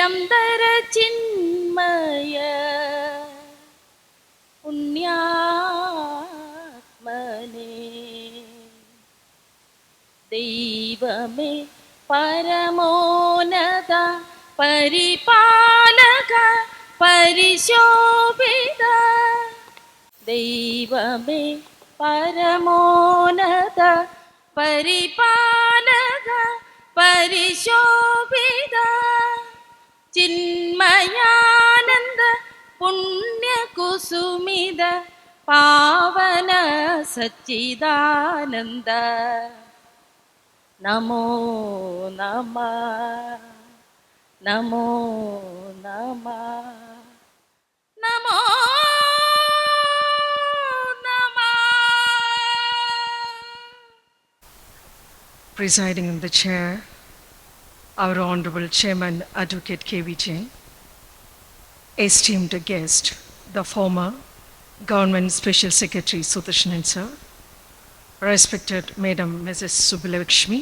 നിരന്തര ചിന്മയ പുണ്യാത്മനേ ദൈവമേ പരമോന്നത പരിപാലക പരിശോഭിത ദൈവമേ പരമോന്നത പരിപാലക പരിശോഭിത ചിന്മയാനന്ദ പുണ്യകുസുമിത പാവന സച്ചിദാനന്ദ നമോ നമഃ നമോ നമഃ നമോ Presiding in the chair, our Honorable Chairman, Advocate K.V. Jain, esteemed guest, the former Government Special Secretary Sudarshan Sir, respected Madam Mrs. Subbulakshmi,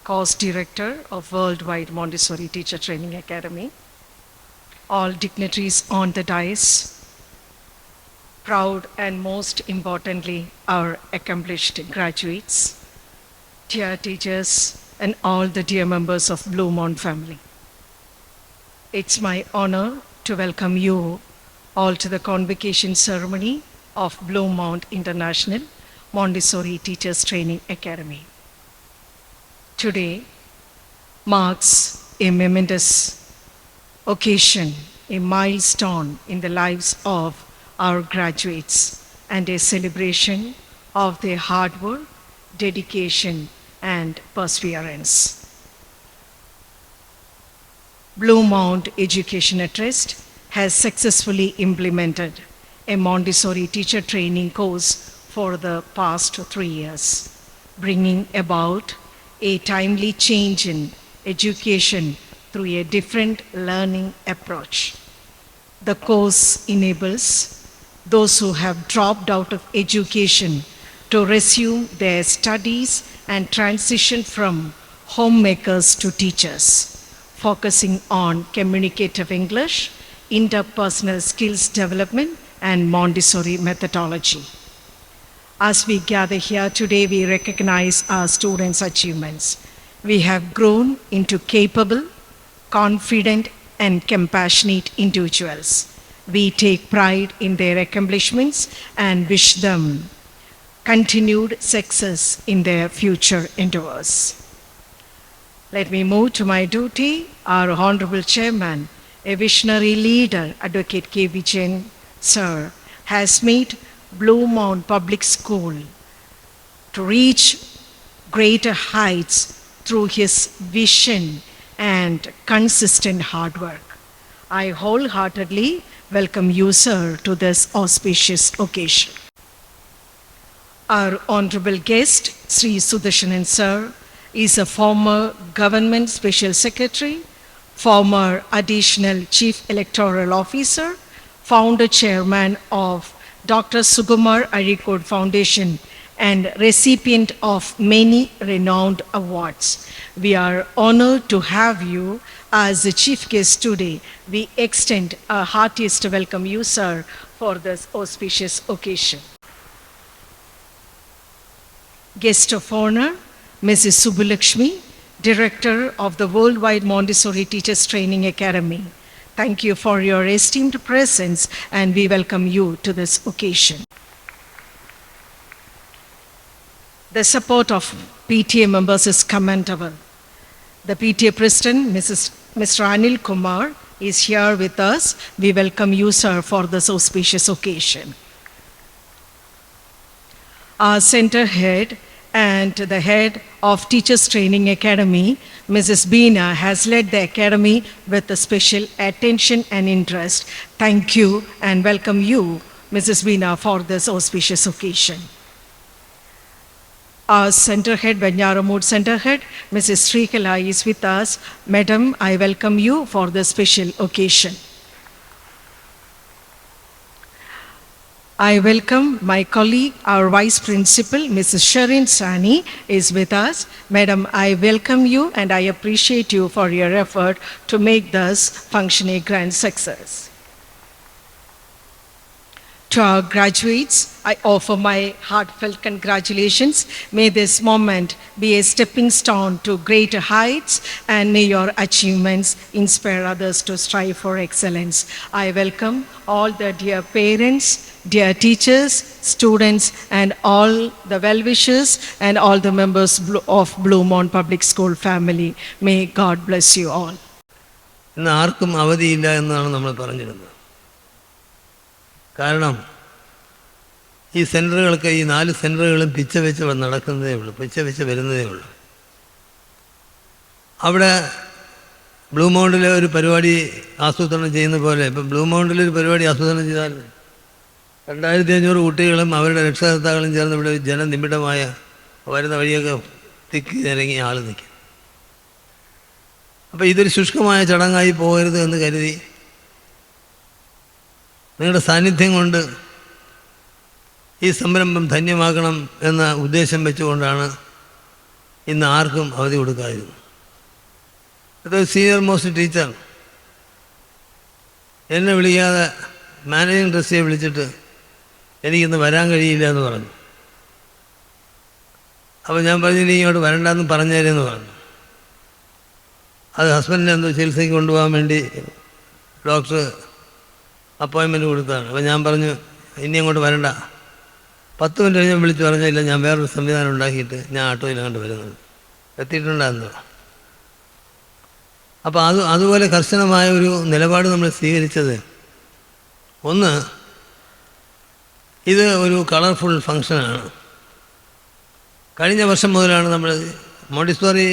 Course Director of Worldwide Montessori Teacher Training Academy, all dignitaries on the dais, proud and most importantly, our accomplished graduates, dear teachers, and all the dear members of Blue Mount family. It's my honor to welcome you all to the convocation ceremony of Blue Mount International Montessori Teachers Training Academy. Today marks a momentous occasion, a milestone in the lives of our graduates and a celebration of their hard work, dedication, and perseverance. Blue Mount Education Trust has successfully implemented a Montessori teacher training course for the past 3 years, bringing about a timely change in education through a different learning approach. The course enables those who have dropped out of education to resume their studies and transition from homemakers to teachers, focusing on communicative English, interpersonal skills development, and Montessori methodology. As we gather here today, we recognize our students' achievements. We have grown into capable, confident, and compassionate individuals. We take pride in their accomplishments and wish them continued success in their future endeavors. Let me move to my duty. Our Honorable Chairman, a visionary leader, Advocate K.V. Jain, Sir, has made Blue Mount Public School to reach greater heights through his vision and consistent hard work. I wholeheartedly welcome you, sir, to this auspicious occasion. Our honorable guest, Sri Sudarshan Sir, is a former Government Special Secretary, former Additional Chief Electoral Officer, founder chairman of Dr. Sukumar Arikod Foundation, and recipient of many renowned awards. We are honored to have you as the chief guest today. We extend our heartiest welcome you, sir, for this auspicious occasion. Guest of honor, Mrs. Subbulakshmi, Director of the Worldwide Montessori Teachers Training Academy. Thank you for your esteemed presence, and we welcome you to this occasion. The support of PTA members is commendable. The PTA President, Mr. Anil Kumar, is here with us. We welcome you, sir, for this auspicious occasion. Our center head and the head of Teachers Training Academy, Mrs. Beena, has led the academy with a special attention and interest. Thank you and welcome you, Mrs. Beena, for this auspicious occasion. Our center head, Banyaramud center head, Mrs. Srikala, is with us. Madam, I welcome you for this special occasion. I welcome my colleague, our Vice Principal, Mrs. Sharin Sani, is with us. Madam, I welcome you and I appreciate you for your effort to make this function a grand success. To our graduates, I offer my heartfelt congratulations. May this moment be a stepping stone to greater heights, and may your achievements inspire others to strive for excellence. I welcome all the dear parents, dear teachers, students, and all the well-wishers and all the members of Blue Mount Public School family. May God bless you all. ഇന്ന് ആർക്കും അവധിയില്ല എന്നാണ് നമ്മൾ പറഞ്ഞിരുന്നത്. കാരണം ഈ സെൻറ്ററുകൾക്ക്, ഈ 4 സെൻറ്ററുകളും പിച്ച വെച്ച് നടക്കുന്നതേ ഉള്ളൂ, പിച്ച വെച്ച് വരുന്നതേ ഉള്ളൂ. അവിടെ ബ്ലൂ മൗണ്ടിലെ ഒരു പരിപാടി ആസൂത്രണം ചെയ്യുന്ന പോലെ, ഇപ്പം ബ്ലൂ മൗണ്ടിലൊരു പരിപാടി ആസൂത്രണം ചെയ്താൽ 2500 കുട്ടികളും അവരുടെ രക്ഷകർത്താക്കളും ചേർന്ന് ഇവിടെ ജനനിബിഡമായ വരുന്ന വഴിയൊക്കെ തിക്കി ഇറങ്ങി ആൾ നിൽക്കും. അപ്പോൾ ഇതൊരു ശുഷ്കമായ ചടങ്ങായി പോകരുത് എന്ന് കരുതി നിങ്ങളുടെ സാന്നിധ്യം കൊണ്ട് ഈ സംരംഭം ധന്യമാക്കണം എന്ന ഉദ്ദേശം വെച്ചുകൊണ്ടാണ് ഇന്ന് ആർക്കും അവധി കൊടുക്കാതിരുന്നത്. അതൊരു സീനിയർ മോസ്റ്റ് ടീച്ചർ എന്നെ വിളിക്കാതെ മാനേജിങ് ട്രസ്റ്റിയെ വിളിച്ചിട്ട് എനിക്കിന്ന് വരാൻ കഴിയില്ല എന്ന് പറഞ്ഞു. അപ്പോൾ ഞാൻ പറഞ്ഞു, ഇനി ഇങ്ങോട്ട് വരണ്ടെന്ന് പറഞ്ഞേരെന്ന് പറഞ്ഞു. അത് ഹസ്ബൻഡിനെ എന്തോ ചികിത്സയ്ക്ക് കൊണ്ടുപോകാൻ വേണ്ടി ഡോക്ടർ അപ്പോയിൻമെൻറ്റ് കൊടുത്തതാണ്. അപ്പോൾ ഞാൻ പറഞ്ഞു, ഇനി അങ്ങോട്ട് വരണ്ട. 10 മിനിറ്റ് കഴിഞ്ഞ് വിളിച്ച് പറഞ്ഞില്ല, ഞാൻ വേറൊരു സംവിധാനം ഉണ്ടാക്കിയിട്ട് ഞാൻ ആട്ടോയിൽ അങ്ങോട്ട് വരുന്നത്, എത്തിയിട്ടുണ്ടായിരുന്നു. അപ്പോൾ അതുപോലെ കർശനമായ ഒരു നിലപാട് നമ്മൾ സ്വീകരിച്ചത്, ഒന്ന്, ഇത് ഒരു കളർഫുൾ ഫങ്ഷനാണ്. കഴിഞ്ഞ വർഷം മുതലാണ് നമ്മൾ മോണ്ടിസോറി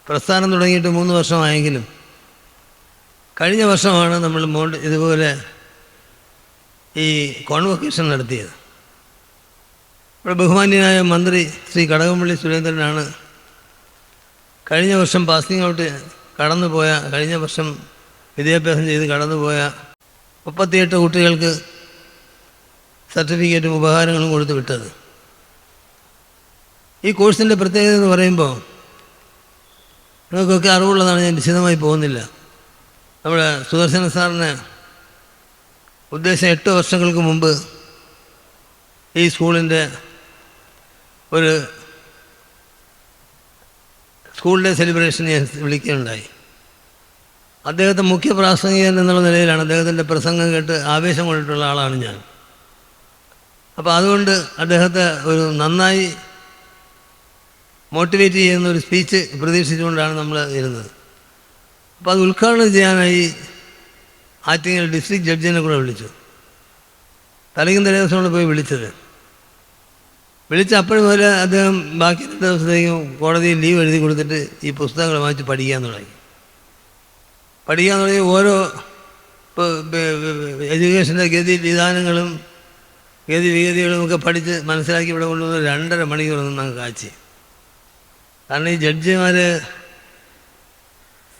പ്രസ്ഥാനം തുടങ്ങിയിട്ട് 3 വർഷമായെങ്കിലും കഴിഞ്ഞ വർഷമാണ് നമ്മൾ ഇതുപോലെ ഈ കോൺവൊക്കേഷൻ നടത്തിയത്. ഇവിടെ ബഹുമാന്യനായ മന്ത്രി ശ്രീ കടകംപള്ളി സുരേന്ദ്രനാണ് കഴിഞ്ഞ വർഷം പാസിംഗ് ഔട്ട് കടന്നുപോയ, കഴിഞ്ഞ വർഷം വിദ്യാഭ്യാസം ചെയ്ത് കടന്നുപോയ 38 കുട്ടികൾക്ക് സർട്ടിഫിക്കറ്റും ഉപഹാരങ്ങളും കൊടുത്ത് വിട്ടത്. ഈ കോഴ്സിൻ്റെ പ്രത്യേകത എന്ന് പറയുമ്പോൾ നിങ്ങൾക്കൊക്കെ അറിവുള്ളതാണ്, ഞാൻ വിശദമായി പോകുന്നില്ല. നമ്മുടെ സുദർശന സാറിന് ഉദ്ദേശം 8 വർഷങ്ങൾക്ക് മുമ്പ് ഈ സ്കൂളിൻ്റെ ഒരു സ്കൂൾ ഡേ സെലിബ്രേഷൻ ഞാൻ വിളിക്കുകയുണ്ടായി. അദ്ദേഹത്തെ മുഖ്യ പ്രാസംഗികൻ എന്നുള്ള നിലയിലാണ്, അദ്ദേഹത്തിൻ്റെ പ്രസംഗം കേട്ട് ആവേശം കൊണ്ടിട്ടുള്ള ആളാണ് ഞാൻ. അപ്പോൾ അതുകൊണ്ട് അദ്ദേഹത്തെ ഒരു നന്നായി മോട്ടിവേറ്റ് ചെയ്യുന്ന ഒരു സ്പീച്ച് പ്രതീക്ഷിച്ചുകൊണ്ടാണ് നമ്മൾ ഇരുന്നത്. അപ്പോൾ അത് ഉദ്ഘാടനം ചെയ്യാനായി ആറ്റിങ്ങൽ ഡിസ്ട്രിക്ട് ജഡ്ജിനെ കൂടെ വിളിച്ചു. തലയ്ക്കും തലേദിവസമാണ് പോയി വിളിച്ചത്. അപ്പോഴും മുതൽ അദ്ദേഹം ബാക്കി 2 ദിവസത്തേക്കും കോടതിയിൽ ലീവ് എഴുതി കൊടുത്തിട്ട് ഈ പുസ്തകങ്ങൾ വാങ്ങിച്ച് പഠിക്കാൻ തുടങ്ങി. ഓരോ എഡ്യൂക്കേഷൻ്റെ വിധാനങ്ങളും വിഗതികളും ഒക്കെ പഠിച്ച് മനസ്സിലാക്കി ഇവിടെ കൊണ്ടുവന്ന് 2.5 മണിക്കൂർ നിന്ന് കാച്ചി. കാരണം ഈ ജഡ്ജിമാർ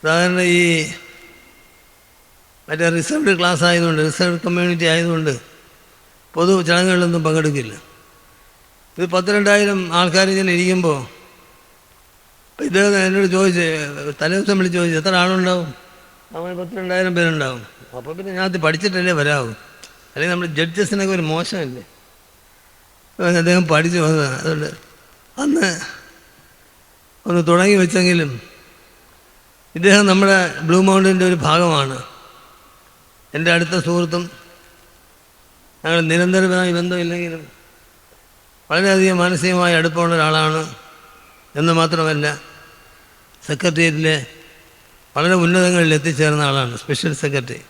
സാധാരണ ഈ മറ്റേ റിസർവ്ഡ് ക്ലാസ് ആയതുകൊണ്ട്, റിസർവ്ഡ് കമ്മ്യൂണിറ്റി ആയതുകൊണ്ട് പൊതു ചടങ്ങുകളിലൊന്നും പങ്കെടുക്കില്ല. ഇത് 10,000-2000 ആൾക്കാർ ഇങ്ങനെ ഇരിക്കുമ്പോൾ ഇപ്പം ഇദ്ദേഹം എന്നോട് ചോദിച്ച്, തലേദിവസം വിളിച്ച് ചോദിച്ചു, എത്ര ആളുണ്ടാവും? നമ്മൾ 10,000-2000 പേരുണ്ടാവും. അപ്പോൾ പിന്നെ ഞാൻ അത് പഠിച്ചിട്ടല്ലേ വരാവും, അല്ലെങ്കിൽ നമ്മുടെ ജഡ്ജസിനൊക്കെ ഒരു മോശമല്ലേ. അദ്ദേഹം പഠിച്ചു വന്നത്. അതുകൊണ്ട് അന്ന് ഒന്ന് തുടങ്ങി വെച്ചെങ്കിലും ഇദ്ദേഹം നമ്മുടെ ബ്ലൂ മൗണ്ടിൻ്റെ ഒരു ഭാഗമാണ്. എൻ്റെ അടുത്ത സുഹൃത്തും, ഞങ്ങൾ നിരന്തരമായി ബന്ധമില്ലെങ്കിലും വളരെയധികം മാനസികമായി അടുപ്പമുള്ള ഒരാളാണ് എന്ന് മാത്രമല്ല, സെക്രട്ടേറിയറ്റിലെ വളരെ ഉന്നതങ്ങളിൽ എത്തിച്ചേർന്ന ആളാണ്. സ്പെഷ്യൽ സെക്രട്ടറി,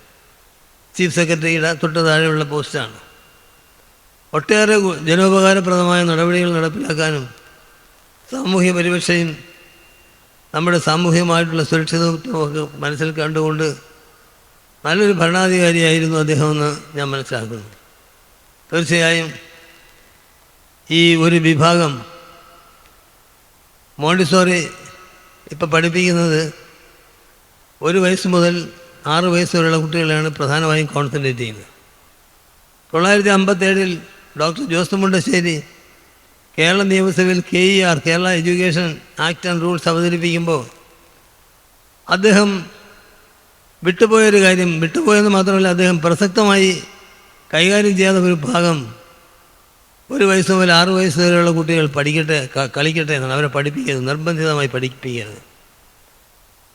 ചീഫ് സെക്രട്ടറിയുടെ തൊട്ട് താഴെയുള്ള പോസ്റ്റാണ്. ഒട്ടേറെ ജനോപകാരപ്രദമായ നടപടികൾ നടപ്പിലാക്കാനും സാമൂഹ്യ പരിരക്ഷയും നമ്മുടെ സാമൂഹികമായിട്ടുള്ള സുരക്ഷിതത്വമൊക്കെ മനസ്സിൽ കണ്ടുകൊണ്ട് നല്ലൊരു ഭരണാധികാരിയായിരുന്നു അദ്ദേഹമെന്ന് ഞാൻ മനസ്സിലാക്കുന്നു. തീർച്ചയായും ഈ ഒരു വിഭാഗം മോണ്ടിസോറി ഇപ്പം പഠിപ്പിക്കുന്നത് 1 വയസ്സ് മുതൽ 6 വയസ്സ് വരെയുള്ള കുട്ടികളെയാണ് പ്രധാനമായും കോൺസെൻട്രേറ്റ് ചെയ്യുന്നത്. 1957 ഡോക്ടർ ജോസ് മുണ്ടശ്ശേരി കേരള നിയമസഭയിൽ KER Kerala education act and rules അവതരിപ്പിക്കുമ്പോൾ അദ്ദേഹം വിട്ടുപോയൊരു കാര്യം, വിട്ടുപോയെന്ന് മാത്രമല്ല അദ്ദേഹം പ്രസക്തമായി കൈകാര്യം ചെയ്യാത്ത ഒരു ഭാഗം, 1 വയസ്സ് മുതൽ 6 വയസ്സ് വരെയുള്ള കുട്ടികൾ പഠിക്കട്ടെ, കളിക്കട്ടെ എന്നാണ്. അവരെ പഠിപ്പിക്കരുത്, നിർബന്ധിതമായി പഠിപ്പിക്കരുത്,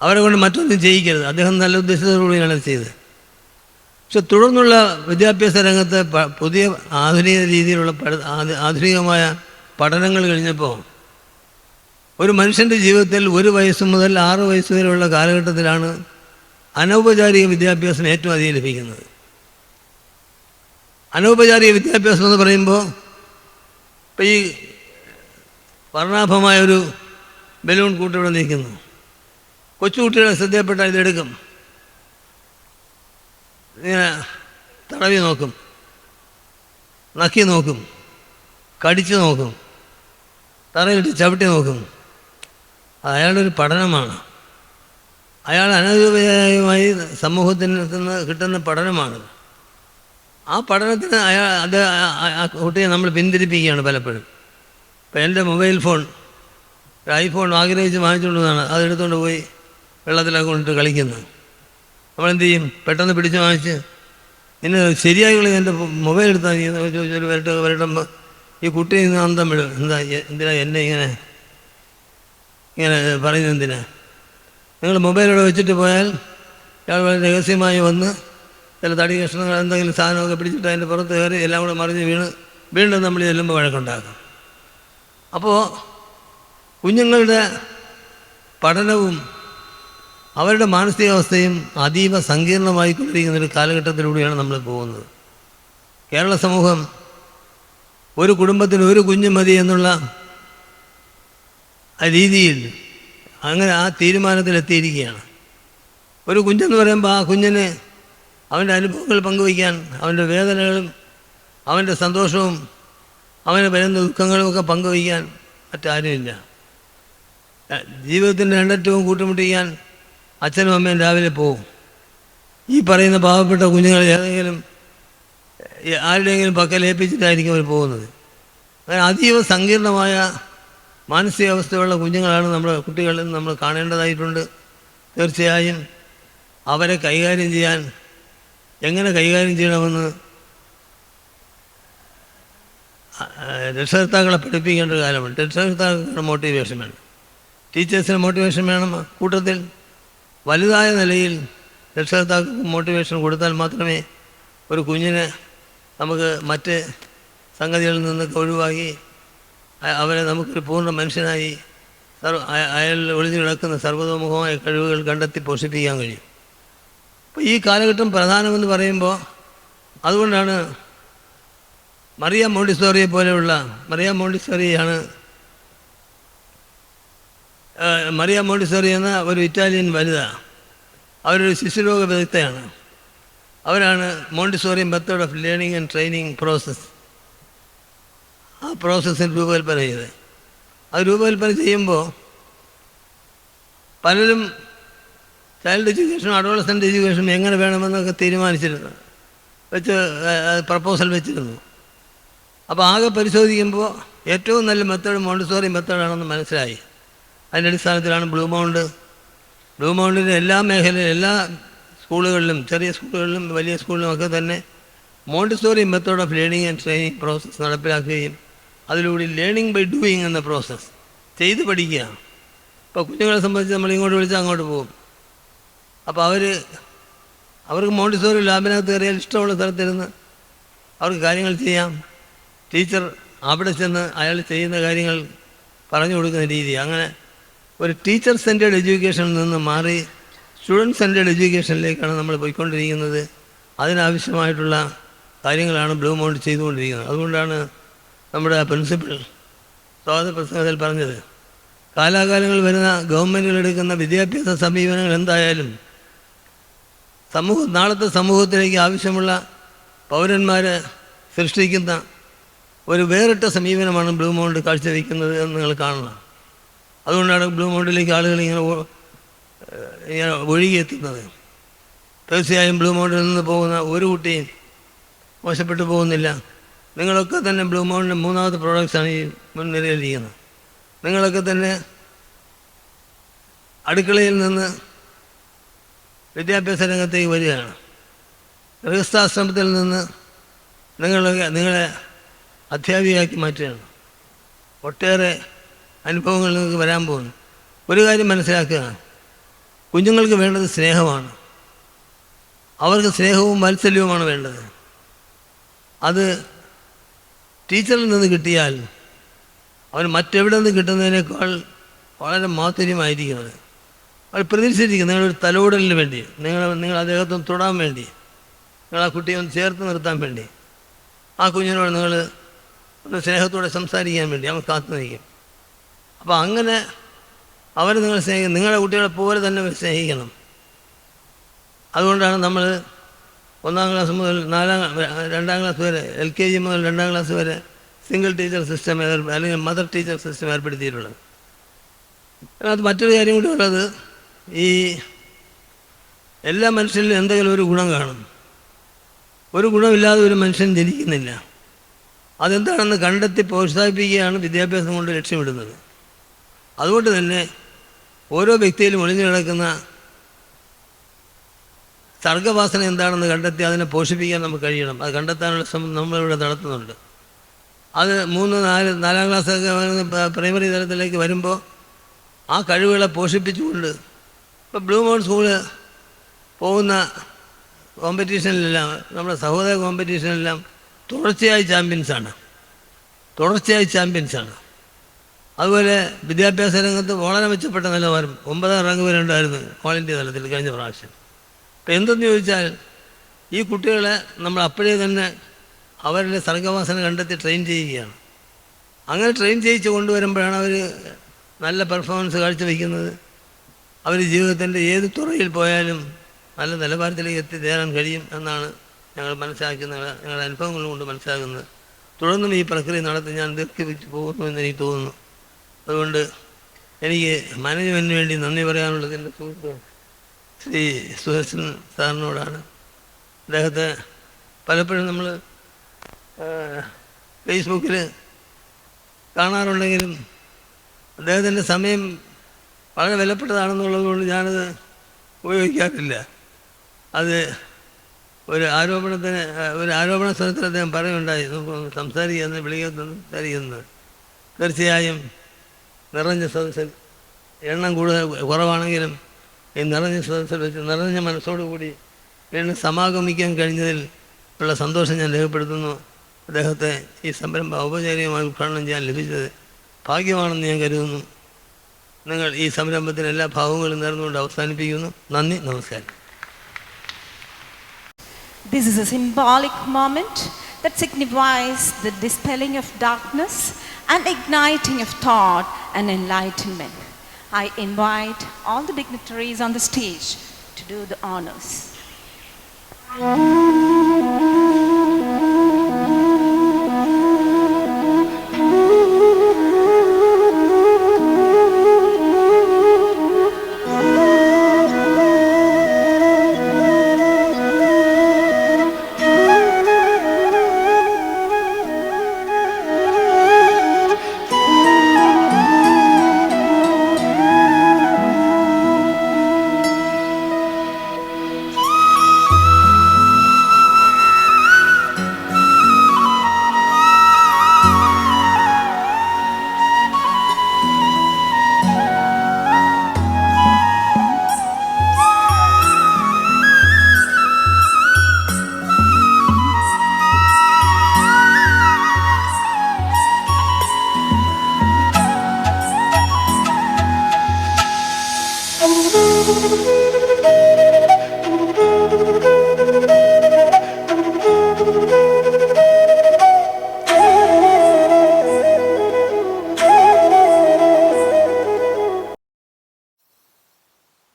അവരെ കൊണ്ട് മറ്റൊന്നും ചെയ്യിക്കരുത്. അദ്ദേഹം നല്ല ഉദ്ദേശത്തോടുകൂടിയാണ് ചെയ്തത്. പക്ഷെ തുടർന്നുള്ള വിദ്യാഭ്യാസ രംഗത്ത് പുതിയ ആധുനിക രീതിയിലുള്ള ആധുനികമായ പഠനങ്ങൾ കഴിഞ്ഞപ്പോൾ ഒരു മനുഷ്യൻ്റെ ജീവിതത്തിൽ 1 വയസ്സ് മുതൽ 6 വയസ്സ് വരെയുള്ള കാലഘട്ടത്തിലാണ് അനൗപചാരിക വിദ്യാഭ്യാസം ഏറ്റവും അധികം ലഭിക്കുന്നത്. അനൗപചാരിക വിദ്യാഭ്യാസം എന്ന് പറയുമ്പോൾ ഇപ്പം ഈ വർണ്ണാഭമായൊരു ബലൂൺ കൂട്ടിവിടെ നിൽക്കുന്നു. കൊച്ചുകുട്ടികളെ ശ്രദ്ധയപ്പെട്ടാൽ ഇതെടുക്കും, ഇങ്ങനെ തടവി നോക്കും, നക്കി നോക്കും, കടിച്ചു നോക്കും, തറയിലിട്ട് ചവിട്ടി നോക്കും. അയാളുടെ ഒരു പഠനമാണ്, അയാൾ അനൗപചാരികമായി സമൂഹത്തിൽ നിന്ന് കിട്ടുന്ന പഠനമാണ്. ആ പഠനത്തിന് ആ കുട്ടിയെ നമ്മൾ പിന്തിരിപ്പിക്കുകയാണ് പലപ്പോഴും. ഇപ്പം എൻ്റെ മൊബൈൽ ഫോൺ, ഒരു ഐഫോൺ ആഗ്രഹിച്ച് വാങ്ങിച്ചുകൊണ്ടതാണ്, അതെടുത്തുകൊണ്ട് പോയി വെള്ളത്തിലൊക്കെ കൊണ്ടിട്ട് കളിക്കുന്നത്. നമ്മളെന്ത് ചെയ്യും? പെട്ടെന്ന് പിടിച്ച് വാങ്ങിച്ച്, നിന്നെ ശരിയായി കളി, എൻ്റെ മൊബൈൽ എടുത്താൽ ചോദിച്ചൊരു വരട്ടുമ്പോൾ ഈ കുട്ടി ഇന്ന് അന്തം വിടും. എന്തിനാ എന്നെ ഇങ്ങനെ പറയുന്നത്? എന്തിനാ? നിങ്ങൾ മൊബൈലിവിടെ വെച്ചിട്ട് പോയാൽ ഇയാൾ വളരെ രഹസ്യമായി വന്ന് ചില തടി കഷ്ണങ്ങൾ എന്തെങ്കിലും സാധനമൊക്കെ പിടിച്ചിട്ട് അതിൻ്റെ പുറത്ത് കയറി എല്ലാം കൂടെ മറിഞ്ഞ് വീണ്ടും നമ്മൾ ചെല്ലുമ്പോൾ വഴക്കുണ്ടാക്കും. അപ്പോൾ കുഞ്ഞുങ്ങളുടെ പഠനവും അവരുടെ മാനസികാവസ്ഥയും അതീവ സങ്കീർണമായിക്കൊണ്ടിരിക്കുന്നൊരു കാലഘട്ടത്തിലൂടെയാണ് നമ്മൾ പോകുന്നത്. കേരള സമൂഹം ഒരു കുടുംബത്തിന് 1 കുഞ്ഞ് മതി എന്നുള്ള ആ രീതിയിൽ അങ്ങനെ ആ തീരുമാനത്തിലെത്തിയിരിക്കുകയാണ്. 1 കുഞ്ഞെന്ന് പറയുമ്പോൾ ആ കുഞ്ഞിന് അവൻ്റെ അനുഭവങ്ങൾ പങ്കുവയ്ക്കാൻ, അവൻ്റെ വേദനകളും അവൻ്റെ സന്തോഷവും അവന് വരുന്ന ദുഃഖങ്ങളുമൊക്കെ പങ്കുവയ്ക്കാൻ മറ്റാരുമില്ല. ജീവിതത്തിൻ്റെ രണ്ടറ്റവും കൂട്ടുമുട്ടിക്കാൻ അച്ഛനും അമ്മയും രാവിലെ പോവും. ഈ പറയുന്ന പാവപ്പെട്ട കുഞ്ഞുങ്ങൾ ആരുടെയെങ്കിലും പക്കലേൽപ്പിച്ചിട്ടായിരിക്കും അവർ പോകുന്നത്. അങ്ങനെ അതീവ സങ്കീർണമായ മാനസികാവസ്ഥയുള്ള കുഞ്ഞുങ്ങളാണ് നമ്മുടെ കുട്ടികളിൽ നിന്ന് നമ്മൾ കാണേണ്ടതായിട്ടുണ്ട്. തീർച്ചയായും അവരെ കൈകാര്യം ചെയ്യാൻ, എങ്ങനെ കൈകാര്യം ചെയ്യണമെന്ന് രക്ഷകർത്താക്കളെ പഠിപ്പിക്കേണ്ട ഒരു കാലമാണ്. രക്ഷകർത്താക്കളുടെ മോട്ടിവേഷൻ വേണം, ടീച്ചേഴ്സിന് മോട്ടിവേഷൻ വേണം. കൂട്ടത്തിൽ വലുതായ നിലയിൽ രക്ഷകർത്താക്കൾക്ക് മോട്ടിവേഷൻ കൊടുത്താൽ മാത്രമേ ഒരു കുഞ്ഞിനെ നമുക്ക് മറ്റ് സംഗതികളിൽ നിന്നൊക്കെ ഒഴിവാക്കി അവരെ നമുക്കൊരു പൂർണ്ണ മനുഷ്യനായി അയാൾ ഒളിഞ്ഞു കിടക്കുന്ന സർവ്വതോമുഖമായ കഴിവുകൾ കണ്ടെത്തി പോഷിപ്പിക്കാൻ കഴിയും. അപ്പോൾ ഈ കാലഘട്ടം പ്രധാനമെന്ന് പറയുമ്പോൾ അതുകൊണ്ടാണ് മറിയ മോണ്ടിസോറിയെ പോലെയുള്ള മറിയ മോണ്ടിസോറി എന്ന ഒരു ഇറ്റാലിയൻ വനിത, അവരൊരു ശിശുരോഗ വിദഗ്ധയാണ്. അവരാണ് Montessori method of learning and training process, ആ പ്രോസസ്സിന് രൂപകൽപ്പന ചെയ്തത്. അത് രൂപകൽപ്പന ചെയ്യുമ്പോൾ പലരും ചൈൽഡ് എഡ്യൂക്കേഷനും അഡോളസൻ്റ് എഡ്യൂക്കേഷനും എങ്ങനെ വേണമെന്നൊക്കെ തീരുമാനിച്ചിരുന്നു, പ്രപ്പോസൽ വെച്ചിരുന്നു. അപ്പോൾ ആകെ പരിശോധിക്കുമ്പോൾ ഏറ്റവും നല്ല മെത്തേഡ് മോണ്ടിസോറി മെത്തേഡാണെന്ന് മനസ്സിലായി. അതിൻ്റെ അടിസ്ഥാനത്തിലാണ് ബ്ലൂ മൗണ്ടിൻ്റെ എല്ലാ മേഖലയിലും, എല്ലാ സ്കൂളുകളിലും, ചെറിയ സ്കൂളുകളിലും വലിയ സ്കൂളിലുമൊക്കെ തന്നെ Montessori method of learning and training process നടപ്പിലാക്കുകയും അതിലൂടെ ലേണിംഗ് ബൈ ഡൂയിങ് എന്ന പ്രോസസ്സ് ചെയ്ത് പഠിക്കുക. ഇപ്പോൾ കുഞ്ഞുങ്ങളെ സംബന്ധിച്ച് നമ്മൾ ഇങ്ങോട്ട് വിളിച്ചാൽ അങ്ങോട്ട് പോകും. അപ്പോൾ അവർക്ക് മോണ്ടിസോറി ലാബിനകത്ത് കയറിയാൽ ഇഷ്ടമുള്ള സ്ഥലത്തിരുന്ന് അവർക്ക് കാര്യങ്ങൾ ചെയ്യാം. ടീച്ചർ അവിടെ ചെന്ന് അയാൾ ചെയ്യുന്ന കാര്യങ്ങൾ പറഞ്ഞു കൊടുക്കുന്ന രീതി, അങ്ങനെ ഒരു ടീച്ചർ സെൻറ്റേഡ് എഡ്യൂക്കേഷനിൽ നിന്ന് മാറി സ്റ്റുഡൻറ്റ് സെൻറ്റേഡ് എഡ്യൂക്കേഷനിലേക്കാണ് നമ്മൾ പോയിക്കൊണ്ടിരിക്കുന്നത്. അതിനാവശ്യമായിട്ടുള്ള കാര്യങ്ങളാണ് ബ്ലൂ മൗണ്ട് ചെയ്തുകൊണ്ടിരിക്കുന്നത്. അതുകൊണ്ടാണ് നമ്മുടെ പ്രിൻസിപ്പൽ സ്വാഗത പ്രസംഗത്തിൽ പറഞ്ഞത്, കാലാകാലങ്ങൾ വരുന്ന ഗവൺമെൻറ്റുകൾ എടുക്കുന്ന വിദ്യാഭ്യാസ സമീപനങ്ങൾ എന്തായാലും നാളത്തെ സമൂഹത്തിലേക്ക് ആവശ്യമുള്ള പൗരന്മാരെ സൃഷ്ടിക്കുന്ന ഒരു വേറിട്ട സമീപനമാണ് ബ്ലൂ മൗണ്ട് കാഴ്ചവെക്കുന്നത് എന്ന് നിങ്ങൾ കാണണം. അതുകൊണ്ടാണ് ബ്ലൂ മൗണ്ടിലേക്ക് ആളുകൾ ഇങ്ങനെ ഒഴുകിയെത്തുന്നത്. തീർച്ചയായും ബ്ലൂ മൗണ്ടിൽ നിന്ന് പോകുന്ന ഒരു കുട്ടിയും മോശപ്പെട്ടു പോകുന്നില്ല. നിങ്ങളൊക്കെ തന്നെ ബ്ലൂ മൗണ്ടിൻ്റെ മൂന്നാമത്തെ പ്രോഡക്റ്റ്സാണ് ഈ മുൻനിരയിലിരിക്കുന്നത്. നിങ്ങളൊക്കെ തന്നെ അടുക്കളയിൽ നിന്ന് വിദ്യാഭ്യാസ രംഗത്തേക്ക് വരികയാണ്. ഗൃഹസ്ഥാശ്രമത്തിൽ നിന്ന് നിങ്ങളെ അധ്യാപികയാക്കി മാറ്റുകയാണ്. ഒട്ടേറെ അനുഭവങ്ങൾ നിങ്ങൾക്ക് വരാൻ പോകുന്നു. ഒരു കാര്യം മനസ്സിലാക്കുക, കുഞ്ഞുങ്ങൾക്ക് വേണ്ടത് സ്നേഹമാണ്. അവർക്ക് സ്നേഹവും വാത്സല്യവുമാണ് വേണ്ടത്. അത് ടീച്ചറിൽ നിന്ന് കിട്ടിയാൽ അവർ മറ്റെവിടെ നിന്ന് കിട്ടുന്നതിനേക്കാൾ വളരെ മാധുര്യമായിരിക്കുന്നത്. അവർ പ്രതീക്ഷിച്ചിരിക്കും നിങ്ങളൊരു തലോടലിന് വേണ്ടി, നിങ്ങൾ അദ്ദേഹത്തിന് തൊടാൻ വേണ്ടി, നിങ്ങൾ ആ കുട്ടിയെ ഒന്ന് ചേർത്ത് നിർത്താൻ വേണ്ടി, ആ കുഞ്ഞിനോട് നിങ്ങൾ ഒന്ന് സ്നേഹത്തോടെ സംസാരിക്കാൻ വേണ്ടി അവൻ കാത്തു നിൽക്കും. അപ്പോൾ അങ്ങനെ അവർ നിങ്ങൾ സ്നേഹിക്കണം. നിങ്ങളുടെ കുട്ടികളെ പോലെ തന്നെ അവർ സ്നേഹിക്കണം. അതുകൊണ്ടാണ് നമ്മൾ 1-ാം ക്ലാസ് മുതൽ 2-ാം ക്ലാസ് വരെ, LKG മുതൽ 2-ാം ക്ലാസ് വരെ സിംഗിൾ ടീച്ചർ സിസ്റ്റം അല്ലെങ്കിൽ മദർ ടീച്ചർ സിസ്റ്റം ഏർപ്പെടുത്തിയിട്ടുള്ളത്. അതിനകത്ത് മറ്റൊരു കാര്യം കൂടി ഉള്ളത്, ഈ എല്ലാ മനുഷ്യരിലും എന്തെങ്കിലും ഒരു ഗുണം കാണും. ഒരു ഗുണമില്ലാതെ ഒരു മനുഷ്യൻ ജനിക്കുന്നില്ല. അതെന്താണെന്ന് കണ്ടെത്തി പ്രോത്സാഹിപ്പിക്കുകയാണ് വിദ്യാഭ്യാസം കൊണ്ട് ലക്ഷ്യമിടുന്നത്. അതുകൊണ്ട് തന്നെ ഓരോ വ്യക്തിയിലും ഒളിഞ്ഞു കിടക്കുന്ന സർഗവാസന എന്താണെന്ന് കണ്ടെത്തി അതിനെ പോഷിപ്പിക്കാൻ നമുക്ക് കഴിയണം. അത് കണ്ടെത്താനുള്ള ശ്രമം നമ്മളിവിടെ നടത്തുന്നുണ്ട്. അത് 3-4-4-ാം ക്ലാസ്സൊക്കെ പ്രൈമറി തലത്തിലേക്ക് വരുമ്പോൾ ആ കഴിവുകളെ പോഷിപ്പിച്ചുകൊണ്ട് ഇപ്പോൾ ബ്ലൂ മൗണ്ട് സ്കൂള് പോകുന്ന കോമ്പറ്റീഷനിലെല്ലാം, നമ്മുടെ സഹോദര കോമ്പറ്റീഷനിലെല്ലാം തുടർച്ചയായി ചാമ്പ്യൻസാണ്. അതുപോലെ വിദ്യാഭ്യാസ രംഗത്ത് വളരെ മെച്ചപ്പെട്ട നിലവാരം, 9ാം റാങ്ക് വരെ ഉണ്ടായിരുന്നു ഓൾ ഇന്ത്യ തലത്തിൽ കഴിഞ്ഞ പ്രാവശ്യം. അപ്പോൾ എന്തെന്ന് ചോദിച്ചാൽ, ഈ കുട്ടികളെ നമ്മൾ അപ്പോഴേ തന്നെ അവരുടെ സർഗവാസന കണ്ടെത്തി ട്രെയിൻ ചെയ്യുകയാണ്. അങ്ങനെ ട്രെയിൻ ചെയ്യിച്ച് കൊണ്ടുവരുമ്പോഴാണ് അവർ നല്ല പെർഫോമൻസ് കാഴ്ചവെക്കുന്നത്. അവർ ജീവിതത്തിൻ്റെ ഏത് തുറയിൽ പോയാലും നല്ല നിലവാരത്തിലേക്ക് എത്തിച്ചേരാൻ കഴിയും എന്നാണ് ഞങ്ങൾ മനസ്സിലാക്കുന്നത്, ഞങ്ങളുടെ അനുഭവങ്ങൾ കൊണ്ട് മനസ്സിലാക്കുന്നത്. തുടർന്നും ഈ പ്രക്രിയ നടത്തി ഞാൻ ദീർഘിപ്പിച്ച് പോകുന്നു എന്ന് എനിക്ക് തോന്നുന്നു. അതുകൊണ്ട് എനിക്ക് മാനേജ്മെൻറ്റിന് വേണ്ടി നന്ദി പറയാനുള്ളത് എൻ്റെ സുഹൃത്ത് ശ്രീ സുഹർഷൻ സാറിനോടാണ്. അദ്ദേഹത്തെ പലപ്പോഴും നമ്മൾ ഫേസ്ബുക്കിൽ കാണാറുണ്ടെങ്കിലും അദ്ദേഹത്തിൻ്റെ സമയം വളരെ വിലപ്പെട്ടതാണെന്നുള്ളത് കൊണ്ട് ഞാനത് ഉപയോഗിക്കാറില്ല. അത് ഒരു ആരോപണ സ്വരത്തിൽ അദ്ദേഹം പറയുണ്ടായി, നമുക്ക് സംസാരിക്കുന്നത് സംസാരിക്കുന്നത്. തീർച്ചയായും നിറഞ്ഞ സദസ്സിൽ എണ്ണം കുറവാണെങ്കിലും ഈ നിറഞ്ഞ സദസ്സിൽ വെച്ച് നിറഞ്ഞ മനസ്സോടുകൂടി വീണ്ടും സമാഗമിക്കാൻ കഴിഞ്ഞതിൽ ഉള്ള സന്തോഷം ഞാൻ രേഖപ്പെടുത്തുന്നു. അദ്ദേഹത്തെ ഈ സംരംഭം ഔപചാരികമായി ഉദ്ഘാടനം ചെയ്യാൻ ലഭിച്ചത് ഭാഗ്യമാണെന്ന് ഞാൻ കരുതുന്നു. നിങ്ങൾ ഈ സംരംഭത്തിന് എല്ലാ ഭാവങ്ങളും നേർന്നുകൊണ്ട് അവസാനിപ്പിക്കുന്നു. നന്ദി, നമസ്കാരം. This is a symbolic moment that signifies the dispelling of darkness and igniting of thought and enlightenment. I invite all the dignitaries on the stage to do the honors.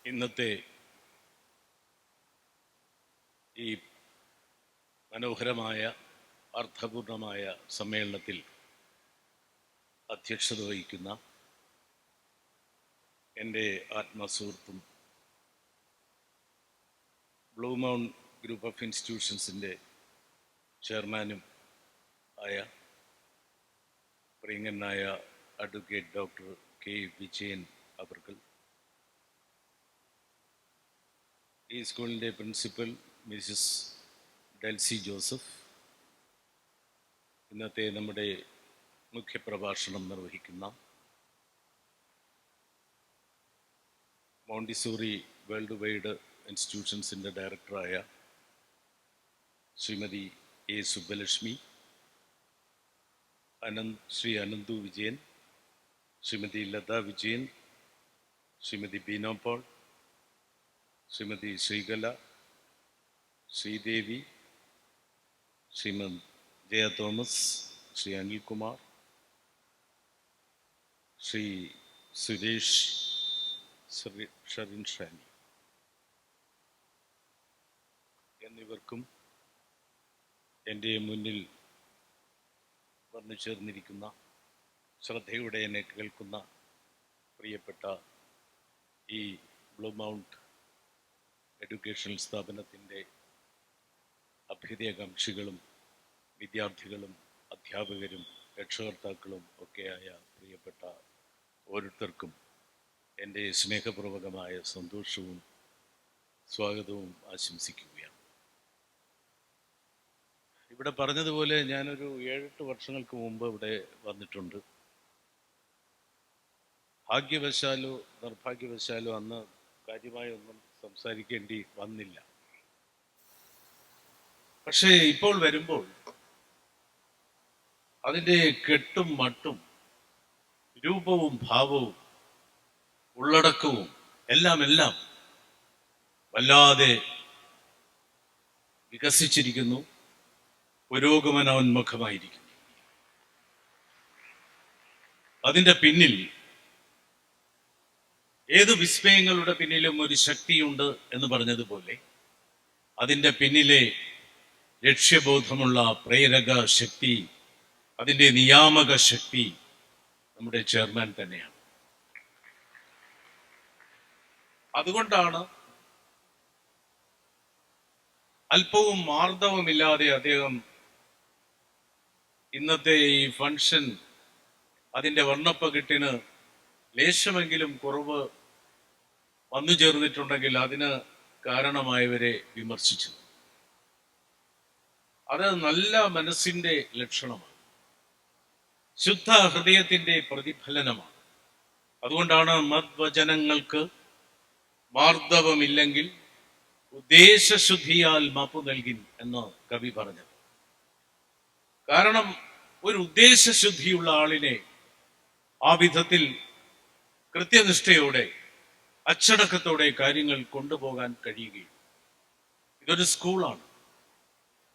ഇന്നത്തെ ഈ മനോഹരമായ അർത്ഥപൂർണമായ സമ്മേളനത്തിൽ അധ്യക്ഷത വഹിക്കുന്ന എൻ്റെ ആത്മസുഹൃത്തും ബ്ലൂ മൗണ്ട് ഗ്രൂപ്പ് ഓഫ് ഇൻസ്റ്റിറ്റ്യൂഷൻസിൻ്റെ ചെയർമാനും ആയ പ്രിയങ്കനായ advocate doctor K Vijayan അവർകൾ, ഈ സ്കൂളിൻ്റെ പ്രിൻസിപ്പൽ മിസസ് ഡെൽസി ജോസഫ്, ഇന്നത്തെ നമ്മുടെ മുഖ്യപ്രഭാഷണം നിർവഹിക്കുന്ന മോണ്ടിസോറി വേൾഡ് വൈഡ് ഇൻസ്റ്റിറ്റ്യൂഷൻസിൻ്റെ ഡയറക്ടറായ Shrimati A Subbalakshmi, Shri Ananthu Vijayan, Shrimati Latha Vijayan, Shrimati Beena Paul, Shrimati Sreekala, Sreedevi, Shrimati Jaya Thomas, Shri Anilkumar, Shri Suresh Sherin Shani എന്നിവർക്കും എൻ്റെ മുന്നിൽ വന്നു ചേർന്നിരിക്കുന്ന ശ്രദ്ധയോടെ എന്നെ കേൾക്കുന്ന പ്രിയപ്പെട്ട ഈ ബ്ലൂ മൗണ്ട് എഡ്യൂക്കേഷണൽ സ്ഥാപനത്തിൻ്റെ അഭ്യുദയകാംക്ഷികളും വിദ്യാർത്ഥികളും അധ്യാപകരും രക്ഷകർത്താക്കളും ഒക്കെയായ പ്രിയപ്പെട്ട ഓരോരുത്തർക്കും എൻ്റെ സ്നേഹപൂർവകമായ സന്തോഷവും സ്വാഗതവും ആശംസിക്കുകയാണ്. ഇവിടെ പറഞ്ഞതുപോലെ ഞാനൊരു 7-8 വർഷങ്ങൾക്ക് മുമ്പ് ഇവിടെ വന്നിട്ടുണ്ട്. ഭാഗ്യവശാലോ നിർഭാഗ്യവശാലോ അന്ന് കാര്യമായി ഒന്നും സംസാരിക്കേണ്ടി വന്നില്ല. പക്ഷേ ഇപ്പോൾ വരുമ്പോൾ അതിൻ്റെ കെട്ടും മട്ടും രൂപവും ഭാവവും ഉള്ളടക്കവും എല്ലാം വല്ലാതെ വികസിച്ചിരിക്കുന്നു, പുരോഗമനോന്മുഖമായിരിക്കുന്നു. അതിൻ്റെ പിന്നിൽ ഏത് വിസ്മയങ്ങളുടെ പിന്നിലും ഒരു ശക്തിയുണ്ട് എന്ന് പറഞ്ഞതുപോലെ അതിൻ്റെ പിന്നിലെ ലക്ഷ്യബോധമുള്ള പ്രേരക ശക്തി, അതിൻ്റെ നിയാമക ശക്തി നമ്മുടെ ചെയർമാൻ തന്നെയാണ്. അതുകൊണ്ടാണ് അല്പവും മാർദ്ദവമില്ലാതെ അദ്ദേഹം ഇന്നത്തെ ഈ ഫംഗ്ഷൻ അതിൻ്റെ വർണ്ണപ്പകിട്ടിന് ലേശമെങ്കിലും കുറവ് വന്നു ചേർന്നിട്ടുണ്ടെങ്കിൽ അതിന് കാരണമായവരെ വിമർശിച്ചു. അത് നല്ല മനസ്സിന്റെ ലക്ഷണമാണ്, ശുദ്ധ ഹൃദയത്തിന്റെ പ്രതിഫലനമാണ്. അതുകൊണ്ടാണ് മദ്വചനങ്ങൾക്ക് മാർദ്ദവമില്ലെങ്കിൽ ഉദ്ദേശശുദ്ധിയാൽ മാപ്പു നൽകിൻ എന്ന് കവി പറഞ്ഞത്. കാരണം ഒരു ഉദ്ദേശശുദ്ധിയുള്ള ആളിനെ ആ വിധത്തിൽ കൃത്യനിഷ്ഠയോടെ അച്ചടക്കത്തോടെ കാര്യങ്ങൾ കൊണ്ടുപോകാൻ കഴിയുകയും. ഇതൊരു സ്കൂളാണ്.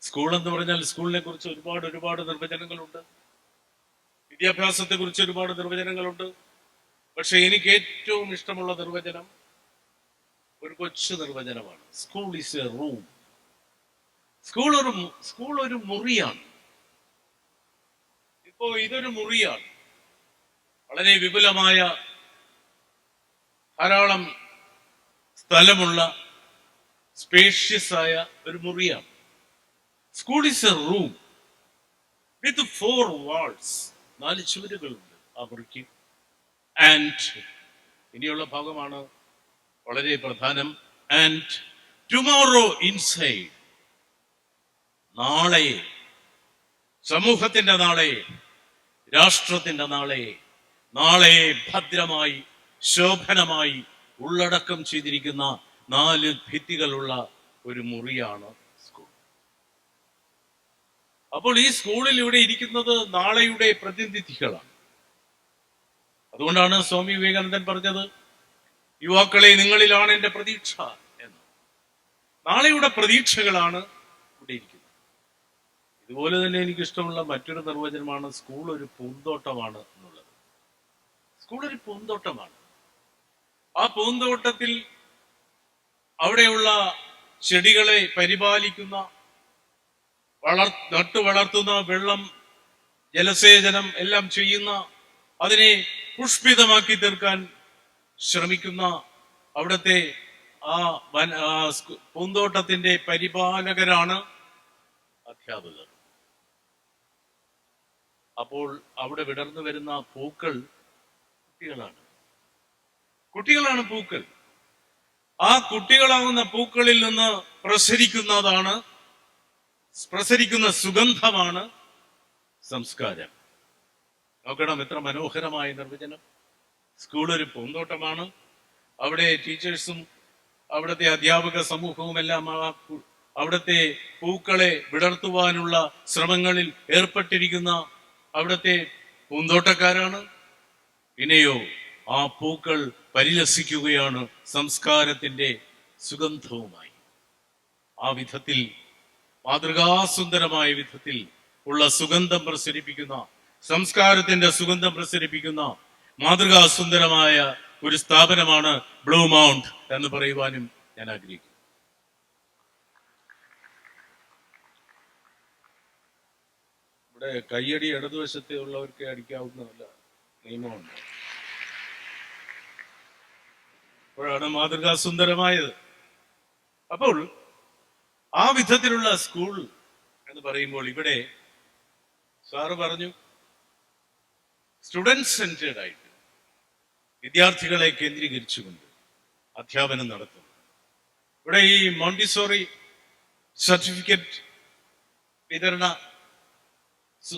സ്കൂൾ എന്ന് പറഞ്ഞാൽ സ്കൂളിനെ കുറിച്ച് ഒരുപാട് നിർവചനങ്ങളുണ്ട്, വിദ്യാഭ്യാസത്തെ കുറിച്ച് ഒരുപാട് നിർവചനങ്ങളുണ്ട്. പക്ഷെ എനിക്ക് ഏറ്റവും ഇഷ്ടമുള്ള നിർവചനം ഒരു കൊച്ചു നിർവചനമാണ്. School is a room. School ഒരു മുറിയാണ്. ഇപ്പോ ഇതൊരു മുറിയാണ്, വളരെ വിപുലമായ ധാരാളം സ്ഥലമുള്ള സ്പേഷ്യസ് ആയ ഒരു മുറിയാണ്. School is a room with 4 walls. 4 ചുവരുകളുണ്ട് ആ മുറിക്ക്. ആൻഡ് ഇനിയുള്ള ഭാഗമാണ് വളരെ പ്രധാനം. And tomorrow inside. നാളെ, സമൂഹത്തിന്റെ നാളെ, രാഷ്ട്രത്തിന്റെ നാളെ ഭദ്രമായി ശോഭനമായി ഉള്ളടക്കം ചെയ്തിരിക്കുന്ന 4 ഭിത്തികളുള്ള ഒരു മുറിയാണ് സ്കൂൾ. അപ്പോൾ ഈ സ്കൂളിൽ ഇവിടെ ഇരിക്കുന്നത് നാളെയുടെ പ്രതിനിധികളാണ്. അതുകൊണ്ടാണ് സ്വാമി വിവേകാനന്ദൻ പറഞ്ഞത്, യുവാക്കളെ നിങ്ങളിലാണ് എൻ്റെ പ്രതീക്ഷ എന്ന്. നാളെയുടെ പ്രതീക്ഷകളാണ് ഇവിടെ ഇരിക്കുന്നത്. ഇതുപോലെ തന്നെ എനിക്കിഷ്ടമുള്ള മറ്റൊരു നിർവചനമാണ് സ്കൂൾ ഒരു പൂന്തോട്ടമാണ് എന്നുള്ളത്. സ്കൂൾ ഒരു പൂന്തോട്ടമാണ്. ആ പൂന്തോട്ടത്തിൽ അവിടെയുള്ള ചെടികളെ പരിപാലിക്കുന്ന, നട്ടു വളർത്തുന്ന, വെള്ളം, ജലസേചനം എല്ലാം ചെയ്യുന്ന, അതിനെ പുഷ്പിതമാക്കി തീർക്കാൻ ശ്രമിക്കുന്ന അവിടുത്തെ ആ പൂന്തോട്ടത്തിന്റെ പരിപാലകരാണ് അധ്യാപകർ. അപ്പോൾ അവിടെ വിടർന്നു വരുന്ന പൂക്കൾ കുട്ടികളാണ് പൂക്കൾ. ആ കുട്ടികളാകുന്ന പൂക്കളിൽ നിന്ന് പ്രസരിക്കുന്ന സുഗന്ധമാണ് സംസ്കാരം. നോക്കണം, എത്ര മനോഹരമായ നിർവചനം. സ്കൂൾ ഒരു പൂന്തോട്ടമാണ്. അവിടെ ടീച്ചേഴ്സും അവിടുത്തെ അധ്യാപക സമൂഹവും എല്ലാം അവിടുത്തെ പൂക്കളെ വിടർത്തുവാനുള്ള ശ്രമങ്ങളിൽ ഏർപ്പെട്ടിരിക്കുന്ന അവിടുത്തെ പൂന്തോട്ടക്കാരാണ്. പിന്നെയോ ആ പൂക്കൾ പരിലസിക്കുകയാണ് സംസ്കാരത്തിന്റെ സുഗന്ധവുമായി. ആ വിധത്തിൽ, മാതൃകാസുന്ദരമായ വിധത്തിൽ ഉള്ള സുഗന്ധം പ്രസരിപ്പിക്കുന്ന, സംസ്കാരത്തിന്റെ സുഗന്ധം പ്രസരിപ്പിക്കുന്ന മാതൃകാസുന്ദരമായ ഒരു സ്ഥാപനമാണ് ബ്ലൂ മൗണ്ട് എന്ന് പറയുവാനും ഞാൻ ആഗ്രഹിക്കുന്നു. ഇവിടെ കയ്യടി ഇടതുവശത്തെ ഉള്ളവർക്ക് അടിക്കാവുന്നതല്ല, നിയമമുണ്ട്. അപ്പോഴാണ് മാതൃകാസുന്ദരമായത്. അപ്പോൾ ആ വിധത്തിലുള്ള സ്കൂൾ എന്ന് പറയുമ്പോൾ ഇവിടെ സാറ് പറഞ്ഞു, സ്റ്റുഡൻറ് സെന്റേഡ് ആയിട്ട് വിദ്യാർത്ഥികളെ കേന്ദ്രീകരിച്ചുകൊണ്ട് അധ്യാപനം നടത്തുന്നു. ഇവിടെ ഈ മോണ്ടിസോറി സർട്ടിഫിക്കറ്റ്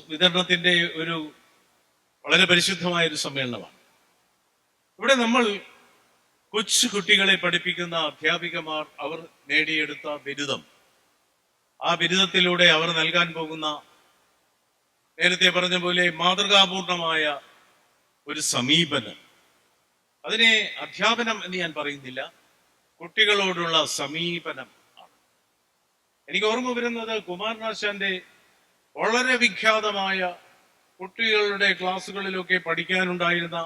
വിതരണത്തിന്റെ ഒരു വളരെ പരിശുദ്ധമായ ഒരു സമ്മേളനമാണ്. ഇവിടെ നമ്മൾ കൊച്ചു കുട്ടികളെ പഠിപ്പിക്കുന്ന അധ്യാപികമാർ അവർ നേടിയെടുത്ത ബിരുദം, ആ ബിരുദത്തിലൂടെ അവർ നൽകാൻ പോകുന്ന, നേരത്തെ പറഞ്ഞ പോലെ മാതൃകാപൂർണമായ ഒരു സമീപനം, അതിനെ അധ്യാപനം എന്ന് ഞാൻ പറയുന്നില്ല, കുട്ടികളോടുള്ള സമീപനം ആണ്. എനിക്ക് ഓർമ്മ വരുന്നത് കുമാരനാശാന്റെ വളരെ വിഖ്യാതമായ കുട്ടികളുടെ ക്ലാസ്സുകളിലൊക്കെ പഠിക്കാനുണ്ടായിരുന്ന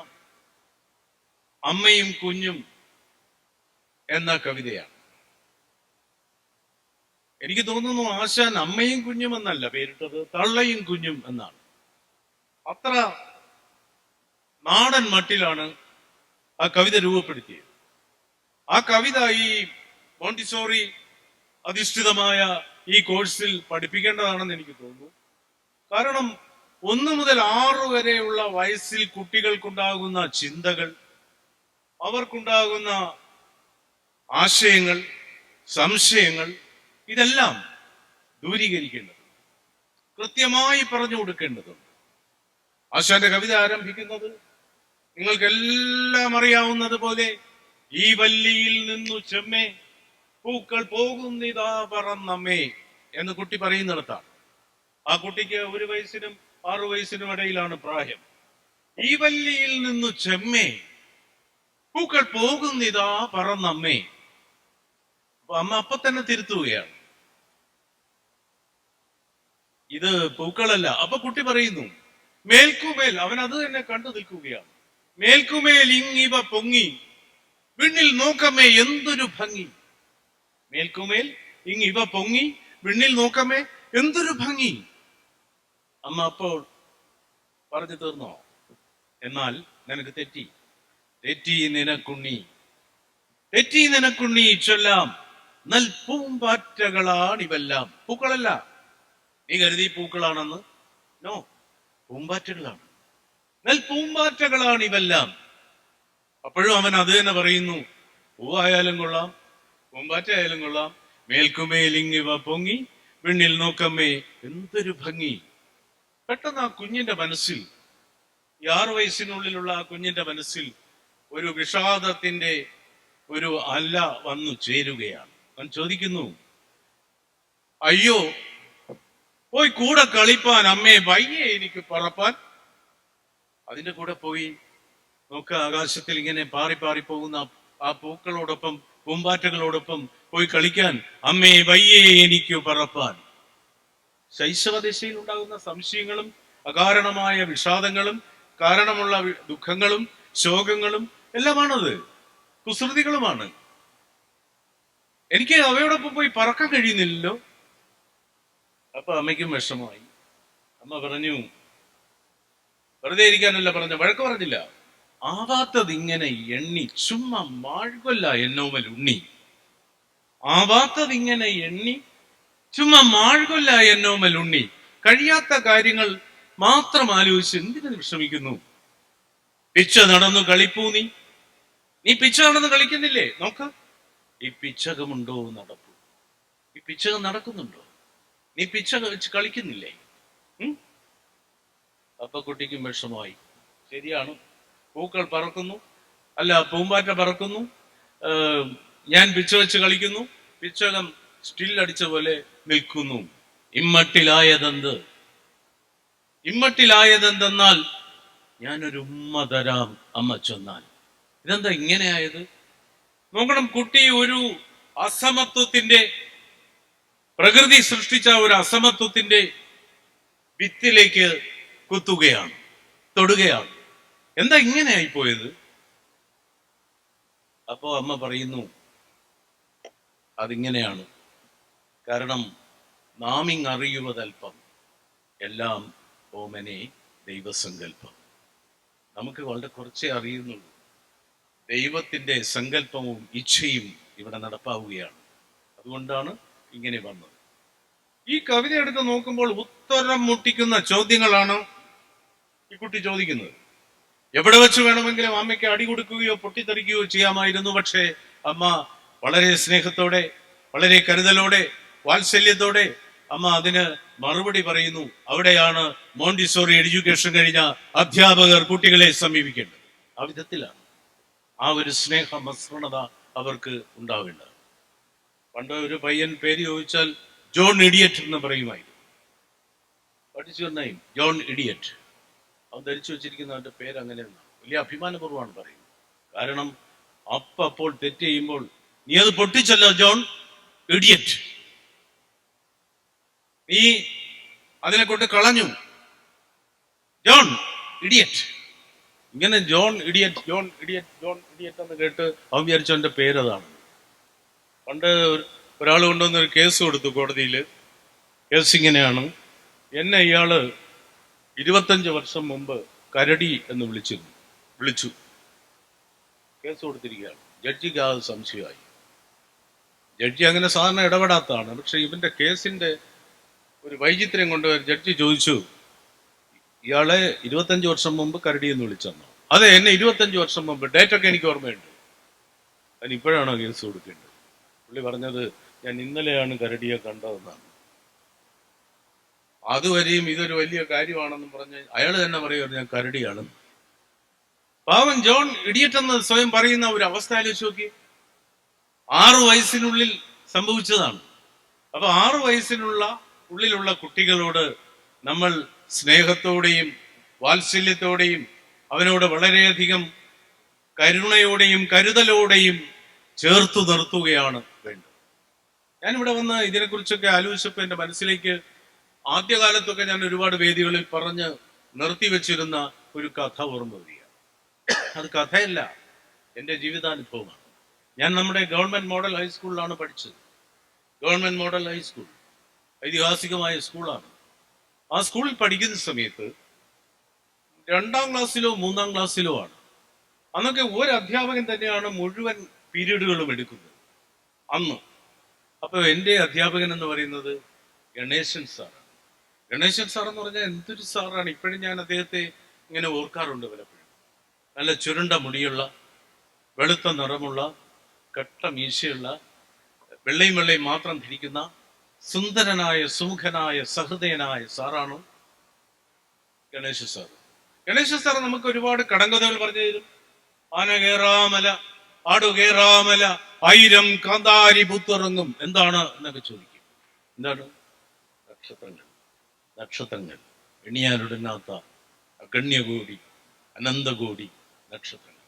അമ്മയും കുഞ്ഞും എന്ന കവിതയാണ്. എനിക്ക് തോന്നുന്നു ആശാൻ അമ്മയും കുഞ്ഞും എന്നല്ല പേരിട്ടത്, തള്ളയും കുഞ്ഞും എന്നാണ്. അത്ര നാടൻ മട്ടിലാണ് ആ കവിത രൂപപ്പെടുത്തിയത്. ആ കവിത ഈ മോണ്ടിസോറി അധിഷ്ഠിതമായ ഈ കോഴ്സിൽ പഠിപ്പിക്കേണ്ടതാണെന്ന് എനിക്ക് തോന്നുന്നു. കാരണം 1 മുതൽ 6 വരെയുള്ള വയസ്സിൽ കുട്ടികൾക്കുണ്ടാകുന്ന ചിന്തകൾ, അവർക്കുണ്ടാകുന്ന ആശയങ്ങൾ, സംശയങ്ങൾ, ഇതെല്ലാം ദൂരീകരിക്കേണ്ടത്, കൃത്യമായി പറഞ്ഞു കൊടുക്കേണ്ടതുണ്ട്. ആശാന്റെ കവിത ആരംഭിക്കുന്നത് നിങ്ങൾക്കെല്ലാം അറിയാവുന്നത് പോലെ, ഈ വല്ലിയിൽ നിന്നു ചെമ്മേ പൂക്കൾ പോകുന്നിതാ പറന്നമ്മേ എന്ന് കുട്ടി പറയുന്നിടത്താണ്. ആ കുട്ടിക്ക് 1 വയസ്സിനും 6 വയസ്സിനും ഇടയിലാണ് പ്രായം. ഈ വല്ലിയിൽ നിന്നു ചെമ്മേ പൂക്കൾ പോകുന്നിതാ പറന്നമ്മേ. അപ്പൊ അമ്മ അപ്പൊ തന്നെ തിരുത്തുകയാണ്, ഇത് പൂക്കളല്ല. അപ്പൊ കുട്ടി പറയുന്നു, മേൽക്കുമേൽ, അവൻ അത് തന്നെ കണ്ടു നിൽക്കുകയാണ്, മേൽക്കുമേൽ ഇങ്ങിവ പൊങ്ങി വിണ്ണിൽ നോക്കമേ എന്തൊരു ഭംഗി. മേൽക്കുമേൽ ഇങ്ങിവ പൊങ്ങി വിണ്ണിൽ നോക്കമേ എന്തൊരു ഭംഗി. അമ്മ അപ്പോൾ പറഞ്ഞു തീർന്നോ? എന്നാൽ നിനക്ക് തെറ്റി നിനക്കുണ്ണി ചൊല്ലാം നൽ പൂമ്പാറ്റകളാണിവെല്ലാം. പൂക്കളല്ല, നീ കരുതി പൂക്കളാണെന്ന്. നോ, പൂമ്പാറ്റകളാണ്, നൽ പൂമ്പാറ്റകളാണിവെല്ലാം. അപ്പോഴും അവൻ അത് തന്നെ പറയുന്നു, പൂവായാലും കൊള്ളാം, പൂമ്പാറ്റയായാലും കൊള്ളാം, മേൽക്കുമേലിങ്ങിവ പൊങ്ങി വിണ്ണിൽ നോക്കമ്മേ എന്തൊരു ഭംഗി. പെട്ടെന്ന് ആ കുഞ്ഞിന്റെ മനസ്സിൽ, ഈ 6 വയസ്സിനുള്ളിലുള്ള ആ കുഞ്ഞിന്റെ മനസ്സിൽ ഒരു വിഷാദത്തിന്റെ ഒരു അല വന്നു ചേരുകയാണ്. അവൻ ചോദിക്കുന്നു, അയ്യോ പോയി കൂടെ കളിപ്പാൻ അമ്മേ, വയ്യേ എനിക്ക് പറപ്പാൻ. അതിന്റെ കൂടെ പോയി നോക്ക, ആകാശത്തിൽ ഇങ്ങനെ പാറി പാറി പോകുന്ന ആ പൂക്കളോടൊപ്പം, പൂമ്പാറ്റകളോടൊപ്പം പോയി കളിക്കാൻ അമ്മേ വയ്യേ എനിക്ക് പറപ്പാൻ. ശൈശവദശയിൽ ഉണ്ടാകുന്ന സംശയങ്ങളും അകാരണമായ വിഷാദങ്ങളും കാരണമുള്ള ദുഃഖങ്ങളും ശോകങ്ങളും എല്ലാമാണത്, കുസൃതികളുമാണ്. എനിക്ക് അവയോടൊപ്പം പോയി പറക്കാൻ കഴിയുന്നില്ലല്ലോ. അപ്പൊ അമ്മയ്ക്കും വിഷമമായി. അമ്മ പറഞ്ഞു, വെറുതെ ഇരിക്കാനല്ല പറഞ്ഞ, വഴക്ക് പറഞ്ഞില്ല. ആവാത്തത് ഇങ്ങനെ എണ്ണി ചുമ്മാ മാഴ്കൊല്ല എന്നോമൽ ഉണ്ണി. ആവാത്തത് ഇങ്ങനെ എണ്ണി ചുമ്മാ മാഴ്കൊല്ല എന്നോമൽ ഉണ്ണി. കഴിയാത്ത കാര്യങ്ങൾ മാത്രം ആലോചിച്ച് എന്തിനു വിഷമിക്കുന്നു? പിച്ച നടന്നു കളിപ്പൂ നീ പിച്ച നടന്ന് കളിക്കുന്നില്ലേ? നോക്ക്, ഈ പിച്ചകമുണ്ടോ നടപ്പൂ? ഈ പിച്ചകം നടക്കുന്നുണ്ടോ? നീ പിച്ച വെച്ച് കളിക്കുന്നില്ലേ? അപ്പൊ കുട്ടിക്കും വിഷമമായി. ശരിയാണ്, പൂക്കൾ പറക്കുന്നു, അല്ല പൂമ്പാറ്റ പറക്കുന്നു, ഞാൻ പിച്ച വെച്ച് കളിക്കുന്നു, പിച്ചകം സ്റ്റിൽ അടിച്ച പോലെ നിൽക്കുന്നു. ഇമ്മട്ടിലായതെന്തെന്നാൽ ഞാനൊരു ഉമ്മ തരാം അമ്മ ചൊന്നാൽ. ഇതെന്താ ഇങ്ങനെയായത്? നോക്കണം, കുട്ടി ഒരു അസമത്വത്തിന്റെ, പ്രകൃതി സൃഷ്ടിച്ച ഒരു അസമത്വത്തിന്റെ ഭിത്തിലേക്ക് കുത്തുകയാണ്, തൊടുകയാണ്. എന്താ ഇങ്ങനെയായി പോയത്? അപ്പോ അമ്മ പറയുന്നു, അതിങ്ങനെയാണ്. കാരണം നാമിങ് അറിയുവതൽപ്പം, എല്ലാം ഓമനെ ദൈവസങ്കല്പം. നമുക്ക് വളരെ കുറച്ചേ അറിയുന്നുള്ളൂ. ദൈവത്തിന്റെ സങ്കല്പവും ഇച്ഛയും ഇവിടെ നടപ്പാവുകയാണ്. അതുകൊണ്ടാണ് ഇങ്ങനെ വന്നത്. ഈ കവിത എടുത്ത് നോക്കുമ്പോൾ ഉത്തരം മുട്ടിക്കുന്ന ചോദ്യങ്ങളാണ് ഈ കുട്ടി ചോദിക്കുന്നത്. എവിടെ വെച്ച് വേണമെങ്കിലും അമ്മയ്ക്ക് അടി കൊടുക്കുകയോ പൊട്ടിത്തെറിക്കുകയോ ചെയ്യാമായിരുന്നു. പക്ഷേ അമ്മ വളരെ സ്നേഹത്തോടെ, വളരെ കരുതലോടെ, വാത്സല്യത്തോടെ അമ്മ അതിന് മറുപടി പറയുന്നു. അവിടെയാണ് മോണ്ടിസോറി എഡ്യൂക്കേഷൻ കഴിഞ്ഞ അധ്യാപകർ കുട്ടികളെ സമീപിക്കേണ്ടത്. ആ വിധത്തിലാണ് ആ ഒരു സ്നേഹ മസൃണത അവർക്ക് ഉണ്ടാവേണ്ടത്. പണ്ട് ഒരു പയ്യൻ പേര് ചോദിച്ചാൽ ജോൺ ഇഡിയറ്റ് എന്ന് പറയുമായിരുന്നു. What is your name? John idiot. അവൻ ധരിച്ചു വെച്ചിരിക്കുന്ന അവന്റെ പേര് അങ്ങനെയാണ്. വലിയ അഭിമാനപൂർവ്വമാണ് പറയുന്നത്. കാരണം അപ്പോൾ തെറ്റ് ചെയ്യുമ്പോൾ നീ അത് പൊട്ടിച്ചല്ലോ ജോൺ ഇഡിയറ്റ്, നീ അതിനെ കൊണ്ട് കളഞ്ഞു, ജോൺ ഇഡിയറ്റ്. ഇങ്ങനെ John idiot, John idiot, John idiot എന്ന് കേട്ട് അവൻ വിചാരിച്ചു അവന്റെ പേരതാണ്. പണ്ട് ഒരാൾ കൊണ്ടുവന്നൊരു കേസ് കൊടുത്തു കോടതിയിൽ. കേസ് ഇങ്ങനെയാണ്: എന്നെ ഇയാള് 25 വർഷം മുമ്പ് കരടി എന്ന് വിളിച്ചു. കേസ് കൊടുത്തിരിക്കുകയാണ്. ജഡ്ജിക്ക് ആ സംശയമായി. ജഡ്ജി അങ്ങനെ സാധാരണ ഇടപെടാത്തതാണ്. പക്ഷെ ഇവന്റെ കേസിന്റെ ഒരു വൈചിത്ര്യം കൊണ്ട് ജഡ്ജി ചോദിച്ചു, ഇയാളെ 25 വർഷം മുമ്പ് കരടി എന്ന് വിളിച്ചെന്നോ? അതെ, എന്നെ 25 വർഷം മുമ്പ്, ഡേറ്റൊക്കെ എനിക്ക് ഓർമ്മയുണ്ട്. അതിന് ഇപ്പോഴാണോ കേസ് കൊടുക്കേണ്ടത്? പുള്ളി പറഞ്ഞത്, ഞാൻ ഇന്നലെയാണ് കരടിയെ കണ്ടതെന്നാണ്. അതുവരെയും ഇതൊരു വലിയ കാര്യമാണെന്നും പറഞ്ഞ് അയാൾ തന്നെ പറയുന്നത് ഞാൻ കരടിയാണ്. പാവൻ ജോൺ ഇഡിയറ്റ് എന്ന് സ്വയം പറയുന്ന ഒരു അവസ്ഥ ആലോചിച്ച് നോക്കി. 6 വയസ്സിനുള്ളിൽ സംഭവിച്ചതാണ്. അപ്പൊ 6 വയസ്സിനുള്ളിലുള്ള കുട്ടികളോട് നമ്മൾ സ്നേഹത്തോടെയും വാത്സല്യത്തോടെയും അവനോട് വളരെയധികം കരുണയോടെയും കരുതലോടെയും ചേർത്തു നിർത്തുകയാണ് വേണ്ടത്. ഞാനിവിടെ വന്ന് ഇതിനെക്കുറിച്ചൊക്കെ ആലോചിച്ചപ്പോൾ എൻ്റെ മനസ്സിലേക്ക് ആദ്യകാലത്തൊക്കെ ഞാൻ ഒരുപാട് വേദികളിൽ പറഞ്ഞ് നിർത്തിവെച്ചിരുന്ന ഒരു കഥ ഓർമ്മ വരിക. അത് കഥയല്ല, എൻ്റെ ജീവിതാനുഭവമാണ്. ഞാൻ നമ്മുടെ ഗവൺമെന്റ് മോഡൽ ഹൈസ്കൂളിലാണ് പഠിച്ചത്. ഗവൺമെന്റ് മോഡൽ ഹൈസ്കൂൾ ഐതിഹാസികമായ സ്കൂളാണ്. ആ സ്കൂളിൽ പഠിക്കുന്ന സമയത്ത് 2ാം ക്ലാസ്സിലോ 3ാം ക്ലാസ്സിലോ ആണ്. അന്നൊക്കെ ഒരു അധ്യാപകൻ തന്നെയാണ് മുഴുവൻ പീരീഡുകളും എടുക്കുന്നത് അന്ന്. അപ്പൊ എൻ്റെ അധ്യാപകൻ എന്ന് പറയുന്നത് ഗണേശൻ സാറാണ്. ഗണേശൻ സാർ എന്ന് പറഞ്ഞാൽ എന്തൊരു സാറാണ്! ഇപ്പോഴും ഞാൻ അദ്ദേഹത്തെ ഇങ്ങനെ ഓർക്കാറുണ്ട് പലപ്പോഴും. നല്ല ചുരുണ്ട മുടിയുള്ള, വെളുത്ത നിറമുള്ള, കട്ട മീശയുള്ള, വെള്ളയും മാത്രം ധരിക്കുന്ന സുന്ദരനായ, സുമുഖനായ, സഹൃദയനായ സാറാണ് ഗണേശ സാർ. ഗണേശ സാർ നമുക്ക് ഒരുപാട് കടങ്കഥകൾ പറഞ്ഞു തരും. ആന കേറാമല, ആടു കേറാമല, 1000 കാന്താരി പുത്തിറങ്ങും. എന്താണ് എന്നൊക്കെ ചോദിക്കും. എന്താണ്? നക്ഷത്രങ്ങൾ, എണ്ണിയാലൊടുങ്ങാത്ത അഗണ്യകോടി, അനന്തകോടി നക്ഷത്രങ്ങൾ.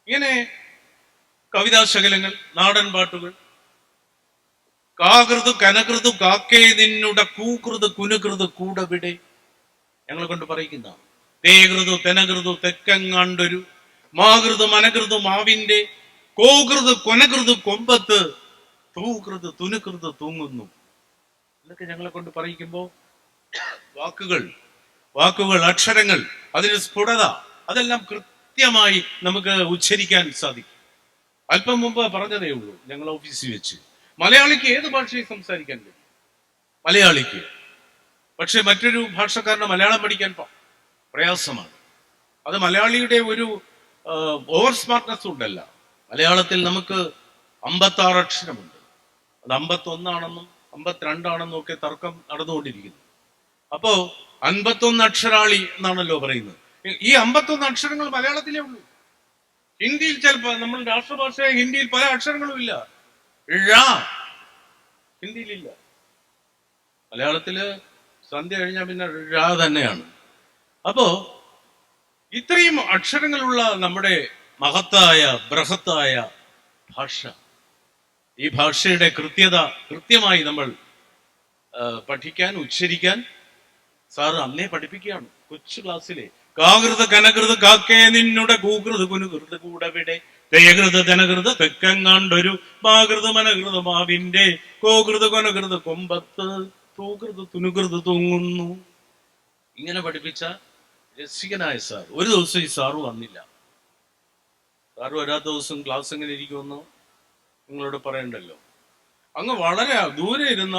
ഇങ്ങനെ കവിതാശകലങ്ങൾ, നാടൻ പാട്ടുകൾ. കാകൃതു കനകൃതു കാക്കേ നിന്നുട കൂകൃതു കുനുകൃതു കൂടവിടെ, ഞങ്ങളെ കൊണ്ട് പറയിക്കുന്ന. തേകൃതു തെനകൃതു തെക്കങ്ങാണ്ടൊരു, മാകൃതു മനകൃതു മാവിന്റെ, കോകൃതു കൊനകൃതു കൊമ്പത്ത്, തൂകൃതു തുനുകൃതു തൂങ്ങുന്നു. ഇതൊക്കെ ഞങ്ങളെ കൊണ്ട് പറയിക്കുമ്പോൾ വാക്കുകൾ, അക്ഷരങ്ങൾ, അതിന് സ്ഫുടത, അതെല്ലാം കൃത്യമായി നമുക്ക് ഉച്ചരിക്കാൻ സാധിക്കും. അല്പം മുമ്പ് പറഞ്ഞതേ ഉള്ളൂ, ഞങ്ങൾ ഓഫീസിൽ വെച്ച് മലയാളിക്ക് ഏത് ഭാഷയും സംസാരിക്കാൻ കഴിയും. മലയാളിക്ക് പക്ഷെ മറ്റൊരു ഭാഷക്കാരന് മലയാളം പഠിക്കാൻ പ്രയാസമാണ്. അത് മലയാളിയുടെ ഒരു ഓവർ സ്മാർട്ട്നെസ് ഉണ്ടല്ല. മലയാളത്തിൽ നമുക്ക് 56 അക്ഷരമുണ്ട്. അത് 51 52 ഒക്കെ തർക്കം നടന്നുകൊണ്ടിരിക്കുന്നു. അപ്പോ 51 അക്ഷരാളി എന്നാണല്ലോ പറയുന്നത്. ഈ 51 അക്ഷരങ്ങൾ മലയാളത്തിലേ ഉള്ളൂ. ഹിന്ദിയിൽ ചിലപ്പോൾ, നമ്മൾ രാഷ്ട്രഭാഷയായ ഹിന്ദിയിൽ പല അക്ഷരങ്ങളും ഇല്ല. ഹിന്ദിയിലില്ല. മലയാളത്തില് സന്ധ്യ കഴിഞ്ഞാൽ പിന്നെ തന്നെയാണ്. അപ്പോ ഇത്രയും അക്ഷരങ്ങളുള്ള നമ്മുടെ മഹത്തായ ബൃഹത്തായ ഭാഷ, ഈ ഭാഷയുടെ കൃത്യമായി നമ്മൾ പഠിക്കാൻ, ഉച്ചരിക്കാൻ സാറ് അന്നേ പഠിപ്പിക്കുകയാണ്. കൊച്ചു ക്ലാസ്സിലെ കാകൃത കനകൃത കാക്കേ നിന്നുടെ കൂകൃത് കുനുകൃത് കൂടവിടെ ദയകൃത ധനകൃത തെക്കങ്ങാണ്ടൊരു മാകൃത മനകൃത മാവിന്റെ കോകൃത കൊനകൃത കൊമ്പത്ത് തൂകൃത് തുനുകൃത് തൂങ്ങുന്നു. ഇങ്ങനെ പഠിപ്പിച്ച രസികനായ സാർ. ഒരു ദിവസം ഈ സാറ് വന്നില്ല. സാറ് വരാത്ത ദിവസം ക്ലാസ് എങ്ങനെ ഇരിക്കുമെന്ന് നിങ്ങളോട് പറയണ്ടല്ലോ. അങ്ങ് വളരെ ദൂരെ ഇരുന്ന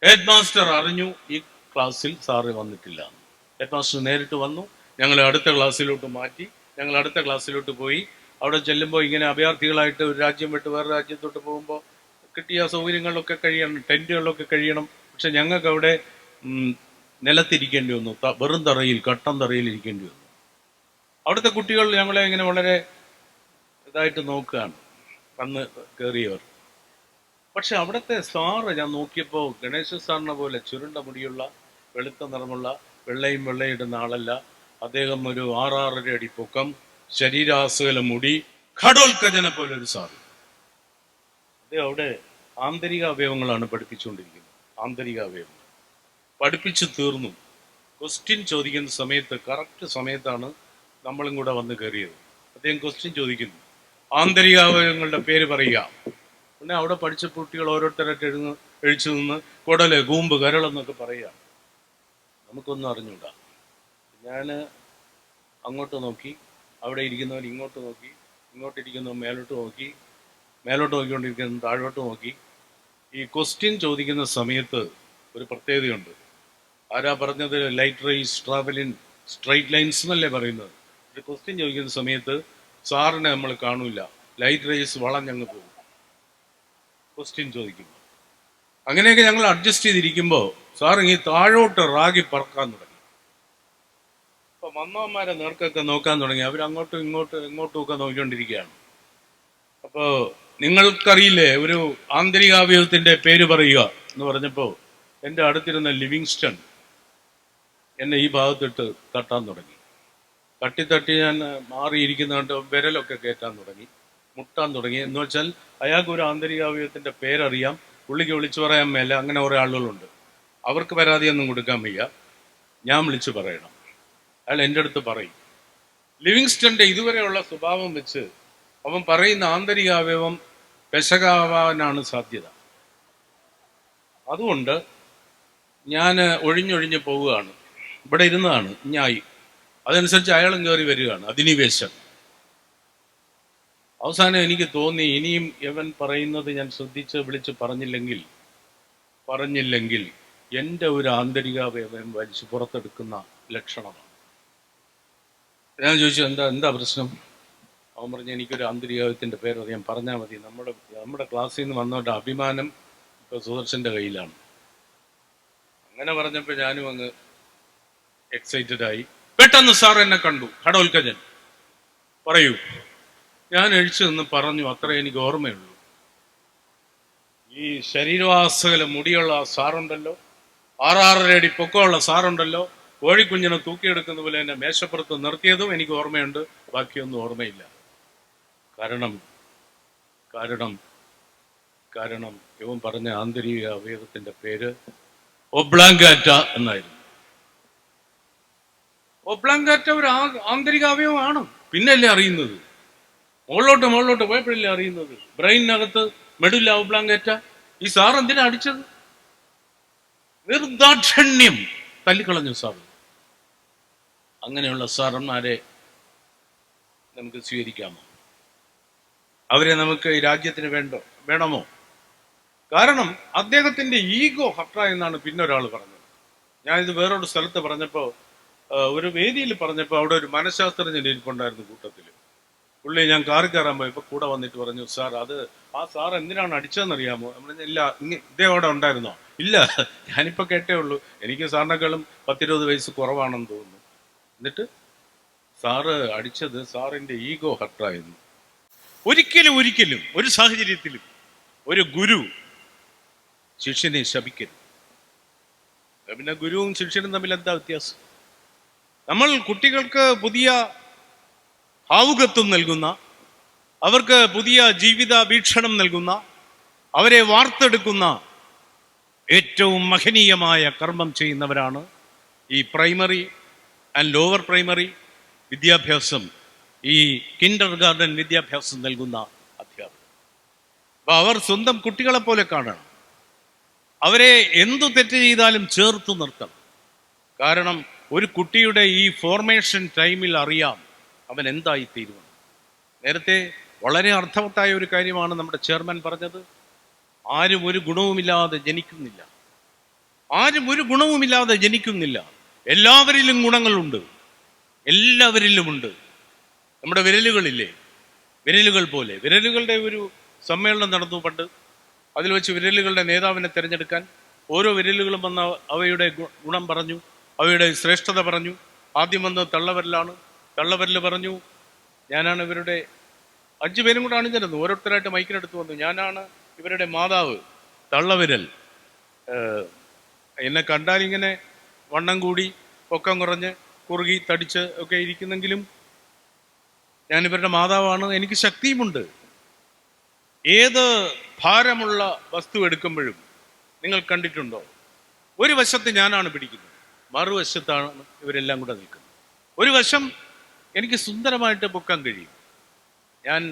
ഹെഡ് മാസ്റ്റർ അറിഞ്ഞു ഈ ക്ലാസ്സിൽ സാറ് വന്നിട്ടില്ല. ഹെഡ് മാസ്റ്റർ നേരിട്ട് വന്നു. ഞങ്ങളെ അടുത്ത ക്ലാസ്സിലോട്ട് മാറ്റി. ഞങ്ങൾ അടുത്ത ക്ലാസ്സിലോട്ട് പോയി. അവിടെ ചെല്ലുമ്പോൾ ഇങ്ങനെ അഭയാർത്ഥികളായിട്ട് ഒരു രാജ്യം വിട്ട് വേറെ രാജ്യത്തോട്ട് പോകുമ്പോൾ കിട്ടിയ സൗകര്യങ്ങളിലൊക്കെ കഴിയണം, ടെന്റുകളിലൊക്കെ കഴിയണം. പക്ഷെ ഞങ്ങൾക്ക് അവിടെ നിലത്തിരിക്കേണ്ടി വന്നു. വെറും തറയിൽ, കട്ടൻ തറയിൽ ഇരിക്കേണ്ടി വന്നു. അവിടുത്തെ കുട്ടികൾ ഞങ്ങളെ ഇങ്ങനെ വളരെ ഇതായിട്ട് നോക്കുകയാണ് അന്ന് കയറിയവർ. പക്ഷെ അവിടുത്തെ സാറ് ഞാൻ നോക്കിയപ്പോൾ ഗണേശ സാറിനെ പോലെ ചുരുണ്ട മുടിയുള്ള, വെളുത്ത നിറമുള്ള, വെള്ളയും ഇടുന്ന ആളല്ല. അദ്ദേഹം ഒരു 6-6.5 അടി പൊക്കം, ശരീരാസകല മുടി, ഘടോൽക്കജനെ പോലെ ഒരു സാറ്. അദ്ദേഹം അവിടെ ആന്തരിക അവയവങ്ങളാണ് പഠിപ്പിച്ചുകൊണ്ടിരിക്കുന്നത്. ആന്തരിക അവയവങ്ങൾ പഠിപ്പിച്ചു തീർന്നു. ക്വസ്റ്റ്യൻ ചോദിക്കുന്ന സമയത്ത്, കറക്റ്റ് സമയത്താണ് നമ്മളും കൂടെ വന്ന് കയറിയത്. അദ്ദേഹം ക്വസ്റ്റ്യൻ ചോദിക്കുന്നു, ആന്തരിക അവയവങ്ങളുടെ പേര് പറയുക. പിന്നെ അവിടെ പഠിച്ച കുട്ടികൾ ഓരോരുത്തരായിട്ട് എഴിച്ചു നിന്ന് കുടല്, കൂമ്പ്, കരളെന്നൊക്കെ പറയുക. നമുക്കൊന്നും അറിഞ്ഞൂടാ. ഞാൻ അങ്ങോട്ട് നോക്കി, അവിടെ ഇരിക്കുന്നവർ ഇങ്ങോട്ട് നോക്കി, ഇങ്ങോട്ടിരിക്കുന്നവർ മേലോട്ട് നോക്കി, മേലോട്ട് നോക്കിക്കൊണ്ടിരിക്കുന്ന താഴോട്ട് നോക്കി. ഈ ക്വസ്റ്റ്യൻ ചോദിക്കുന്ന സമയത്ത് ഒരു പ്രത്യേകതയുണ്ട്. ആരാ പറഞ്ഞത്? Light rays travel in straight lines എന്നല്ലേ പറയുന്നത്. ഒരു ക്വസ്റ്റ്യൻ ചോദിക്കുന്ന സമയത്ത് സാറിനെ നമ്മൾ കാണൂല, ലൈറ്റ് റേസ് വളഞ്ഞങ്ങ് പോകും ക്വസ്റ്റ്യൻ ചോദിക്കുമ്പോൾ. അങ്ങനെയൊക്കെ ഞങ്ങൾ അഡ്ജസ്റ്റ് ചെയ്തിരിക്കുമ്പോൾ സാർ ഈ താഴോട്ട് റാഗി പറക്കാൻ തുടങ്ങി. അപ്പൊ മന്നവന്മാരെ നേർക്കൊക്കെ നോക്കാൻ തുടങ്ങി. അവരങ്ങോട്ടും ഇങ്ങോട്ടും ഒക്കെ നോക്കിക്കൊണ്ടിരിക്കുകയാണ്. അപ്പോൾ നിങ്ങൾക്കറിയില്ലേ ഒരു ആന്തരികാവയവത്തിന്റെ പേര് പറയുക എന്ന് പറഞ്ഞപ്പോൾ എൻ്റെ അടുത്തിരുന്ന ലിവിങ്സ്റ്റൺ എന്നെ ഈ ഭാഗത്തിട്ട് തട്ടാൻ തുടങ്ങി. തട്ടി ഞാൻ മാറിയിരിക്കുന്ന കണ്ട് വിരലൊക്കെ കയറ്റാൻ തുടങ്ങി, മുട്ടാൻ തുടങ്ങി. എന്ന് വെച്ചാൽ അയാൾക്ക് ഒരു ആന്തരികാവയവത്തിന്റെ പേരറിയാം, പുള്ളിക്ക് വിളിച്ചു പറയാൻ മേല. അങ്ങനെ കുറേ ആളുകളുണ്ട്, അവർക്ക് പരാതിയൊന്നും കൊടുക്കാൻ വയ്യ, ഞാൻ വിളിച്ചു പറയണം. അയാൾ എൻ്റെ അടുത്ത് പറയും. ലിവിങ്സ്റ്റന്റെ ഇതുവരെയുള്ള സ്വഭാവം വെച്ച് അവൻ പറയുന്ന ആന്തരികാവയവം പെശകാവാനാണ് സാധ്യത. അതുകൊണ്ട് ഞാൻ ഒഴിഞ്ഞൊഴിഞ്ഞ് പോവുകയാണ്. ഇവിടെ ഇരുന്നതാണ് ഞായി. അതനുസരിച്ച് അയാളും കയറി വരികയാണ്, അധിനിവേശം. അവസാനം എനിക്ക് തോന്നി, ഇനിയും ഇവൻ പറയുന്നത് ഞാൻ ശ്രദ്ധിച്ച് വിളിച്ച് പറഞ്ഞില്ലെങ്കിൽ എൻ്റെ ഒരു ആന്തരികാവയവം വലിച്ചു പുറത്തെടുക്കുന്ന ലക്ഷണമാണ്. ഞാൻ ചോദിച്ചു, എന്താ പ്രശ്നം? അവൻ പറഞ്ഞു, എനിക്കൊരു ആന്തരികാവയവത്തിൻ്റെ പേരറിയാൻ, പറഞ്ഞാൽ മതി. നമ്മുടെ ക്ലാസ്സിൽ നിന്ന് വന്നവരുടെ അഭിമാനം ഇപ്പോൾ സുദർശൻ്റെ കയ്യിലാണ്. അങ്ങനെ പറഞ്ഞപ്പോൾ ഞാനും അങ്ങ് എക്സൈറ്റഡ് ആയി. പെട്ടെന്ന് സാർ എന്നെ കണ്ടു. ഘടോൽക്കജൻ, പറയൂ. ഞാൻ എഴിച്ചു നിന്ന് പറഞ്ഞു, അത്രേ എനിക്ക് ഓർമ്മയുള്ളൂ. ഈ ശരീരവാസകല മുടിയുള്ള സാറുണ്ടല്ലോ, 6-6.5 അടി പൊക്കമുള്ള സാറുണ്ടല്ലോ, കോഴിക്കുഞ്ഞിനെ തൂക്കിയെടുക്കുന്ന പോലെ എന്നെ മേശപ്പുറത്ത് നിർത്തിയതും എനിക്ക് ഓർമ്മയുണ്ട്, ബാക്കിയൊന്നും ഓർമ്മയില്ല. കാരണം ഇവൻ പറഞ്ഞ ആന്തരിക അവയവത്തിന്റെ പേര് ഒബ്ലാങ്കാറ്റ എന്നായിരുന്നു. ഒബ്ലാങ്കാറ്റ ഒരു ആന്തരിക അവയവമാണ്. പിന്നല്ലേ അറിയുന്നത്, മുകളിലോട്ട് പോയപ്പോഴല്ലേ അറിയുന്നത്. ബ്രെയിനകത്ത് മെഡുല്ല ഒബ്ലാങ്കാറ്റ. ഈ സാർ എന്തിനാ അടിച്ചത്? നിർദാക്ഷിണ്യം തല്ലിക്കളഞ്ഞു സാർ. അങ്ങനെയുള്ള സാറന്മാരെ നമുക്ക് സ്വീകരിക്കാമോ? അവരെ നമുക്ക് ഈ രാജ്യത്തിന് വേണമോ? കാരണം അദ്ദേഹത്തിന്റെ ഈഗോ ഹർട്ട എന്നാണ് പിന്നെ ഒരാൾ പറഞ്ഞത്. ഞാനിത് വേറൊരു സ്ഥലത്ത് പറഞ്ഞപ്പോൾ, ഒരു വേദിയിൽ പറഞ്ഞപ്പോൾ അവിടെ ഒരു മനഃശാസ്ത്രജ്ഞൻ ഇരിപ്പുണ്ടായിരുന്നു കൂട്ടത്തിൽ. പുള്ളി ഞാൻ കാറിൽ കയറാൻ പോയപ്പോൾ കൂടെ വന്നിട്ട് പറഞ്ഞു, സാർ അത് ആ സാർ എന്തിനാണ് അടിച്ചതെന്നറിയാമോ? നമ്മൾ ഇല്ല, ഇതേ അവിടെ ഉണ്ടായിരുന്നോ? ഇല്ല, ഞാനിപ്പോൾ കേട്ടേ ഉള്ളൂ, എനിക്ക് സാറിനേക്കാളും 10-20 വയസ്സ് കുറവാണെന്ന് തോന്നുന്നു. എന്നിട്ട് സാറ് അടിച്ചത് സാറിൻ്റെ ഈഗോ ഹർട്ടായിരുന്നു. ഒരിക്കലും ഒരു സാഹചര്യത്തിലും ഒരു ഗുരു ശിഷ്യനെ ശപിക്കരുത്. പിന്നെ ഗുരുവും ശിഷ്യനും തമ്മിൽ എന്താ വ്യത്യാസം? നമ്മൾ കുട്ടികൾക്ക് പുതിയ ഭാവുകത്വം നൽകുന്ന, അവർക്ക് പുതിയ ജീവിത വീക്ഷണം നൽകുന്ന, അവരെ വാർത്തെടുക്കുന്ന ഏറ്റവും മഹനീയമായ കർമ്മം ചെയ്യുന്നവരാണ് ഈ പ്രൈമറി ആൻഡ് ലോവർ പ്രൈമറി വിദ്യാഭ്യാസം, ഈ കിൻഡർ ഗാർഡൻ വിദ്യാഭ്യാസം നൽകുന്ന അധ്യാപകർ. അപ്പൊ അവർ സ്വന്തം കുട്ടികളെ പോലെ കാണണം. അവരെ എന്തു തെറ്റ് ചെയ്താലും ചേർത്ത് നിർത്തണം. കാരണം ഒരു കുട്ടിയുടെ ഈ ഫോർമേഷൻ ടൈമിൽ അറിയാം അവൻ എന്തായി തീരുമാനം. നേരത്തെ വളരെ അർത്ഥവത്തായ ഒരു കാര്യമാണ് നമ്മുടെ ചെയർമാൻ പറഞ്ഞത്. ആരും ഒരു ഗുണവുമില്ലാതെ ജനിക്കുന്നില്ല. എല്ലാവരിലും ഗുണങ്ങളുണ്ട്, എല്ലാവരിലുമുണ്ട്. നമ്മുടെ വിരലുകളില്ലേ, വിരലുകൾ പോലെ വിരലുകളുടെ ഒരു സമ്മേളനം നടന്നു പണ്ട്. അതിൽ വെച്ച് വിരലുകളുടെ നേതാവിനെ തിരഞ്ഞെടുക്കാൻ ഓരോ വിരലുകളും വന്ന അവയുടെ ഗുണം പറഞ്ഞു, അവയുടെ ശ്രേഷ്ഠത പറഞ്ഞു. ആദ്യം വന്ന് തള്ളവിരലാണ്. തള്ളവിരൽ പറഞ്ഞു, ഞാനാണ് ഇവരുടെ 5 പേരും കൂടെ അണിഞ്ഞിരുന്നു. ഓരോരുത്തരായിട്ട് മൈക്കിനെടുത്ത് വന്നു, ഞാനാണ് ഇവരുടെ മാതാവ്. തള്ളവിരൽ എന്നെ കണ്ടാൽ ഇങ്ങനെ വണ്ണം കൂടി പൊക്കം കുറഞ്ഞ് കുറുകി തടിച്ച് ഒക്കെ ഇരിക്കുന്നെങ്കിലും ഞാൻ ഇവരുടെ മാതാവാണ്, എനിക്ക് ശക്തിയുമുണ്ട്. ഏത് ഭാരമുള്ള വസ്തു എടുക്കുമ്പോഴും നിങ്ങൾ കണ്ടിട്ടുണ്ടോ, ഒരു വശത്ത് ഞാനാണ് പിടിക്കുന്നത്, മറുവശത്താണ് ഇവരെല്ലാം കൂടെ നിൽക്കുന്നത്. ഒരു വശം എനിക്ക് സുന്ദരമായിട്ട് പൊക്കാൻ കഴിയും, ഞാൻ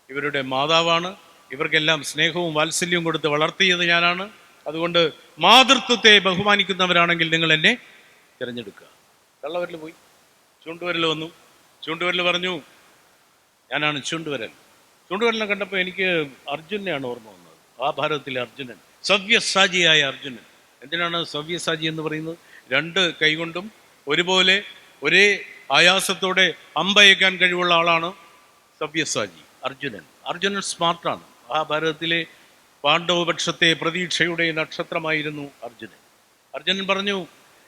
ഇവരുടെ മാതാവാണ്, ഇവർക്കെല്ലാം സ്നേഹവും വാത്സല്യവും കൊടുത്ത് വളർത്തിയത് ഞാനാണ്. അതുകൊണ്ട് മാതൃത്വത്തെ ബഹുമാനിക്കുന്നവരാണെങ്കിൽ നിങ്ങൾ എന്നെ തിരഞ്ഞെടുക്കുക. കള്ളവരിൽ പോയി ചൂണ്ടുവരൽ വന്നു. ചൂണ്ടുവരൽ പറഞ്ഞു, ഞാനാണ് ചൂണ്ടുവരൽ. ചൂണ്ടുവരലിനെ കണ്ടപ്പോൾ എനിക്ക് അർജുനെയാണ് ഓർമ്മ വന്നത്. ആ ഭാരതത്തിലെ അർജുനൻ, സവ്യസാചിയായ അർജുനൻ. എന്തിനാണ് സവ്യസാചി എന്ന് പറയുന്നത്? 2 കൈകൊണ്ടും ഒരുപോലെ ഒരേ ആയാസത്തോടെ അമ്പയക്കാൻ കഴിവുള്ള ആളാണ് സവ്യസാചി, അർജുനൻ. അർജുനൻ സ്മാർട്ടാണ്. ആ ഭാരതത്തിലെ പാണ്ഡവപക്ഷത്തെ പ്രതീക്ഷയുടെ നക്ഷത്രമായിരുന്നു അർജുനൻ. അർജുനൻ പറഞ്ഞു,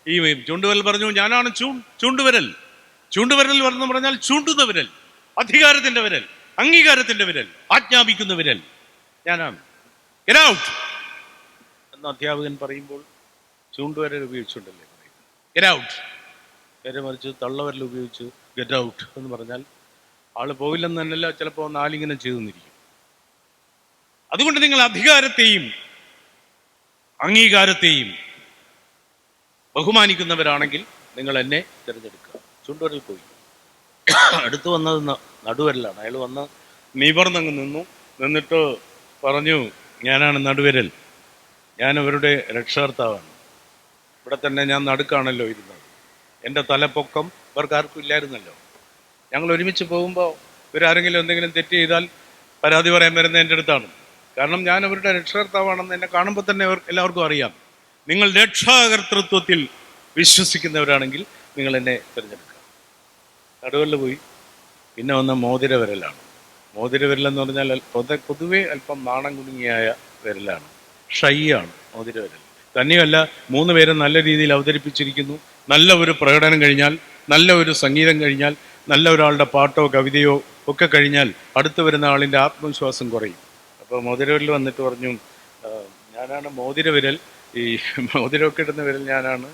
ഈ ചൂണ്ടുവരൽ പറഞ്ഞു, ഞാനാണ് ചൂണ്ടുവരൽ. ചൂണ്ടുവരൽ എന്ന് പറഞ്ഞാൽ ചൂണ്ടുന്ന വിരൽ, അധികാരത്തിന്റെ വിരൽ, അംഗീകാരത്തിന്റെ വിരൽ, ആജ്ഞാപിക്കുന്ന വിരൽ ഞാനാണ്. ഗെറ്റ് ഔട്ട് എന്ന് അധ്യാപകൻ പറയുമ്പോൾ ചൂണ്ടുവരൽ ഉപയോഗിച്ചുകൊണ്ടല്ലേ പറയുന്നത് ഗെറ്റ് ഔട്ട്. നേരെ മറിച്ച് തള്ളവരൽ ഉപയോഗിച്ച് ഗെറ്റ് ഔട്ട് എന്ന് പറഞ്ഞാൽ ആള് പോയില്ലെന്ന് തന്നെയല്ല, ചിലപ്പോൾ 4 ഇങ്ങനെ ചെയ്തു നിന്നിരിക്കും. അതുകൊണ്ട് നിങ്ങൾ അധികാരത്തെയും അംഗീകാരത്തെയും ബഹുമാനിക്കുന്നവരാണെങ്കിൽ നിങ്ങൾ എന്നെ തിരഞ്ഞെടുക്കുക. ചൂണ്ടുവരൽ പോയി. അടുത്ത് വന്നത് നടുവരലാണ്. അയാൾ വന്ന് നിവർന്നങ്ങ് നിന്നിട്ട് പറഞ്ഞു, ഞാനാണ് നടുവിരൽ, ഞാൻ അവരുടെ രക്ഷകർത്താവാണ്. ഇവിടെ തന്നെ ഞാൻ നടുക്കാണല്ലോ ഇരുന്നത്. എൻ്റെ തലപ്പൊക്കം ഇവർക്കാർക്കും ഇല്ലായിരുന്നല്ലോ. ഞങ്ങൾ ഒരുമിച്ച് പോകുമ്പോൾ ഇവരാരെങ്കിലും എന്തെങ്കിലും തെറ്റ് ചെയ്താൽ പരാതി പറയാൻ വരുന്നത് എൻ്റെ അടുത്താണ്. കാരണം ഞാൻ അവരുടെ രക്ഷകർത്താവാണെന്ന് എന്നെ കാണുമ്പോൾ തന്നെ എല്ലാവർക്കും അറിയാം. നിങ്ങൾ രക്ഷാകർതൃത്വത്തിൽ വിശ്വസിക്കുന്നവരാണെങ്കിൽ നിങ്ങൾ എന്നെ തിരഞ്ഞെടുക്കുക. നടുവിൽ പോയി. പിന്നെ വന്ന മോതിരവിരലാണ്. മോതിരവിരലെന്ന് പറഞ്ഞാൽ പൊതുവെ അല്പം നാണം കുടുങ്ങിയായ വിരലാണ്, ഷൈ ആണ് മോതിരവിരൽ. തന്നെയല്ല, 3 പേരും നല്ല രീതിയിൽ അവതരിപ്പിച്ചിരിക്കുന്നു. നല്ല ഒരു പ്രകടനം കഴിഞ്ഞാൽ, നല്ല ഒരു സംഗീതം കഴിഞ്ഞാൽ, നല്ല ഒരാളുടെ പാട്ടോ കവിതയോ ഒക്കെ കഴിഞ്ഞാൽ അടുത്ത് വരുന്ന ആളിൻ്റെ ആത്മവിശ്വാസം കുറയും. അപ്പോൾ മോതിരവിരൽ വന്നിട്ട് പറഞ്ഞു, ഞാനാണ് മോതിരവിരൽ, ഈ മോതിരമൊക്കെ ഇടുന്ന വിരൽ ഞാനാണ്.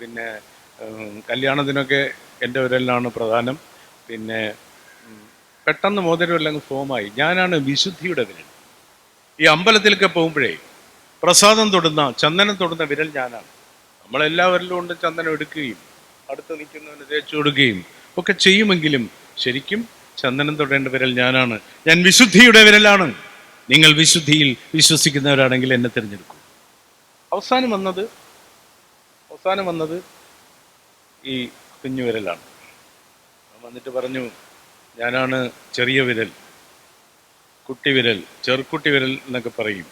പിന്നെ കല്യാണത്തിനൊക്കെ എൻ്റെ വിരലിനാണ് പ്രധാനം. പിന്നെ പെട്ടെന്ന് മോതിരവിരലങ്ങ് ഫോമായി. ഞാനാണ് വിശുദ്ധിയുടെ വിരൽ. ഈ അമ്പലത്തിലൊക്കെ പോകുമ്പോഴേ പ്രസാദം തൊടുന്ന, ചന്ദനം തൊടുന്ന വിരൽ ഞാനാണ്. നമ്മളെല്ലാവരിലും കൊണ്ട് ചന്ദനം എടുക്കുകയും അടുത്ത് നിൽക്കുന്നവന് തേച്ചു കൊടുക്കുകയും ഒക്കെ ചെയ്യുമെങ്കിലും ശരിക്കും ചന്ദനം തൊടേണ്ട വിരൽ ഞാനാണ്. ഞാൻ വിശുദ്ധിയുടെ വിരലാണ്. നിങ്ങൾ വിശുദ്ധിയിൽ വിശ്വസിക്കുന്നവരാണെങ്കിൽ എന്നെ തിരഞ്ഞെടുക്കൂ. അവസാനം വന്നത് ഈ കുഞ്ഞു വിരലാണ്. വന്നിട്ട് പറഞ്ഞു, ഞാനാണ് ചെറിയ വിരൽ, കുട്ടി വിരൽ, ചെറുക്കുട്ടി വിരൽ എന്നൊക്കെ പറയും.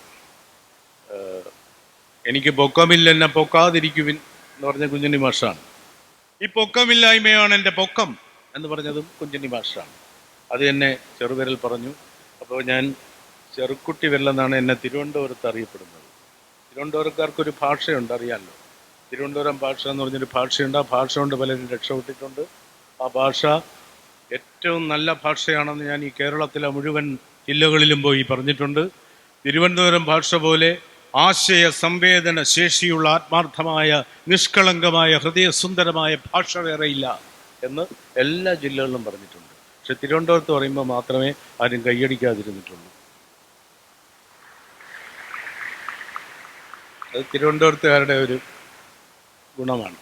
എനിക്ക് പൊക്കമില്ല, എന്നെ പൊക്കാതിരിക്കുവിൻ എന്ന് പറഞ്ഞ കുഞ്ഞുണ്ണി മാഷാണ്. ഈ പൊക്കമില്ലായ്മയാണ് എൻ്റെ പൊക്കം എന്ന് പറഞ്ഞതും കുഞ്ഞുണ്ണി മാഷാണ്. അത് എന്നെ ചെറുവിരൽ പറഞ്ഞു. അപ്പോൾ ഞാൻ ചെറുക്കുട്ടി വിരലെന്നാണ് എന്നെ തിരുവനന്തപുരത്ത് അറിയപ്പെടുന്നത്. തിരുവനന്തപുരക്കാർക്കൊരു ഭാഷയുണ്ട്, അറിയാമല്ലോ. തിരുവനന്തപുരം ഭാഷ എന്ന് പറഞ്ഞൊരു ഭാഷയുണ്ട്. ആ ഭാഷ കൊണ്ട് പലരും രക്ഷപ്പെട്ടിട്ടുണ്ട്. ആ ഭാഷ ഏറ്റവും നല്ല ഭാഷയാണെന്ന് ഞാൻ ഈ കേരളത്തിലെ മുഴുവൻ ജില്ലകളിലും പോയി പറഞ്ഞിട്ടുണ്ട്. തിരുവനന്തപുരം ഭാഷ പോലെ ആശയ സംവേദന ശേഷിയുള്ള ആത്മാർത്ഥമായ നിഷ്കളങ്കമായ ഹൃദയസുന്ദരമായ ഭാഷ വേറെയില്ല എന്ന് എല്ലാ ജില്ലകളിലും പറഞ്ഞിട്ടുണ്ട്. പക്ഷെ തിരുവനന്തപുരത്ത് പറയുമ്പോൾ മാത്രമേ ആരും കൈയടിക്കാതിരുന്നിട്ടുള്ളൂ. അത് തിരുവനന്തപുരത്തുകാരുടെ ഒരു ഗുണമാണ്.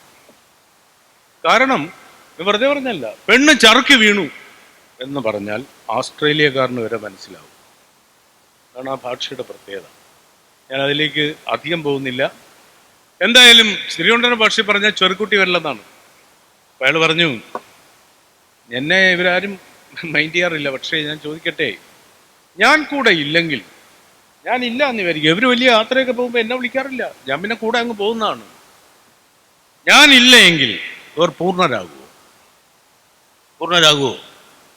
കാരണം വെറുതെ പറഞ്ഞല്ല, പെണ്ണ് ചറുക്കി വീണു എന്ന് പറഞ്ഞാൽ ആസ്ട്രേലിയക്കാരന് വരെ മനസ്സിലാവും. അതാണ് ആ ഭാഷയുടെ പ്രത്യേകത. ഞാൻ അതിലേക്ക് അധികം പോകുന്നില്ല. എന്തായാലും തിരുവനന്തപുരം ഭാഷയിൽ പറഞ്ഞാൽ ചെറുക്കുട്ടി വരില്ലെന്നാണ്. അപ്പോൾ അയാൾ പറഞ്ഞു, എന്നെ ഇവരാരും മൈൻഡ് ചെയ്യാറില്ല, പക്ഷേ ഞാൻ ചോദിക്കട്ടെ, ഞാൻ കൂടെ ഇല്ലെങ്കിൽ, ഞാൻ ഇല്ല എന്ന് വിചാരിക്കും. ഇവർ വലിയ യാത്രയൊക്കെ പോകുമ്പോൾ എന്നെ വിളിക്കാറില്ല, ഞാൻ പിന്നെ കൂടെ അങ്ങ് പോകുന്നതാണ്. ഞാനില്ല എങ്കിൽ ഇവർ പൂർണ്ണരാകുമോ?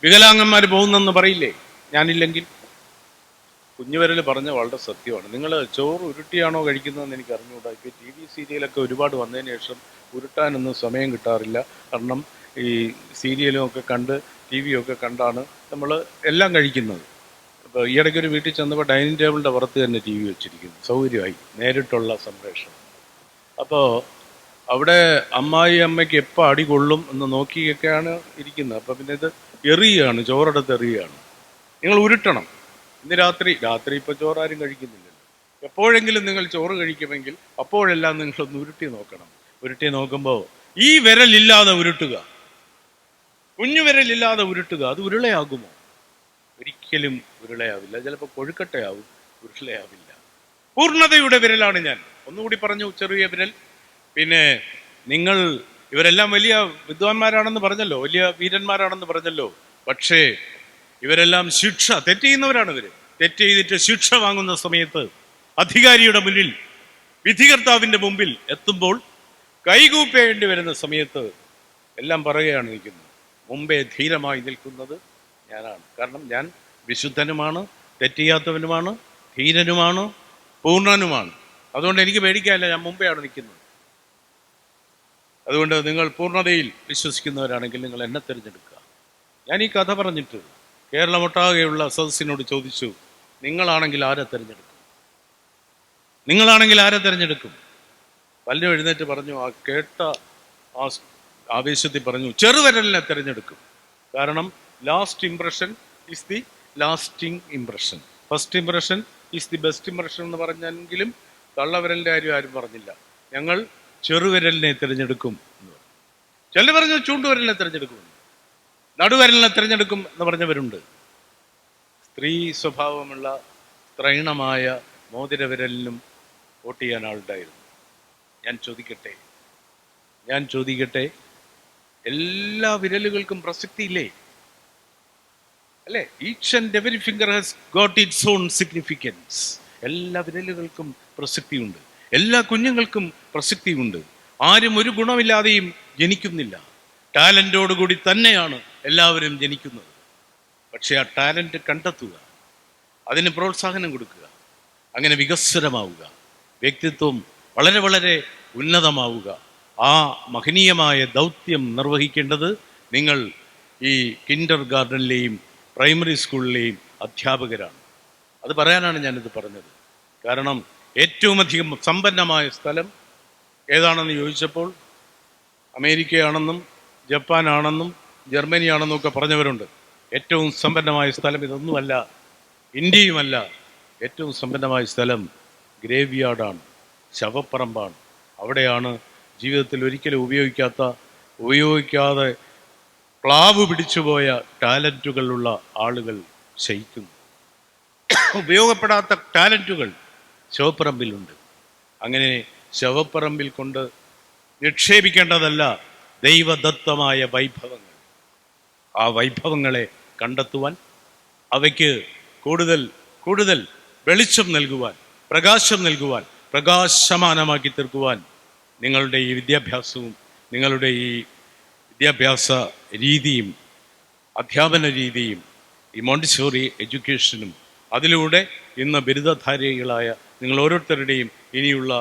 വികലാംഗന്മാർ പോകുന്നെന്ന് പറയില്ലേ ഞാനില്ലെങ്കിൽ? കുഞ്ഞുവരൽ പറഞ്ഞ വളരെ സത്യമാണ്. നിങ്ങൾ ചോറ് ഉരുട്ടിയാണോ കഴിക്കുന്നതെന്ന് എനിക്ക് അറിഞ്ഞുകൂടാ. ഇപ്പോൾ TV സീരിയലൊക്കെ ഒരുപാട് വന്നതിന് ശേഷം ഉരുട്ടാനൊന്നും സമയം കിട്ടാറില്ല. കാരണം ഈ സീരിയലും ഒക്കെ കണ്ട് TV ഒക്കെ കണ്ടാണ് നമ്മൾ എല്ലാം കഴിക്കുന്നത്. അപ്പോൾ ഈയിടയ്ക്ക് ഒരു വീട്ടിൽ ചെന്നപ്പോൾ ഡൈനിങ് ടേബിളിൻ്റെ പുറത്ത് തന്നെ TV വെച്ചിരിക്കുന്നു, സൗകര്യമായി, നേരിട്ടുള്ള സംപ്രേഷണം. അപ്പോൾ അവിടെ അമ്മയ്ക്ക് എപ്പോൾ അടി കൊള്ളും എന്ന് നോക്കിയൊക്കെയാണ് ഇരിക്കുന്നത്. അപ്പോൾ പിന്നെ ഇത് എറിയുകയാണ്, ചോറെടുത്ത് എറിയുകയാണ്. നിങ്ങൾ ഉരുട്ടണം. ഇന്ന് രാത്രി ഇപ്പോൾ ചോറാരും കഴിക്കുന്നില്ലല്ലോ. എപ്പോഴെങ്കിലും നിങ്ങൾ ചോറ് കഴിക്കുമെങ്കിൽ അപ്പോഴെല്ലാം നിങ്ങളൊന്ന് ഉരുട്ടി നോക്കണം. ഉരുട്ടി നോക്കുമ്പോൾ ഈ വിരലില്ലാതെ ഉരുട്ടുക, കുഞ്ഞു വിരലില്ലാതെ ഉരുട്ടുക, അത് ഉരുളയാകുമോ? ഒരിക്കലും ഉരുളയാവില്ല. ചിലപ്പോൾ കൊഴുക്കട്ടയാവും, ഉരുളയാവില്ല. പൂർണ്ണതയുടെ വിരലാണ് ഞാൻ. ഒന്നുകൂടി പറഞ്ഞു, ചെറിയ വിരൽ. പിന്നെ നിങ്ങൾ ഇവരെല്ലാം വലിയ വിദ്വാൻമാരാണെന്ന് പറഞ്ഞല്ലോ, വലിയ വീരന്മാരാണെന്ന് പറഞ്ഞല്ലോ. പക്ഷേ ഇവരെല്ലാം തെറ്റ് ചെയ്യുന്നവരാണ്. തെറ്റ് ചെയ്തിട്ട് ശിക്ഷ വാങ്ങുന്ന സമയത്ത് അധികാരിയുടെ മുന്നിൽ, വിധികർത്താവിൻ്റെ മുമ്പിൽ എത്തുമ്പോൾ കൈകൂപ്പേണ്ടി വരുന്ന സമയത്ത് എല്ലാം പറയുകയാണ് നിൽക്കുന്നത്. മുമ്പേ ധീരമായി നിൽക്കുന്നത് ഞാനാണ്. കാരണം ഞാൻ വിശുദ്ധനുമാണ്, തെറ്റ് ചെയ്യാത്തവനുമാണ്, ധീരനുമാണ്, പൂർണ്ണനുമാണ്. അതുകൊണ്ട് എനിക്ക് പേടിക്കാനില്ല, ഞാൻ മുമ്പെയാണ് നിൽക്കുന്നത്. അതുകൊണ്ട് നിങ്ങൾ പൂർണ്ണതയിൽ വിശ്വസിക്കുന്നവരാണെങ്കിൽ നിങ്ങൾ എന്നെ തിരഞ്ഞെടുക്കുക. ഞാൻ ഈ കഥ പറഞ്ഞിട്ട് കേരളമൊട്ടാകെയുള്ള സദസ്സിനോട് ചോദിച്ചു, നിങ്ങളാണെങ്കിൽ ആരെ തിരഞ്ഞെടുക്കും? പലരും എഴുന്നേറ്റ് പറഞ്ഞു. ആ കേട്ട ആ ആവേശത്തിൽ പറഞ്ഞു, ചെറുവിരലിനെ തിരഞ്ഞെടുക്കും. കാരണം last impression is the lasting impression, first impression is the best impression എന്ന് പറഞ്ഞെങ്കിലും തള്ളവിരലിൻ്റെ കാര്യം ആരും പറഞ്ഞില്ല. ഞങ്ങൾ ചെറുവിരലിനെ തിരഞ്ഞെടുക്കും എന്ന് പറഞ്ഞു. ചിലർ പറഞ്ഞു ചൂണ്ടുവിരലിനെ തിരഞ്ഞെടുക്കും, നടുവിരലിനെ തിരഞ്ഞെടുക്കും എന്ന് പറഞ്ഞവരുണ്ട്. സ്ത്രീ സ്വഭാവമുള്ള സ്ത്രൈണമായ മോതിരവിരലിനും വോട്ട് ചെയ്യാൻ ആളുണ്ടായിരുന്നു. ഞാൻ ചോദിക്കട്ടെ, എല്ലാ വിരലുകൾക്കും പ്രസക്തിയില്ലേ? അല്ലേ? Each and every finger has got it's on significance. എല്ലാ വിരലുകൾക്കും പ്രസക്തിയുണ്ട്, എല്ലാ കുഞ്ഞുങ്ങൾക്കും പ്രസക്തിയുണ്ട്. ആരും ഒരു ഗുണമില്ലാതെയും ജനിക്കുന്നില്ല. ടാലൻറ്റോടുകൂടി തന്നെയാണ് എല്ലാവരും ജനിക്കുന്നത്. പക്ഷേ ആ ടാലൻറ്റ് കണ്ടെത്തുക, അതിന് പ്രോത്സാഹനം കൊടുക്കുക, അങ്ങനെ വികസ്വരമാവുക, വ്യക്തിത്വം വളരെ വളരെ ഉന്നതമാവുക. ആ മഹനീയമായ ദൗത്യം നിർവഹിക്കേണ്ടത് നിങ്ങൾ ഈ കിൻഡർ ഗാർഡനിലെയും പ്രൈമറി സ്കൂളിലെയും അധ്യാപകരാണ്. അത് പറയാനാണ് ഞാനിത് പറഞ്ഞത്. കാരണം ഏറ്റവും അധികം സമ്പന്നമായ സ്ഥലം ഏതാണെന്ന് ചോദിച്ചപ്പോൾ അമേരിക്കയാണെന്നും ജപ്പാനാണെന്നും ജർമ്മനിയാണെന്നും ഒക്കെ പറഞ്ഞവരുണ്ട്. ഏറ്റവും സമ്പന്നമായ സ്ഥലം ഇതൊന്നുമല്ല, ഇന്ത്യയുമല്ല. ഏറ്റവും സമ്പന്നമായ സ്ഥലം ഗ്രേവ് യാർഡാണ്, ശവപ്പറമ്പാണ്. അവിടെയാണ് ജീവിതത്തിൽ ഒരിക്കലും ഉപയോഗിക്കാതെ പ്ലാവ് പിടിച്ചുപോയ ടാലൻറ്റുകളുള്ള ആളുകൾ ശയിക്കുന്നു. ഉപയോഗപ്പെടാത്ത ടാലൻറ്റുകൾ ശവപ്പറമ്പിലുണ്ട്. അങ്ങനെ ശവപ്പറമ്പിൽ കൊണ്ട് നിക്ഷേപിക്കേണ്ടതല്ല ദൈവദത്തമായ വൈഭവങ്ങൾ. ആ വൈഭവങ്ങളെ കണ്ടെത്തുവാൻ, അവയ്ക്ക് കൂടുതൽ വെളിച്ചം നൽകുവാൻ, പ്രകാശം നൽകുവാൻ, പ്രകാശമാനമാക്കി തീർക്കുവാൻ നിങ്ങളുടെ ഈ വിദ്യാഭ്യാസവും നിങ്ങളുടെ ഈ വിദ്യാഭ്യാസ രീതിയും അധ്യാപന രീതിയും ഈ മോണ്ടിസോറി എഡ്യൂക്കേഷനും അതിലൂടെ ഇന്ന് ബിരുദധാരികളായ നിങ്ങൾ ഓരോരുത്തരുടെയും ഇനിയുള്ള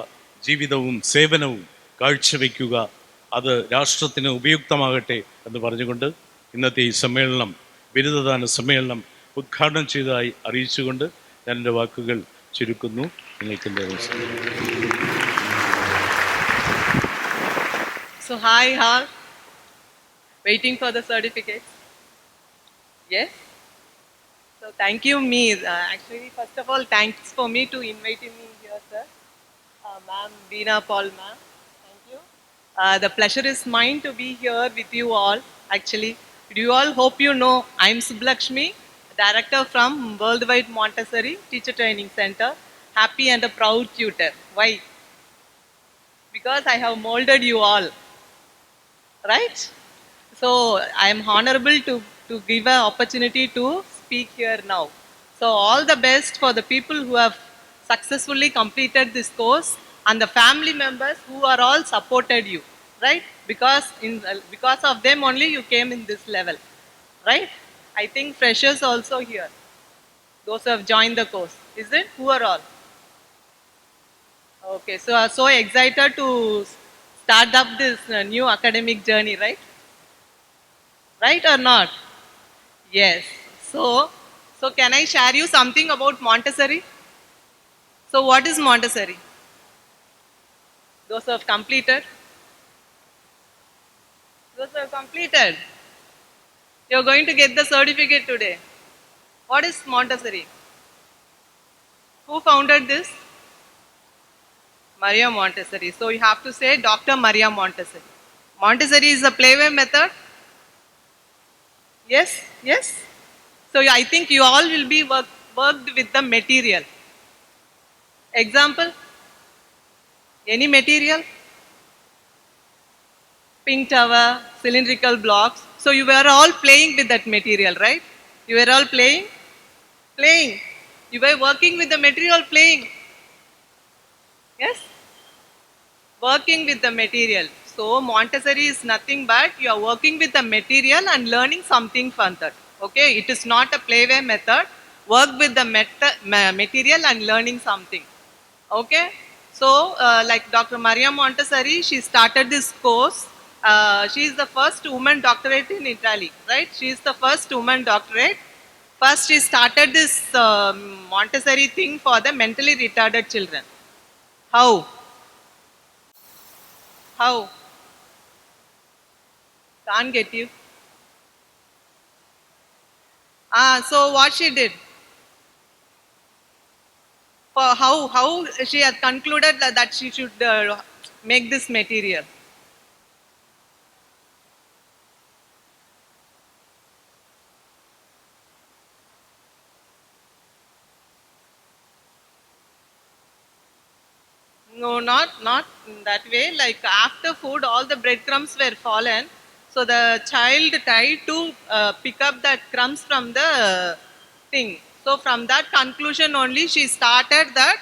ജീവിതവും സേവനവും കാഴ്ചവെക്കുക. അത് രാഷ്ട്രത്തിന് ഉപയുക്തമാകട്ടെ എന്ന് പറഞ്ഞുകൊണ്ട് ഇന്നത്തെ ഈ സമ്മേളനം, ബിരുദദാന സമ്മേളനം ഉദ്ഘാടനം ചെയ്തതായി അറിയിച്ചുകൊണ്ട് ഞാൻ എൻ്റെ വാക്കുകൾ ചുരുക്കുന്നു. നിങ്ങൾക്ക് എൻ്റെ നമസ്കാരം. So hi all, waiting for the certificates. Yes. So thank you me. Actually, first of all, thanks for me to inviting me here, sir. Ma'am, Veena Paul, ma'am. Thank you. The pleasure is mine to be here with you all. Actually, you all hope you know I'm Sublakshmi, director from Worldwide Montessori Teacher Training Center. Happy and a proud tutor. Why? Because I have molded you all. Right? So I am honorable to give an opportunity to speak here now. So all the best for the people who have successfully completed this course and the family members who are all supported you, right? Because of them only you came in this level, right? I think freshers also here, those who have joined the course, is it? Who are all? Okay, so I'm so excited to start up this new academic journey, right? Right or not? Yes. So can I share you something about Montessori? So what is Montessori? Those who have completed? Those who have completed? You're going to get the certificate today. What is Montessori? Who founded this? Maria Montessori. So you have to say Dr. Maria Montessori. Montessori is a playway method. Yes, yes. So I think you all will be worked with the material. Example, any material? Pink tower, cylindrical blocks. So you were all playing with that material, right? You were all playing? Playing. You were working with the material, playing. Yes? Working with the material. So Montessori is nothing but you are working with the material and learning something from that. Okay? It is not a playway method. Work with the material and learning something. Okay? So like Dr. Maria Montessori, she started this course. She is the first woman doctorate in Italy, right? She is the first woman doctorate. First, she started this Montessori thing for the mentally retarded children. How? How? Can't get you. So what she did? For how she had concluded that she should make this material. No, not in that way. Like after food, all the breadcrumbs were fallen. So the child tried to pick up that crumbs from the thing. So from that conclusion only, she started that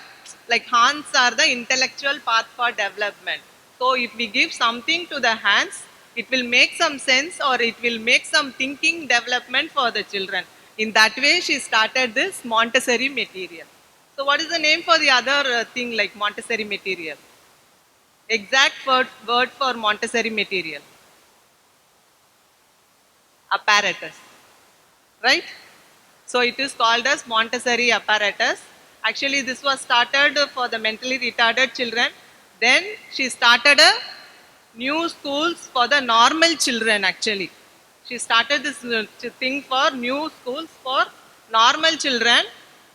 like hands are the intellectual path for development. So if we give something to the hands, it will make some sense or it will make some thinking development for the children. In that way, she started this Montessori material. So what is the name for the other thing like Montessori material? Exact word for Montessori material. Apparatus. Right? So it is called as Montessori apparatus. Actually, this was started for the mentally retarded children. Then she started a new schools for the normal children actually. She started this thing for new schools for normal children.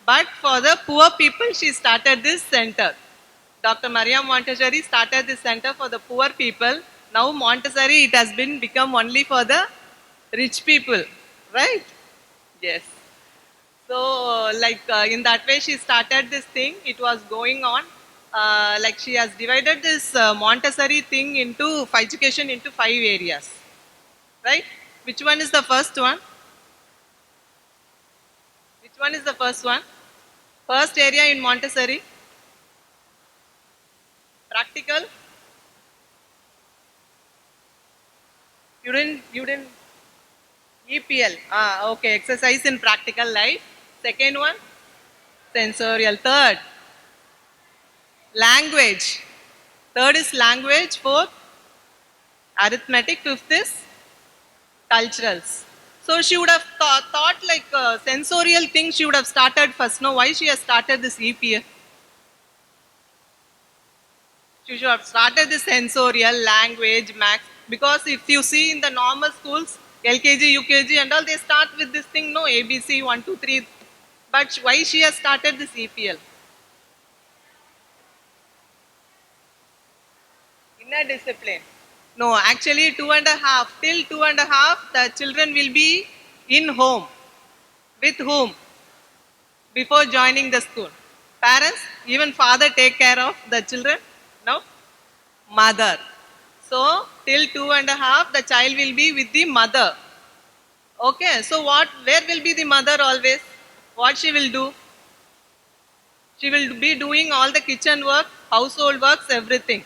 But for the poor people, she started this center. Dr. Maria Montessori started this center for the poor people. Now Montessori, it has been become only for the rich people, right? Yes. So like in that way, she started this thing. It was going on. Like she has divided this Montessori thing into education into 5 areas, right? Which one is the first one? Which one is the first one? First area in Montessori? Practical? You didn't EPL. Okay, exercise in practical life. Second one, sensorial. Third, language. Third is language. Fourth, arithmetic. Fifth is culturals. So she would have thought like sensorial things she would have started first. No, why she has started this EPL? She should have started the sensorial, language, max. Because if you see in the normal schools, LKG, UKG and all, they start with this thing, no, ABC, 1, 2, 3. But why she has started this EPL? Inner discipline. No, actually 2.5. Till 2.5, the children will be in home. With whom? Before joining the school. Parents, even father take care of the children? No? Mother. So, till 2.5, the child will be with the mother. Okay, so where will be the mother always? What she will do? She will be doing all the kitchen work, household works, everything.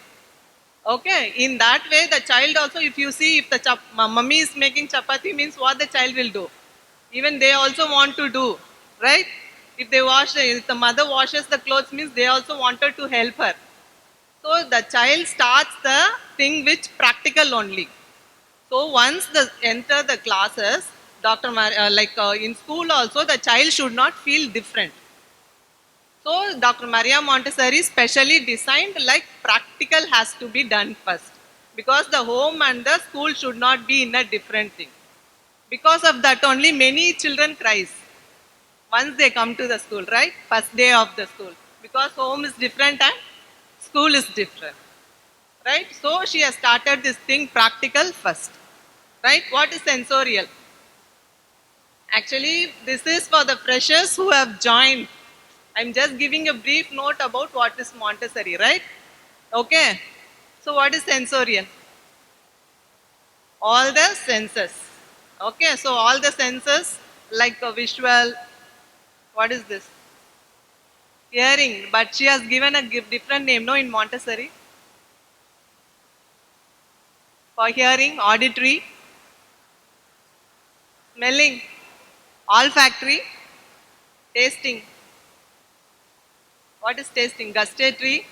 Okay, in that way, the child also, if you see, if the mummy is making chapati, means what the child will do. Even they also want to do, right? If the mother washes the clothes, means they also wanted to help her. So the child starts the thing which practical only. So once they enter the classes, in school also, the child should not feel different. So Dr. Maria Montessori specially designed like practical has to be done first. Because the home and the school should not be in a different thing. Because of that only many children cries once they come to the school, right? First day of the school. Because home is different and school is different. Right? So she has started this thing practical first. Right? What is sensorial? Actually, this is for the freshers who have joined. I'm just giving a brief note about what is Montessori, right? Okay. So what is sensorial? All the senses. Okay, so all the senses like a visual, what is this? Hearing, but she has given a different name, no, in Montessori. For hearing, auditory, smelling, olfactory, tasting. What is tasting? Gustatory,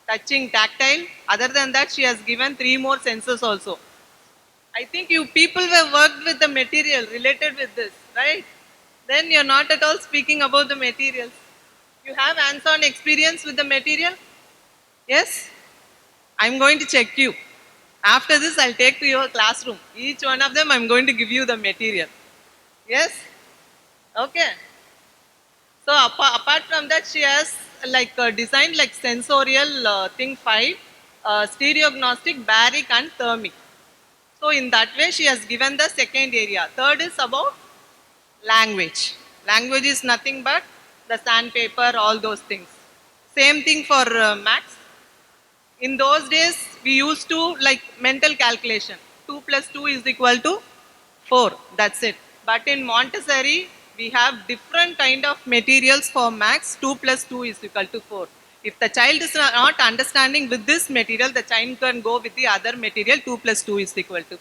touching, tactile. Other than that, she has given 3 more senses also. I think you people have worked with the material related with this, right? Then you're not at all speaking about the materials. You have hands-on experience with the material? Yes? I'm going to check you. After this, I'll take to your classroom. Each one of them, I'm going to give you the material. Yes? Okay. So apart from that, she has designed like sensorial thing 5, stereognostic, baric and thermic. So in that way, she has given the second area. Third is about language. Language is nothing but the sandpaper, all those things. Same thing for maths. In those days, we used to like mental calculation. 2 plus 2 is equal to 4. That's it. But in Montessori, we have different kind of materials for maths. 2 plus 2 is equal to 4. If the child is not understanding with this material, the child can go with the other material. 2 plus 2 is equal to 4.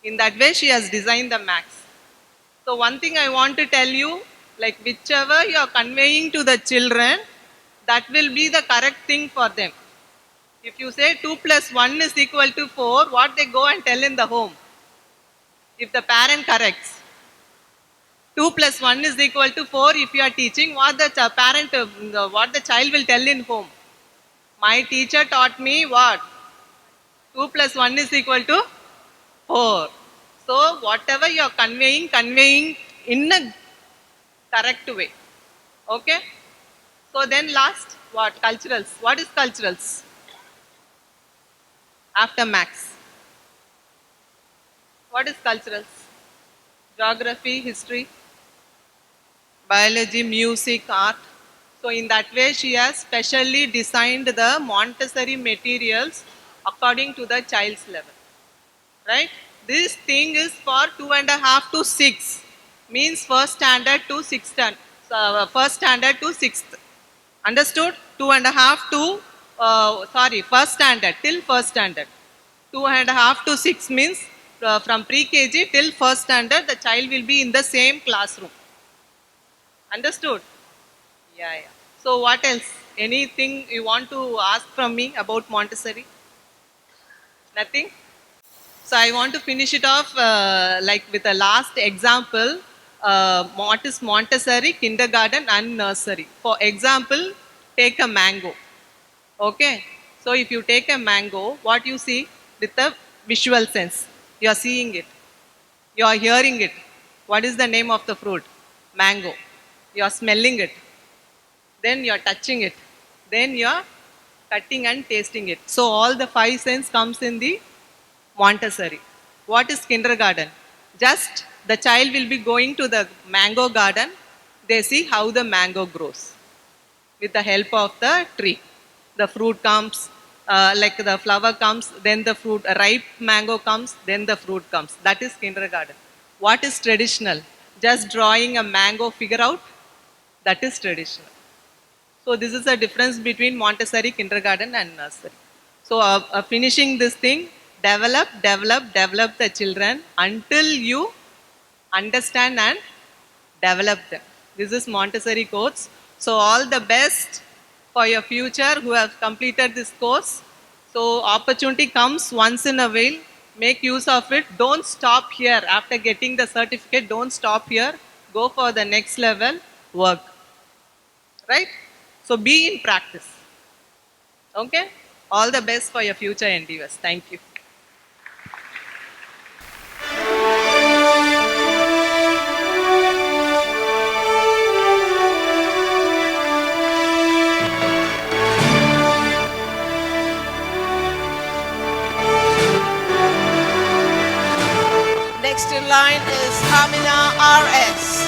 In that way, she has designed the maths. So one thing I want to tell you, like whichever you are conveying to the children, that will be the correct thing for them. If you say 2 plus 1 is equal to 4, what they go and tell in the home? If the parent corrects. 2 plus 1 is equal to 4, if you are teaching, what the what the child will tell in home? My teacher taught me what? 2 plus 1 is equal to 4. So whatever you are conveying in a correct way. Okay? So then last, what? Culturals. What is culturals? After maths. What is culturals? Geography, history, biology, music, art. So in that way, she has specially designed the Montessori materials according to the child's level. Right? This thing is for 2.5 to 6. Means first standard to 6th standard. First standard to 6th. Understood? 2.5 to, first standard till first standard. 2.5 to 6 means from pre-KG till first standard, the child will be in the same classroom. Understood? Yeah. So what else? Anything you want to ask from me about Montessori? Nothing? So I want to finish it off like with a last example. What is Montessori, kindergarten and nursery? For example, take a mango. Okay. So if you take a mango, what you see with the visual sense? You are seeing it. You are hearing it. What is the name of the fruit? Mango. You are smelling it. Then you are touching it. Then you are cutting and tasting it. So all the five sense comes in the Montessori. What is kindergarten? Just the child will be going to the mango garden. They see how the mango grows with the help of the tree. The fruit comes, like the flower comes, then the fruit, a ripe mango comes, then the fruit comes. That is kindergarten. What is traditional? Just drawing a mango figure out, that is traditional. So this is the difference between Montessori, kindergarten and nursery. So finishing this thing, develop the children until you understand and develop them. This is Montessori course. So all the best for your future who have completed this course. So opportunity comes once in a while. Make use of it. Don't stop here. After getting the certificate, don't stop here. Go for the next level work. Right? So be in practice. Okay? All the best for your future endeavors. Thank you. Next in line is Amina R.S.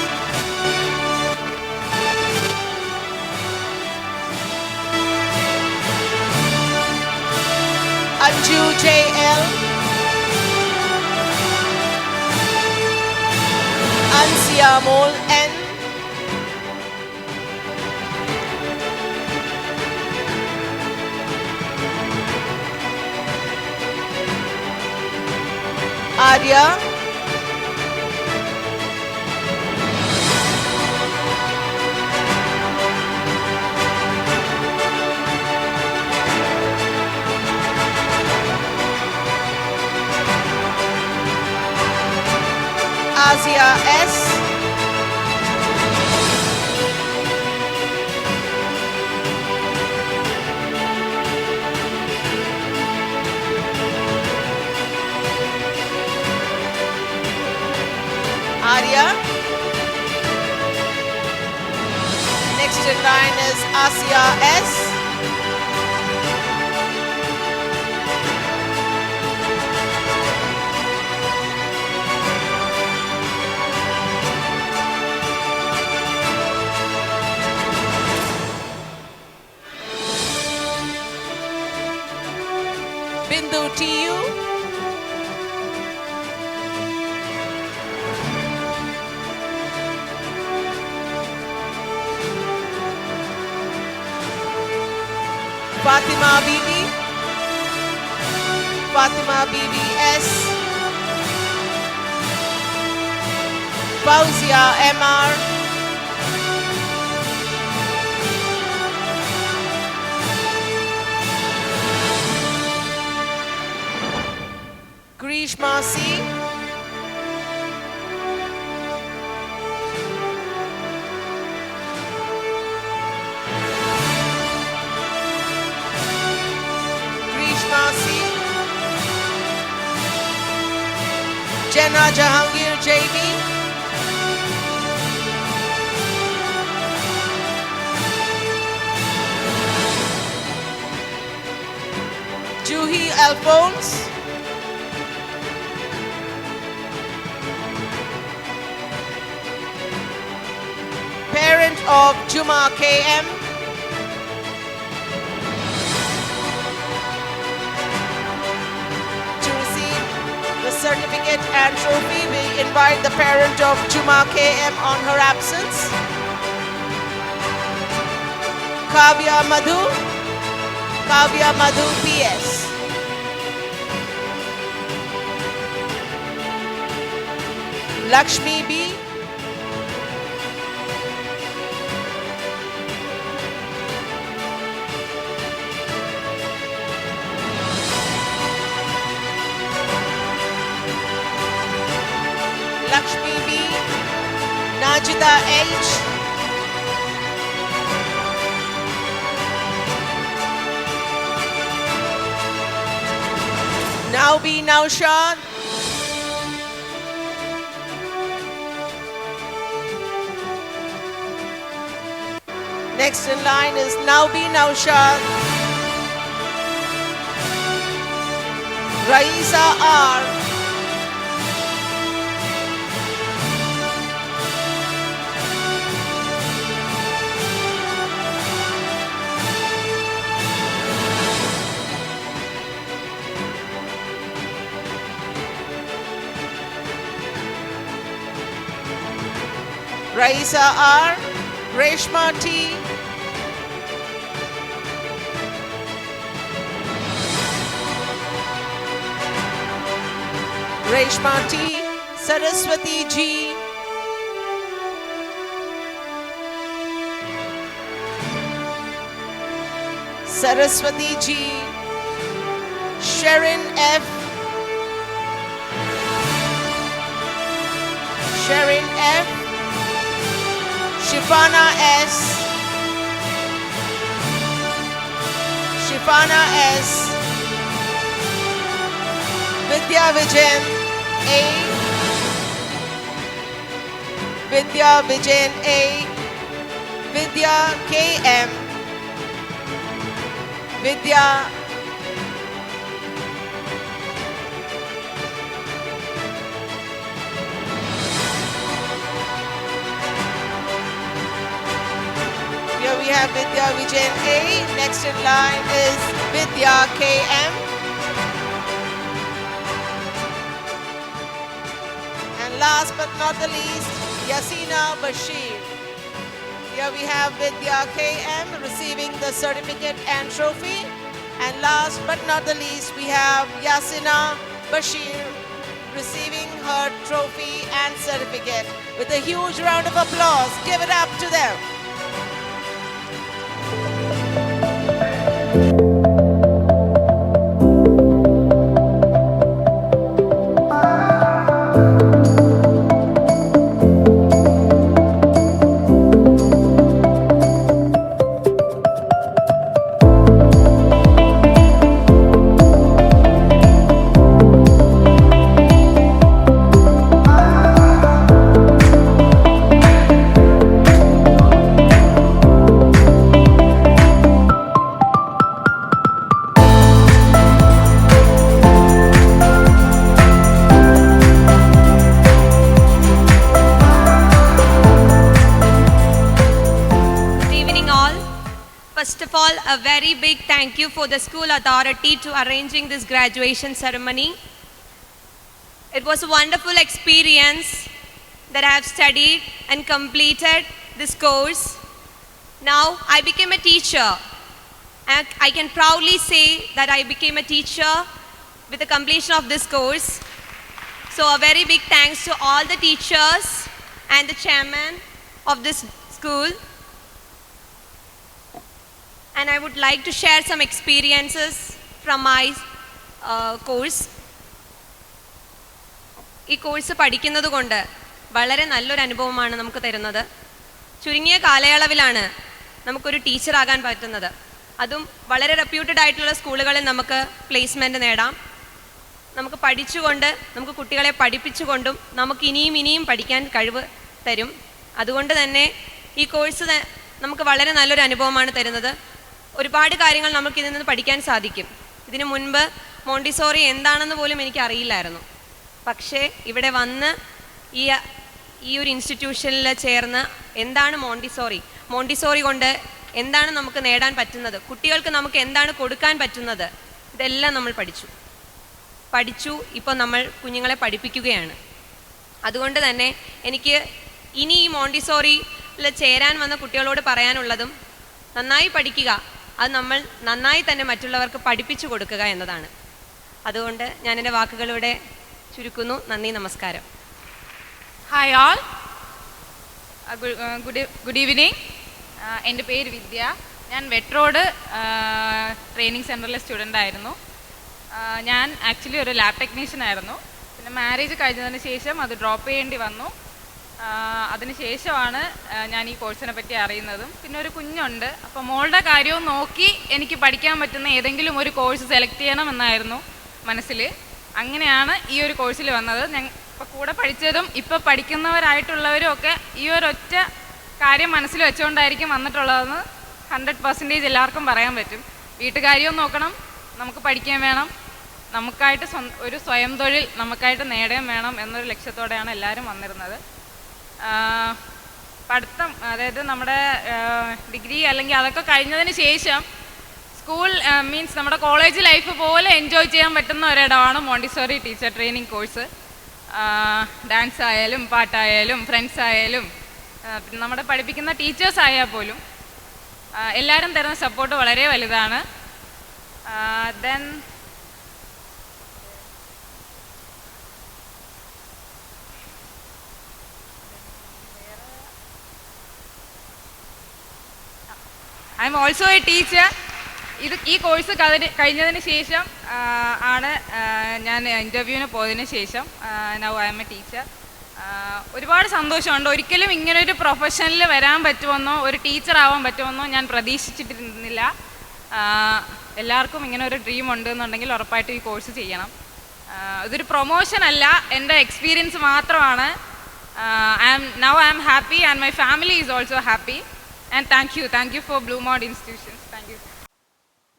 Anju J.L. Ansia Mol N. Arya Azia S. Arya. Next in line is Asia S. Bindu TU. Fatima Bibi. Fatima Bibi S. Fauzia MR. Grishma C. Grishma C. Jenna Jahangir JB. Juhi Alphonse. Parent of Juma KM. To receive the certificate and trophy, we invite the parent of Juma KM on her absence. Kavya Madhu. Kavya Madhu PS. Lakshmi B. Lakshmi B. Najida H. Now B. Naushad. Next in line is Naubi Naushad. Raisa R. Raisa R. Reshma T. Reshma T. Saraswati G. Saraswati G. Sharon F. Sharon F. Shifana S. Shifana S. Vidya Vijayan A. Vidya Vijayan A. Vidya KM. Vidya Here we have Vidya Vijayan A. Next in line is Vidya KM. And last but not the least, Yasina Bashir. Here we have Vidya KM receiving the certificate and trophy. And last but not the least, we have Yasina Bashir receiving her trophy and certificate. With a huge round of applause, give it up to them. First of all, a very big thank you for the school authority to arranging this graduation ceremony. It was a wonderful experience that I have studied and completed this course. Now I became a teacher, and I can proudly say that I became a teacher with the completion of this course. So a very big thanks to all the teachers and the chairman of this school. And I would like to share some experiences from my course. ഈ course പഠിക്കുന്നത് കൊണ്ട് വളരെ നല്ലൊരു അനുഭവമാണ് നമുക്ക് തരുന്നത്. ചുരുങ്ങിയ കാലയളവിലാണ് നമുക്കൊരു ടീച്ചറാകാൻ പറ്റുന്നത്. അതും വളരെ റെപ്യൂട്ടഡ് ആയിട്ടുള്ള സ്കൂളുകളിൽ നമുക്ക് പ്ലേസ്മെൻറ്റ് നേടാം. നമുക്ക് പഠിച്ചുകൊണ്ട്, നമുക്ക് കുട്ടികളെ പഠിപ്പിച്ചുകൊണ്ടും നമുക്ക് ഇനിയും പഠിക്കാൻ കഴിവ് തരും. അതുകൊണ്ട് തന്നെ ഈ കോഴ്സ് നമുക്ക് വളരെ നല്ലൊരു അനുഭവമാണ് തരുന്നത്. ഒരുപാട് കാര്യങ്ങൾ നമുക്ക് ഇതിൽ നിന്ന് പഠിക്കാൻ സാധിക്കും. ഇതിനു മുൻപ് മോണ്ടിസോറി എന്താണെന്ന് പോലും എനിക്ക് അറിയില്ലായിരുന്നു. പക്ഷേ ഇവിടെ വന്ന് ഈ ഒരു ഇൻസ്റ്റിറ്റ്യൂഷനിൽ ചേർന്ന് എന്താണ് മോണ്ടിസോറി കൊണ്ട് എന്താണ് നമുക്ക് നേടാൻ പറ്റുന്നത്, കുട്ടികൾക്ക് നമുക്ക് എന്താണ് കൊടുക്കാൻ പറ്റുന്നത്, ഇതെല്ലാം നമ്മൾ പഠിച്ചു. ഇപ്പോൾ നമ്മൾ കുഞ്ഞുങ്ങളെ പഠിപ്പിക്കുകയാണ്. അതുകൊണ്ട് തന്നെ എനിക്ക് ഇനി ഈ മോണ്ടിസോറിയിൽ ചേരാൻ വന്ന കുട്ടികളോട് പറയാനുള്ളതും നന്നായി പഠിക്കുക, അത് നമ്മൾ നന്നായി തന്നെ മറ്റുള്ളവർക്ക് പഠിപ്പിച്ചു കൊടുക്കുക എന്നതാണ്. അതുകൊണ്ട് ഞാൻ എൻ്റെ വാക്കുകളിലൂടെ ചുരുക്കുന്നു. നന്ദി, നമസ്കാരം. ഹായ് ആൾ, ഗുഡ് ഈവനിങ്. എൻ്റെ പേര് വിദ്യ. ഞാൻ വെട്രോഡ് ട്രെയിനിങ് സെൻറ്ററിലെ സ്റ്റുഡൻ്റ് ആയിരുന്നു. ഞാൻ ആക്ച്വലി ഒരു ലാബ് ടെക്നീഷ്യൻ ആയിരുന്നു. പിന്നെ മാരേജ് കഴിഞ്ഞതിന് ശേഷം അത് ഡ്രോപ്പ് ചെയ്യേണ്ടി വന്നു. അതിന് ശേഷമാണ് ഞാൻ ഈ കോഴ്സിനെ പറ്റി അറിയുന്നതും. പിന്നെ ഒരു കുഞ്ഞുണ്ട്. അപ്പോൾ മോളുടെ കാര്യവും നോക്കി എനിക്ക് പഠിക്കാൻ പറ്റുന്ന ഏതെങ്കിലും ഒരു കോഴ്സ് സെലക്ട് ചെയ്യണമെന്നായിരുന്നു മനസ്സിൽ. അങ്ങനെയാണ് ഈ ഒരു കോഴ്സിൽ വന്നത്. ഇപ്പോൾ കൂടെ പഠിച്ചതും ഇപ്പോൾ പഠിക്കുന്നവരായിട്ടുള്ളവരും ഒക്കെ ഈ ഒരൊറ്റ കാര്യം മനസ്സിൽ വെച്ചുകൊണ്ടായിരിക്കും വന്നിട്ടുള്ളതെന്ന് 100% എല്ലാവർക്കും പറയാൻ പറ്റും. വീട്ടുകാര്യവും നോക്കണം, നമുക്ക് പഠിക്കാൻ വേണം, നമുക്കായിട്ട് ഒരു സ്വയം തൊഴിൽ നമുക്കായിട്ട് നേടുകയും വേണം എന്നൊരു ലക്ഷ്യത്തോടെയാണ് എല്ലാവരും വന്നിരുന്നത്. പഠിത്തം, അതായത് നമ്മുടെ ഡിഗ്രി അല്ലെങ്കിൽ അതൊക്കെ കഴിഞ്ഞതിന് ശേഷം സ്കൂൾ മീൻസ് നമ്മുടെ കോളേജ് ലൈഫ് പോലെ എൻജോയ് ചെയ്യാൻ പറ്റുന്ന ഒരിടമാണ് Montessori teacher training course. Dance ആയാലും പാട്ടായാലും ഫ്രണ്ട്സ് ആയാലും പിന്നെ നമ്മുടെ പഠിപ്പിക്കുന്ന ടീച്ചേഴ്സ് ആയാൽ പോലും എല്ലാവരും തരുന്ന സപ്പോർട്ട് വളരെ വലുതാണ്. Then I am also A teacher. ഈ കോഴ്സ് കഴിഞ്ഞതിന് ശേഷം ആണ് ഞാൻ ഇൻ്റർവ്യൂവിന് പോയതിന് ശേഷം now I M A teacher. ഒരുപാട് സന്തോഷമുണ്ട്. ഒരിക്കലും ഇങ്ങനൊരു പ്രൊഫഷനിൽ വരാൻ പറ്റുമെന്നോ ഒരു ടീച്ചർ ആവാൻ പറ്റുമെന്നോ ഞാൻ പ്രതീക്ഷിച്ചിട്ടിരുന്നില്ല. എല്ലാവർക്കും ഇങ്ങനെ ഒരു ഡ്രീം ഉണ്ട് എന്നുണ്ടെങ്കിൽ ഉറപ്പായിട്ടും ഈ കോഴ്സ് ചെയ്യണം. ഇതൊരു പ്രൊമോഷൻ അല്ല, എൻ്റെ എക്സ്പീരിയൻസ് മാത്രമാണ്. Now I am happy and my family is also happy. And thank you for Blue Mount Institutions. Thank you.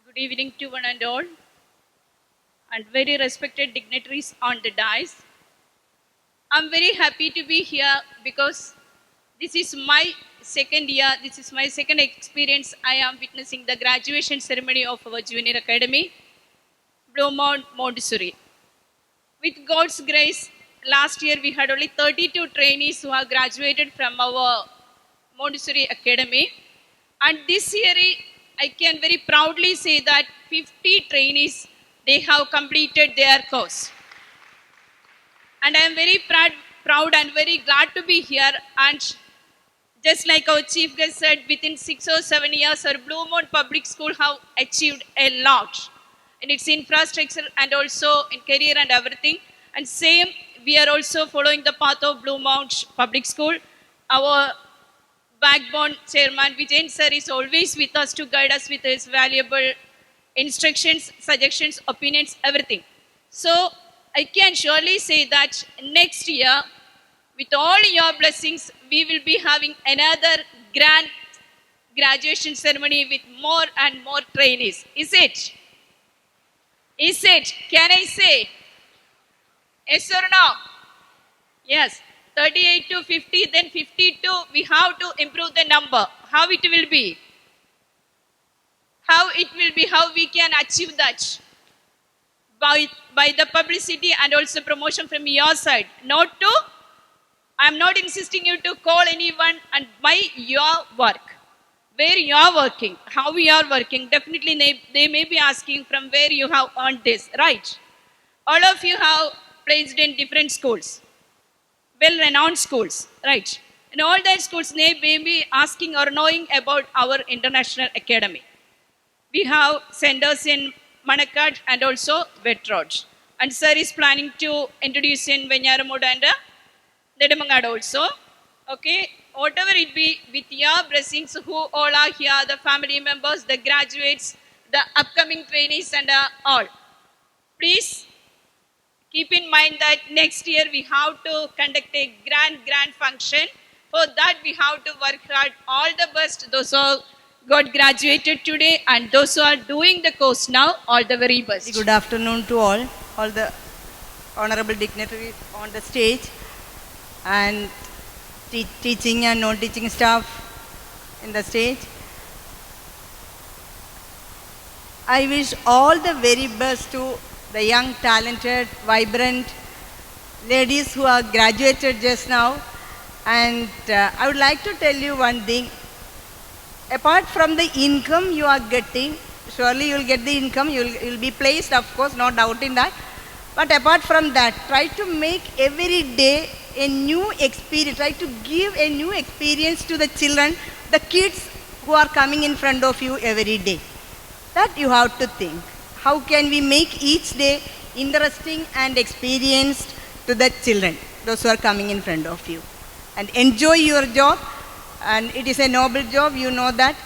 Good evening to one and all, and very respected dignitaries on the dais. I'm very happy to be here because this is my second year, this is my second experience. I am witnessing the graduation ceremony of our junior academy, Blue Mount Montessori. With God's grace, last year we had only 32 trainees who have graduated from our Montessori Academy, and this year I can very proudly say that 50 trainees, they have completed their course, and I am very proud and very glad to be here. And just like our chief guest said, within 6 or 7 years our Blue Mount Public School have achieved a lot in its infrastructure and also in career and everything. And same, we are also following the path of Blue Mount Public School. Our backbone chairman Vijayan sir is always with us to guide us with his valuable instructions, suggestions, opinions, everything. So I can surely say that next year, with all your blessings, we will be having another grand graduation ceremony with more and more trainees. Is it? Is it? Can I say? Yes or no? Yes. 38 to 50, then 52, we have to improve the number. How it will be? How it will be? How we can achieve that? By the publicity and also promotion from your side. I am not insisting you to call anyone and by your work. Where you are working, how you are working. Definitely they may be asking from where you have earned this, right? All of you have placed in different schools. Well-renowned schools, right? In all that schools, they may be asking or knowing about our international academy. We have centers in Manakad and also Vetrod. And sir is planning to introduce in Venyaramud and Nedamangad also. Okay, whatever it be, with your blessings, who all are here, the family members, the graduates, the upcoming trainees and all. Please, keep in mind that next year we have to conduct a grand function. For that we have to work hard. All the best those who got graduated today and those who are doing the course now, all the very best. Good afternoon to all the honorable dignitaries on the stage and teaching and non-teaching staff in the stage. I wish all the very best to the young, talented, vibrant ladies who are graduated just now. And I would like to tell you one thing. Apart from the income you are getting, surely you will get the income, you will be placed, of course, no doubt in that. But apart from that, try to make every day a new experience, try to give a new experience to the children, the kids who are coming in front of you every day. That you have to think. How can we make each day interesting and experienced to the children, those who are coming in front of you? And enjoy your job, and it is a noble job, you know that.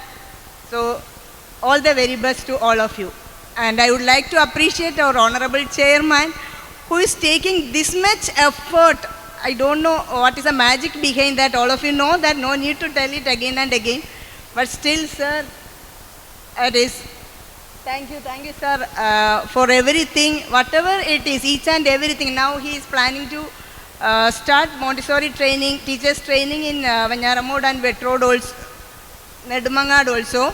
So all the very best to all of you. And I would like to appreciate our honorable chairman who is taking this much effort. I don't know what is the magic behind that. All of you know that, no need to tell it again and again. But still, sir, it is. Thank you, sir, for everything, whatever it is, each and everything. Now he is planning to start Montessori training, teachers training in Vanyaramod and Vetrod also, Nedumangad also.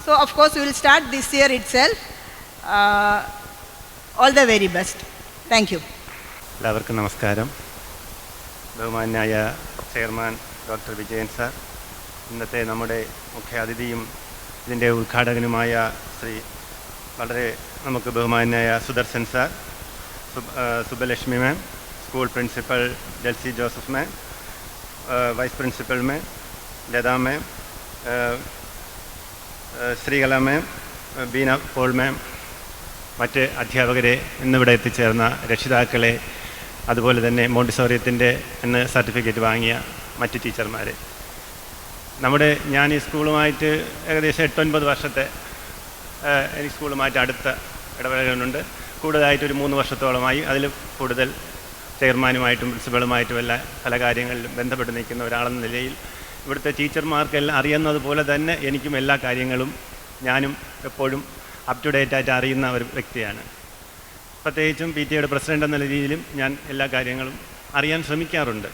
So of course we will start this year itself. All the very best. Thank you. എല്ലാവർക്കും നമസ്കാരം. ബഹുമാന്യായ chairman doctor Vijayan sir, ഇന്നത്തെ നമ്മുടെ മുഖ്യാതിഥിയും ഇതിൻ്റെ ഉദ്ഘാടകനുമായ ശ്രീ വളരെ നമുക്ക് ബഹുമാന്യായ Sudarshan sir, Subbulakshmi മാം, school principal Delcy Joseph മാം, vice principal മാം ലത മാം, ശ്രീകല മാം, Beena Paul മാം, മറ്റ് അധ്യാപകരെ, ഇന്നിവിടെ എത്തിച്ചേർന്ന രക്ഷിതാക്കളെ, അതുപോലെ തന്നെ മോണ്ടിസോറിയത്തിൻ്റെ ഇന്ന് സർട്ടിഫിക്കറ്റ് വാങ്ങിയ മറ്റ് ടീച്ചർമാരെ, ഞാൻ ഈ സ്കൂളുമായിട്ട് ഏകദേശം 8-9 വർഷത്തെ എനിക്ക് സ്കൂളുമായിട്ട് അടുത്ത ഇടപെടലുണ്ട്. കൂടുതലായിട്ട് ഒരു 3 വർഷത്തോളമായി. അതിൽ കൂടുതൽ ചെയർമാനുമായിട്ടും പ്രിൻസിപ്പളുമായിട്ടും എല്ലാം പല കാര്യങ്ങളിലും ബന്ധപ്പെട്ട് നിൽക്കുന്ന ഒരാളെന്ന നിലയിൽ ഇവിടുത്തെ ടീച്ചർമാർക്കെല്ലാം അറിയുന്നത് പോലെ തന്നെ എനിക്കും എല്ലാ കാര്യങ്ങളും ഞാനും എപ്പോഴും അപ് ടു ഡേറ്റ് ആയിട്ട് അറിയുന്ന ഒരു വ്യക്തിയാണ്. പ്രത്യേകിച്ചും PTA യുടെ പ്രസിഡൻ്റ് എന്ന രീതിയിലും ഞാൻ എല്ലാ കാര്യങ്ങളും അറിയാൻ ശ്രമിക്കാറുണ്ട്.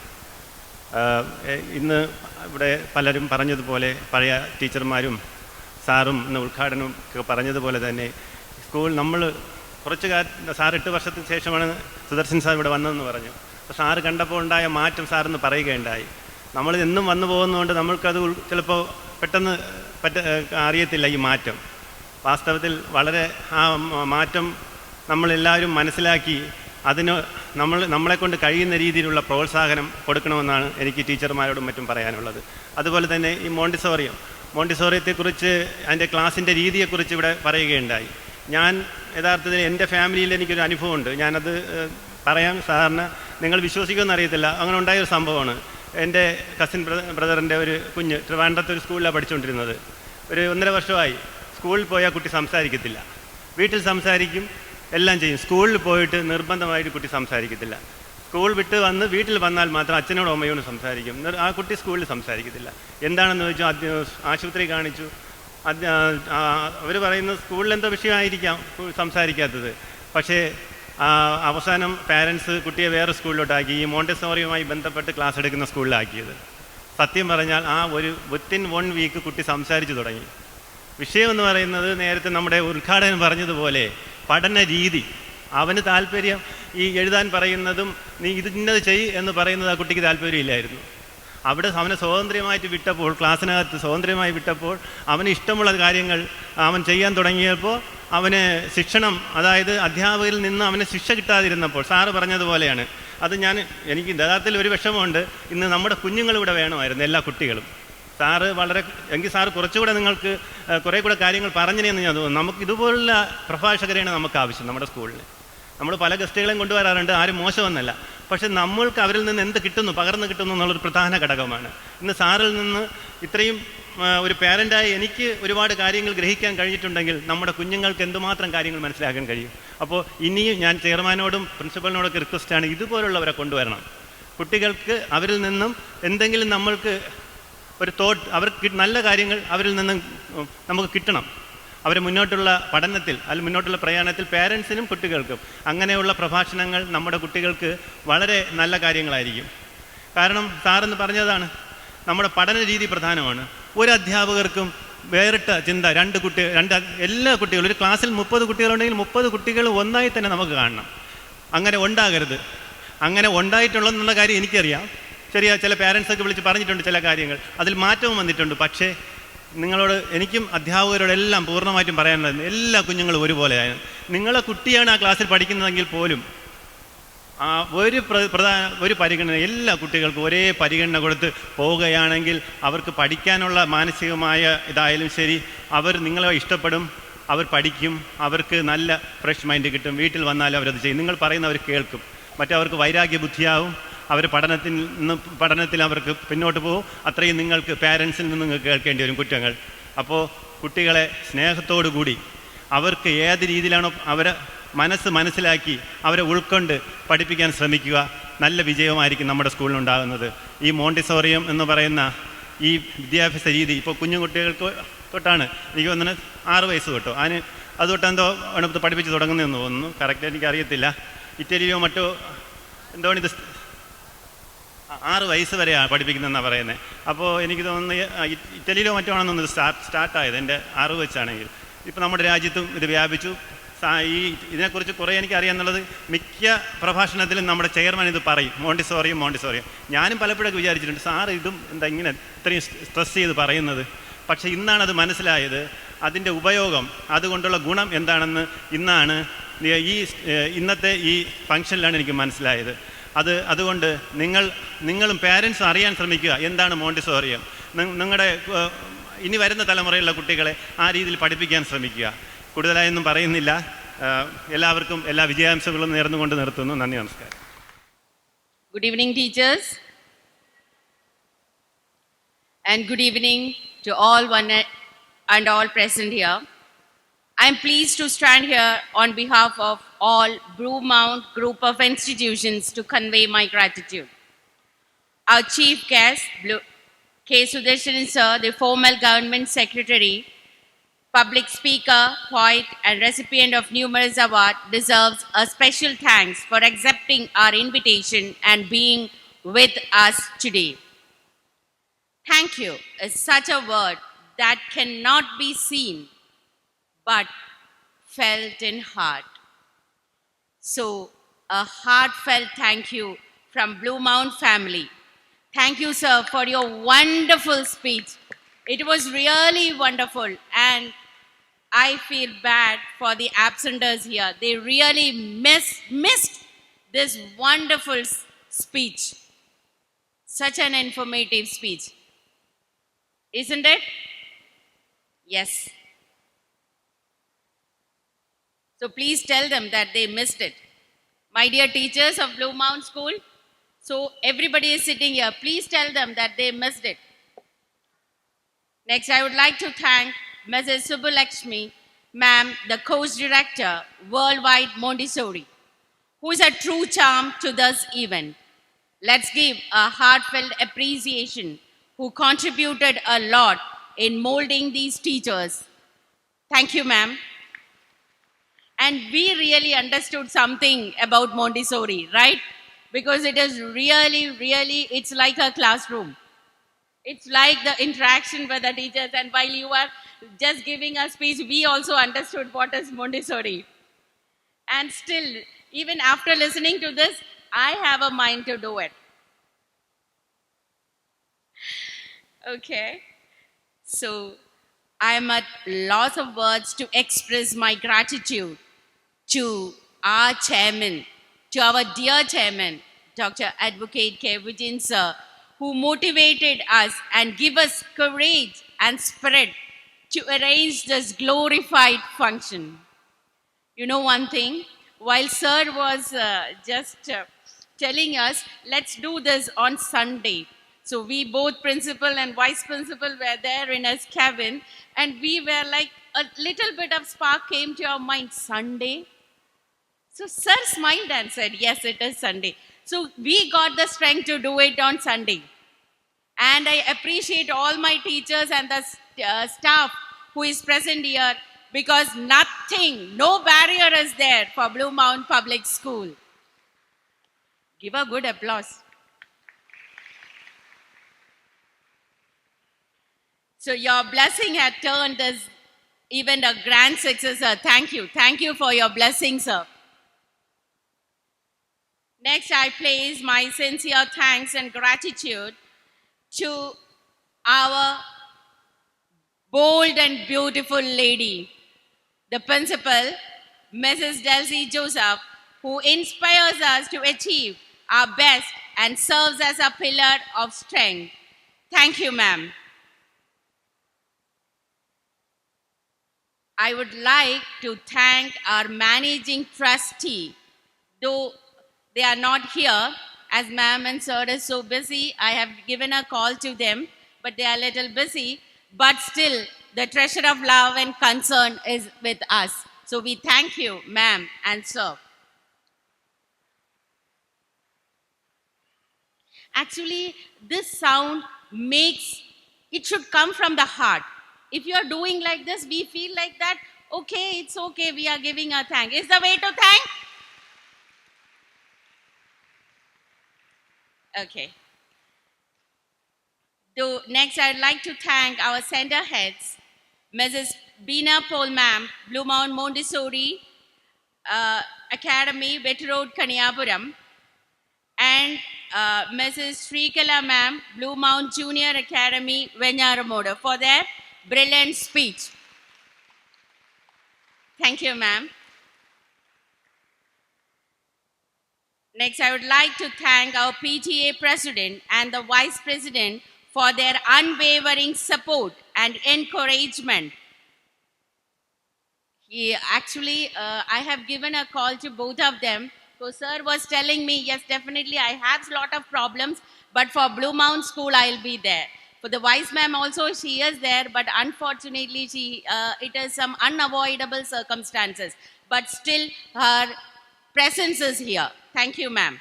ഇന്ന് ഇവിടെ പലരും പറഞ്ഞതുപോലെ പഴയ ടീച്ചർമാരും സാറും ഇന്ന് ഉദ്ഘാടനവും ഒക്കെ പറഞ്ഞതുപോലെ തന്നെ സ്കൂൾ നമ്മൾ കുറച്ച് സാർ 8 വർഷത്തിന് ശേഷമാണ് സുദർശൻ സാർ ഇവിടെ വന്നതെന്ന് പറഞ്ഞു. അപ്പോൾ സാറ് കണ്ടപ്പോൾ ഉണ്ടായ മാറ്റം സാറെന്ന് പറയുകയുണ്ടായി. നമ്മൾ എന്നും വന്നു പോകുന്നതുകൊണ്ട് നമ്മൾക്കത് ചിലപ്പോൾ പെട്ടെന്ന് അറിയത്തില്ല ഈ മാറ്റം. വാസ്തവത്തിൽ വളരെ ആ മാറ്റം നമ്മളെല്ലാവരും മനസ്സിലാക്കി അതിന് നമ്മളെക്കൊണ്ട് കഴിയുന്ന രീതിയിലുള്ള പ്രോത്സാഹനം കൊടുക്കണമെന്നാണ് എനിക്ക് ടീച്ചർമാരോടും മറ്റും പറയാനുള്ളത്. അതുപോലെ തന്നെ ഈ മോണ്ടിസോറിയത്തെക്കുറിച്ച് അതിൻ്റെ ക്ലാസ്സിൻ്റെ രീതിയെക്കുറിച്ച് ഇവിടെ പറയുകയുണ്ടായി. ഞാൻ യഥാർത്ഥത്തിൽ എൻ്റെ ഫാമിലിയിൽ എനിക്കൊരു അനുഭവമുണ്ട്. ഞാനത് പറയാം സാറിന്, നിങ്ങൾ വിശ്വസിക്കുമെന്ന് അറിയത്തില്ല. അങ്ങനെ ഉണ്ടായൊരു സംഭവമാണ്. എൻ്റെ കസിൻ ബ്രദറിൻ്റെ ഒരു കുഞ്ഞ് ട്രിവാൻഡ്രത്ത് ഒരു സ്കൂളിലാണ് പഠിച്ചുകൊണ്ടിരുന്നത്. ഒരു 1.5 വർഷമായി. സ്കൂളിൽ പോയാൽ കുട്ടി സംസാരിക്കത്തില്ല, വീട്ടിൽ സംസാരിക്കും, എല്ലാം ചെയ്യും. സ്കൂളിൽ പോയിട്ട് നിർബന്ധമായിട്ട് കുട്ടി സംസാരിക്കത്തില്ല. സ്കൂൾ വിട്ട് വന്ന് വീട്ടിൽ വന്നാൽ മാത്രം അച്ഛനോടും അമ്മയോടും സംസാരിക്കും. ആ കുട്ടി സ്കൂളിൽ സംസാരിക്കത്തില്ല. എന്താണെന്ന് ചോദിച്ചു, ആശുപത്രി കാണിച്ചു. അവർ പറയുന്നത് സ്കൂളിൽ എന്തോ വിഷയമായിരിക്കാം സംസാരിക്കാത്തത്. പക്ഷേ അവസാനം പാരൻസ് കുട്ടിയെ വേറെ സ്കൂളിലോട്ടാക്കി, ഈ മോണ്ടിസോറിയുമായി ബന്ധപ്പെട്ട് ക്ലാസ് എടുക്കുന്ന സ്കൂളിലാക്കിയത്. സത്യം പറഞ്ഞാൽ വിത്തിൻ 1 വീക്ക് കുട്ടി സംസാരിച്ചു തുടങ്ങി. വിഷയമെന്ന് പറയുന്നത് നേരത്തെ നമ്മുടെ ഉദ്ഘാടകൻ പറഞ്ഞതുപോലെ പഠന രീതി. അവന് താല്പര്യം ഈ എഴുതാൻ പറയുന്നതും നീ ഇന്നത് ചെയ്യ് എന്ന് പറയുന്നത് ആ കുട്ടിക്ക് താല്പര്യമില്ലായിരുന്നു. അവിടെ അവനെ സ്വാതന്ത്ര്യമായിട്ട് വിട്ടപ്പോൾ, ക്ലാസ്സിനകത്ത് സ്വാതന്ത്ര്യമായി വിട്ടപ്പോൾ അവന് ഇഷ്ടമുള്ള കാര്യങ്ങൾ അവൻ ചെയ്യാൻ തുടങ്ങിയപ്പോൾ അവന് ശിക്ഷണം, അതായത് അധ്യാപകരിൽ നിന്ന് അവന് ശിക്ഷ കിട്ടാതിരുന്നപ്പോൾ സാറ് പറഞ്ഞതുപോലെയാണ്. അത് എനിക്ക് യഥാർത്ഥത്തിൽ ഒരു വിഷമമുണ്ട്. ഇന്ന് നമ്മുടെ കുഞ്ഞുങ്ങളിവിടെ വേണമായിരുന്നു, എല്ലാ കുട്ടികളും. സാറ് എങ്കിൽ സാറ് കുറച്ചുകൂടെ നിങ്ങൾക്ക് കുറേ കൂടെ കാര്യങ്ങൾ പറഞ്ഞിനെന്ന് ഞാൻ തോന്നുന്നു. നമുക്ക് ഇതുപോലുള്ള പ്രഭാഷകരെയാണ് നമുക്ക് ആവശ്യം നമ്മുടെ സ്കൂളിൽ. നമ്മൾ പല ഗസ്റ്റുകളെയും കൊണ്ടുവരാറുണ്ട്, ആരും മോശമെന്നല്ല. പക്ഷെ നമ്മൾക്ക് അവരിൽ നിന്ന് എന്ത് കിട്ടുന്നു, പകർന്നു കിട്ടുന്നു എന്നുള്ളൊരു പ്രധാന ഘടകമാണ്. ഇന്ന് സാറിൽ നിന്ന് ഇത്രയും ഒരു പാരൻ്റായി എനിക്ക് ഒരുപാട് കാര്യങ്ങൾ ഗ്രഹിക്കാൻ കഴിഞ്ഞിട്ടുണ്ടെങ്കിൽ നമ്മുടെ കുഞ്ഞുങ്ങൾക്ക് എന്തുമാത്രം കാര്യങ്ങൾ മനസ്സിലാക്കാൻ കഴിയും. അപ്പോൾ ഇനിയും ഞാൻ ചെയർമാനോടും പ്രിൻസിപ്പലിനോടൊക്കെ റിക്വസ്റ്റാണ്, ഇതുപോലുള്ളവരെ കൊണ്ടുവരണം. കുട്ടികൾക്ക് അവരിൽ നിന്നും എന്തെങ്കിലും നമ്മൾക്ക് ഒരു അവർക്ക് നല്ല കാര്യങ്ങൾ അവരിൽ നിന്നും നമുക്ക് കിട്ടണം. അവരെ മുന്നോട്ടുള്ള പഠനത്തിൽ അല്ലെങ്കിൽ മുന്നോട്ടുള്ള പ്രയാണത്തിൽ പേരൻസിനും കുട്ടികൾക്കും അങ്ങനെയുള്ള പ്രഭാഷണങ്ങൾ നമ്മുടെ കുട്ടികൾക്ക് വളരെ നല്ല കാര്യങ്ങളായിരിക്കും. കാരണം സാറെന്ന് പറഞ്ഞതാണ്, നമ്മുടെ പഠന രീതി പ്രധാനമാണ്. ഒരു അധ്യാപകർക്കും വേറിട്ട ചിന്ത, എല്ലാ കുട്ടികളും, ഒരു ക്ലാസ്സിൽ 30 കുട്ടികളുണ്ടെങ്കിൽ 30 കുട്ടികൾ ഒന്നായി തന്നെ നമുക്ക് കാണണം. അങ്ങനെ ഉണ്ടാകരുത്. അങ്ങനെ ഉണ്ടായിട്ടുള്ളതെന്നുള്ള കാര്യം എനിക്കറിയാം. ചില പാരൻസൊക്കെ വിളിച്ച് പറഞ്ഞിട്ടുണ്ട്, ചില കാര്യങ്ങൾ അതിൽ മാറ്റവും വന്നിട്ടുണ്ട്. പക്ഷേ നിങ്ങളോട്, എനിക്കും അധ്യാപകരോടെല്ലാം പൂർണ്ണമായിട്ടും പറയാനുള്ളത്, എല്ലാ കുഞ്ഞുങ്ങളും ഒരുപോലെയാണ്. നിങ്ങളെ കുട്ടിയാണ് ആ ക്ലാസ്സിൽ പഠിക്കുന്നതെങ്കിൽ പോലും ഒരു പരിഗണന എല്ലാ കുട്ടികൾക്കും ഒരേ പരിഗണന കൊടുത്ത് പോവുകയാണെങ്കിൽ അവർക്ക് പഠിക്കാനുള്ള മാനസികമായ ഇതായാലും ശരി, അവർ നിങ്ങളെ ഇഷ്ടപ്പെടും, അവർ പഠിക്കും, അവർക്ക് നല്ല ഫ്രഷ് മൈൻഡ് കിട്ടും. വീട്ടിൽ വന്നാലും അവരത് ചെയ്യും. നിങ്ങൾ പറയുന്നവർ കേൾക്കും. മറ്റവർക്ക് വൈരാഗ്യ ബുദ്ധിയാവും, അവർ പഠനത്തിൽ അവർക്ക് പിന്നോട്ട് പോകും. അത്രയും നിങ്ങൾക്ക് പാരൻസിൽ നിന്ന് നിങ്ങൾക്ക് കേൾക്കേണ്ടി വരും കുറ്റങ്ങൾ. അപ്പോൾ കുട്ടികളെ സ്നേഹത്തോടു കൂടി അവർക്ക് ഏത് രീതിയിലാണോ അവരെ മനസ്സിലാക്കി അവരെ ഉൾക്കൊണ്ട് പഠിപ്പിക്കാൻ ശ്രമിക്കുക. നല്ല വിജയമായിരിക്കും നമ്മുടെ സ്കൂളിനുണ്ടാകുന്നത്. ഈ മോണ്ടിസോറിയം എന്ന് പറയുന്ന ഈ വിദ്യാഭ്യാസ രീതി ഇപ്പോൾ കുഞ്ഞു കുട്ടികൾക്ക് തൊട്ടാണ്, എനിക്ക് തോന്നുന്നത് 6 വയസ്സ് തൊട്ടോ അതുതൊട്ട് എന്തോ പഠിപ്പിച്ച് തുടങ്ങുന്നതെന്ന് തോന്നുന്നു. കറക്റ്റ് എനിക്കറിയത്തില്ല. ഇറ്റലിയിലോ മറ്റോ എന്തോ ഇത് 6 വയസ്സ് വരെയാണ് പഠിപ്പിക്കുന്നതെന്നാണ് പറയുന്നത്. അപ്പോൾ എനിക്ക് തോന്നുന്നത് ഇറ്റലിയിലോ മറ്റോ ആണെന്ന് തോന്നുന്നത് സ്റ്റാർട്ടായത് എൻ്റെ അറിവ് വെച്ചാണെങ്കിൽ. ഇപ്പോൾ നമ്മുടെ രാജ്യത്തും ഇത് വ്യാപിച്ചു. ഇതിനെക്കുറിച്ച് കുറേ എനിക്കറിയാമെന്നുള്ളത് മിക്ക പ്രഭാഷണത്തിലും നമ്മുടെ ചെയർമാൻ ഇത് പറയും, മോണ്ടിസോറിയം. ഞാനും പലപ്പോഴൊക്കെ വിചാരിച്ചിട്ടുണ്ട്, സാറ് ഇതും എന്താ ഇങ്ങനെ ഇത്രയും സ്ട്രെസ് ചെയ്ത് പറയുന്നത്. പക്ഷേ ഇന്നാണ് അത് മനസ്സിലായത്, അതിൻ്റെ ഉപയോഗം, അതുകൊണ്ടുള്ള ഗുണം എന്താണെന്ന് ഇന്നാണ് ഇന്നത്തെ ഈ ഫംഗ്ഷനിലാണ് എനിക്ക് മനസ്സിലായത്. അതുകൊണ്ട് നിങ്ങളും പാരൻസും അറിയാൻ ശ്രമിക്കുക എന്താണ് മോണ്ടിസോറിയം. നിങ്ങളുടെ ഇനി വരുന്ന തലമുറയിലുള്ള കുട്ടികളെ ആ രീതിയിൽ പഠിപ്പിക്കാൻ ശ്രമിക്കുക. കൂടുതലായൊന്നും പറയുന്നില്ല. എല്ലാവർക്കും എല്ലാ വിജയാംശങ്ങളും നേർന്നുകൊണ്ട് നിർത്തുന്നു. നന്ദി, നമസ്കാരം. Good evening, teachers. And good evening to all one and all present here. I am pleased to stand here on behalf of all Blue Mount group of institutions to convey my gratitude. Our chief guest, K. Sudarshan sir, the former government secretary, public speaker, poet, and recipient of numerous awards, deserves a special thanks for accepting our invitation and being with us today. Thank you is such a word that cannot be seen but felt in heart. So, a heartfelt thank you from Blue Mount family. Thank you, sir, for your wonderful speech. It was really wonderful, and I feel bad for the absenters here. They really missed this wonderful speech. Such an informative speech. Isn't it? Yes. So please tell them that they missed it. My dear teachers of Blue Mount School, so everybody is sitting here. Please tell them that they missed it. Next, I would like to thank Mrs. Subbulakshmi, ma'am, the course director, Worldwide Montessori, who is a true charm to this event. Let's give a heartfelt appreciation who contributed a lot in molding these teachers. Thank you, ma'am. And we really understood something about Montessori, right? Because it is really, it's like a classroom. It's like the interaction with the teachers. And while you are just giving a speech, we also understood what is Montessori. And still, even after listening to this, I have a mind to do it. Okay. So, I am at loss of words to express my gratitude to our chairman, to our dear chairman, Dr. Advocate K. Vijayan sir, who motivated us and give us courage and spirit to arrange this glorified function. You know one thing, while sir was telling us, let's do this on Sunday. So we both principal and vice principal were there in his cabin, and we were like, a little bit of spark came to our mind, Sunday? So sir smiled and said, yes, it is Sunday. So we got the strength to do it on Sunday. And I appreciate all my teachers and the staff who is present here, because no barrier is there for Blue Mount Public School. Give a good applause. So your blessing had turned this event a grand success, sir. Thank you for your blessing, sir. Next, I place my sincere thanks and gratitude to our bold and beautiful lady, the principal, Mrs. Delcy Joseph, who inspires us to achieve our best and serves as a pillar of strength. Thank you, ma'am. I would like to thank our managing trustee. Though they are not here, as ma'am and sir is so busy, I have given a call to them, but they are a little busy. But still, the treasure of love and concern is with us. So we thank you, ma'am and sir. Actually, this sound makes, it should come from the heart. If you are doing like this, we feel like that, okay, it's okay, we are giving a thank. Is the way to thank? Okay. Next, I'd like to thank our center heads, Mrs. Beena Paul ma'am, Blue Mount Montessori Academy, Wet Road, Kaniyapuram, and Mrs. Srikala ma'am, Blue Mount Junior Academy, Venyaramoda, for their brilliant speech. Thank you, ma'am. Next, I would like to thank our PTA president and the vice president for their unwavering support and encouragement. I have given a call to both of them. So sir was telling me, yes, definitely I have a lot of problems, but for Blue Mount School, I'll be there. For the vice ma'am also, she is there, but unfortunately, it is some unavoidable circumstances. But still, her presence is here. Thank you, ma'am.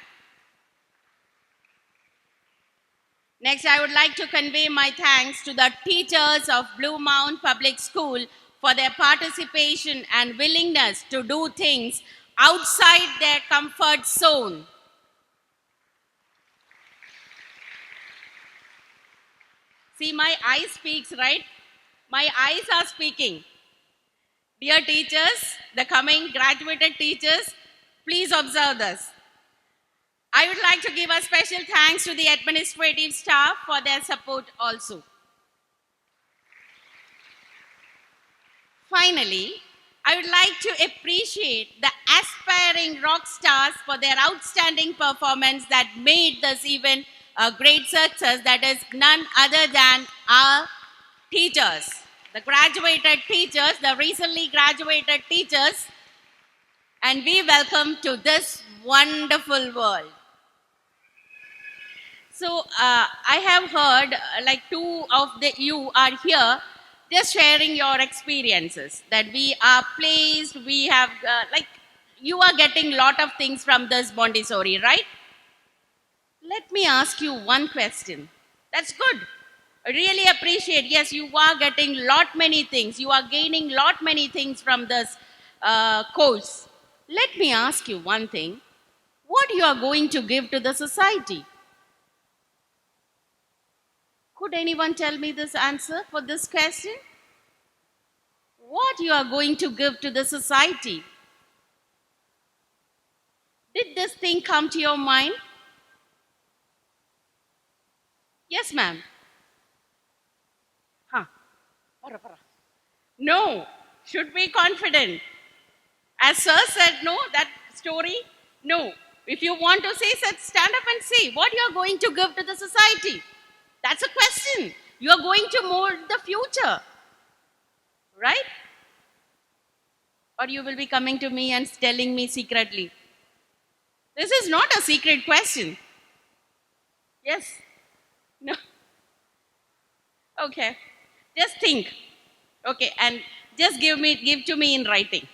Next, I would like to convey my thanks to the teachers of Blue Mount Public School for their participation and willingness to do things outside their comfort zone. See, my eye speaks, right? My eyes are speaking. Dear teachers, the coming graduated teachers, please observe this. I would like to give a special thanks to the administrative staff for their support also. Finally, I would like to appreciate the aspiring rock stars for their outstanding performance that made this event a great success. That is none other than our teachers, the graduated teachers, the recently graduated teachers, and we welcome to this wonderful world. So I have heard like two of you are here just sharing your experiences, that we are pleased, we have you are getting lot of things from this Montessori, right? Let me ask you one question. That's good. I really appreciate, yes, you are getting lot many things. You are gaining lot many things from this course. Let me ask you one thing. What you are going to give to the society? Could anyone tell me this answer for this question? What you are going to give to the society? Did this thing come to your mind? Yes, ma'am. Huh. No. Should be confident. As sir said, no, that story, no. If you want to say, stand up and say what you are going to give to the society. That's a question. You are going to mold the future. Right? Or you will be coming to me and telling me secretly. This is not a secret question. Yes? No? Okay. Just think. Okay, and just give to me in writing.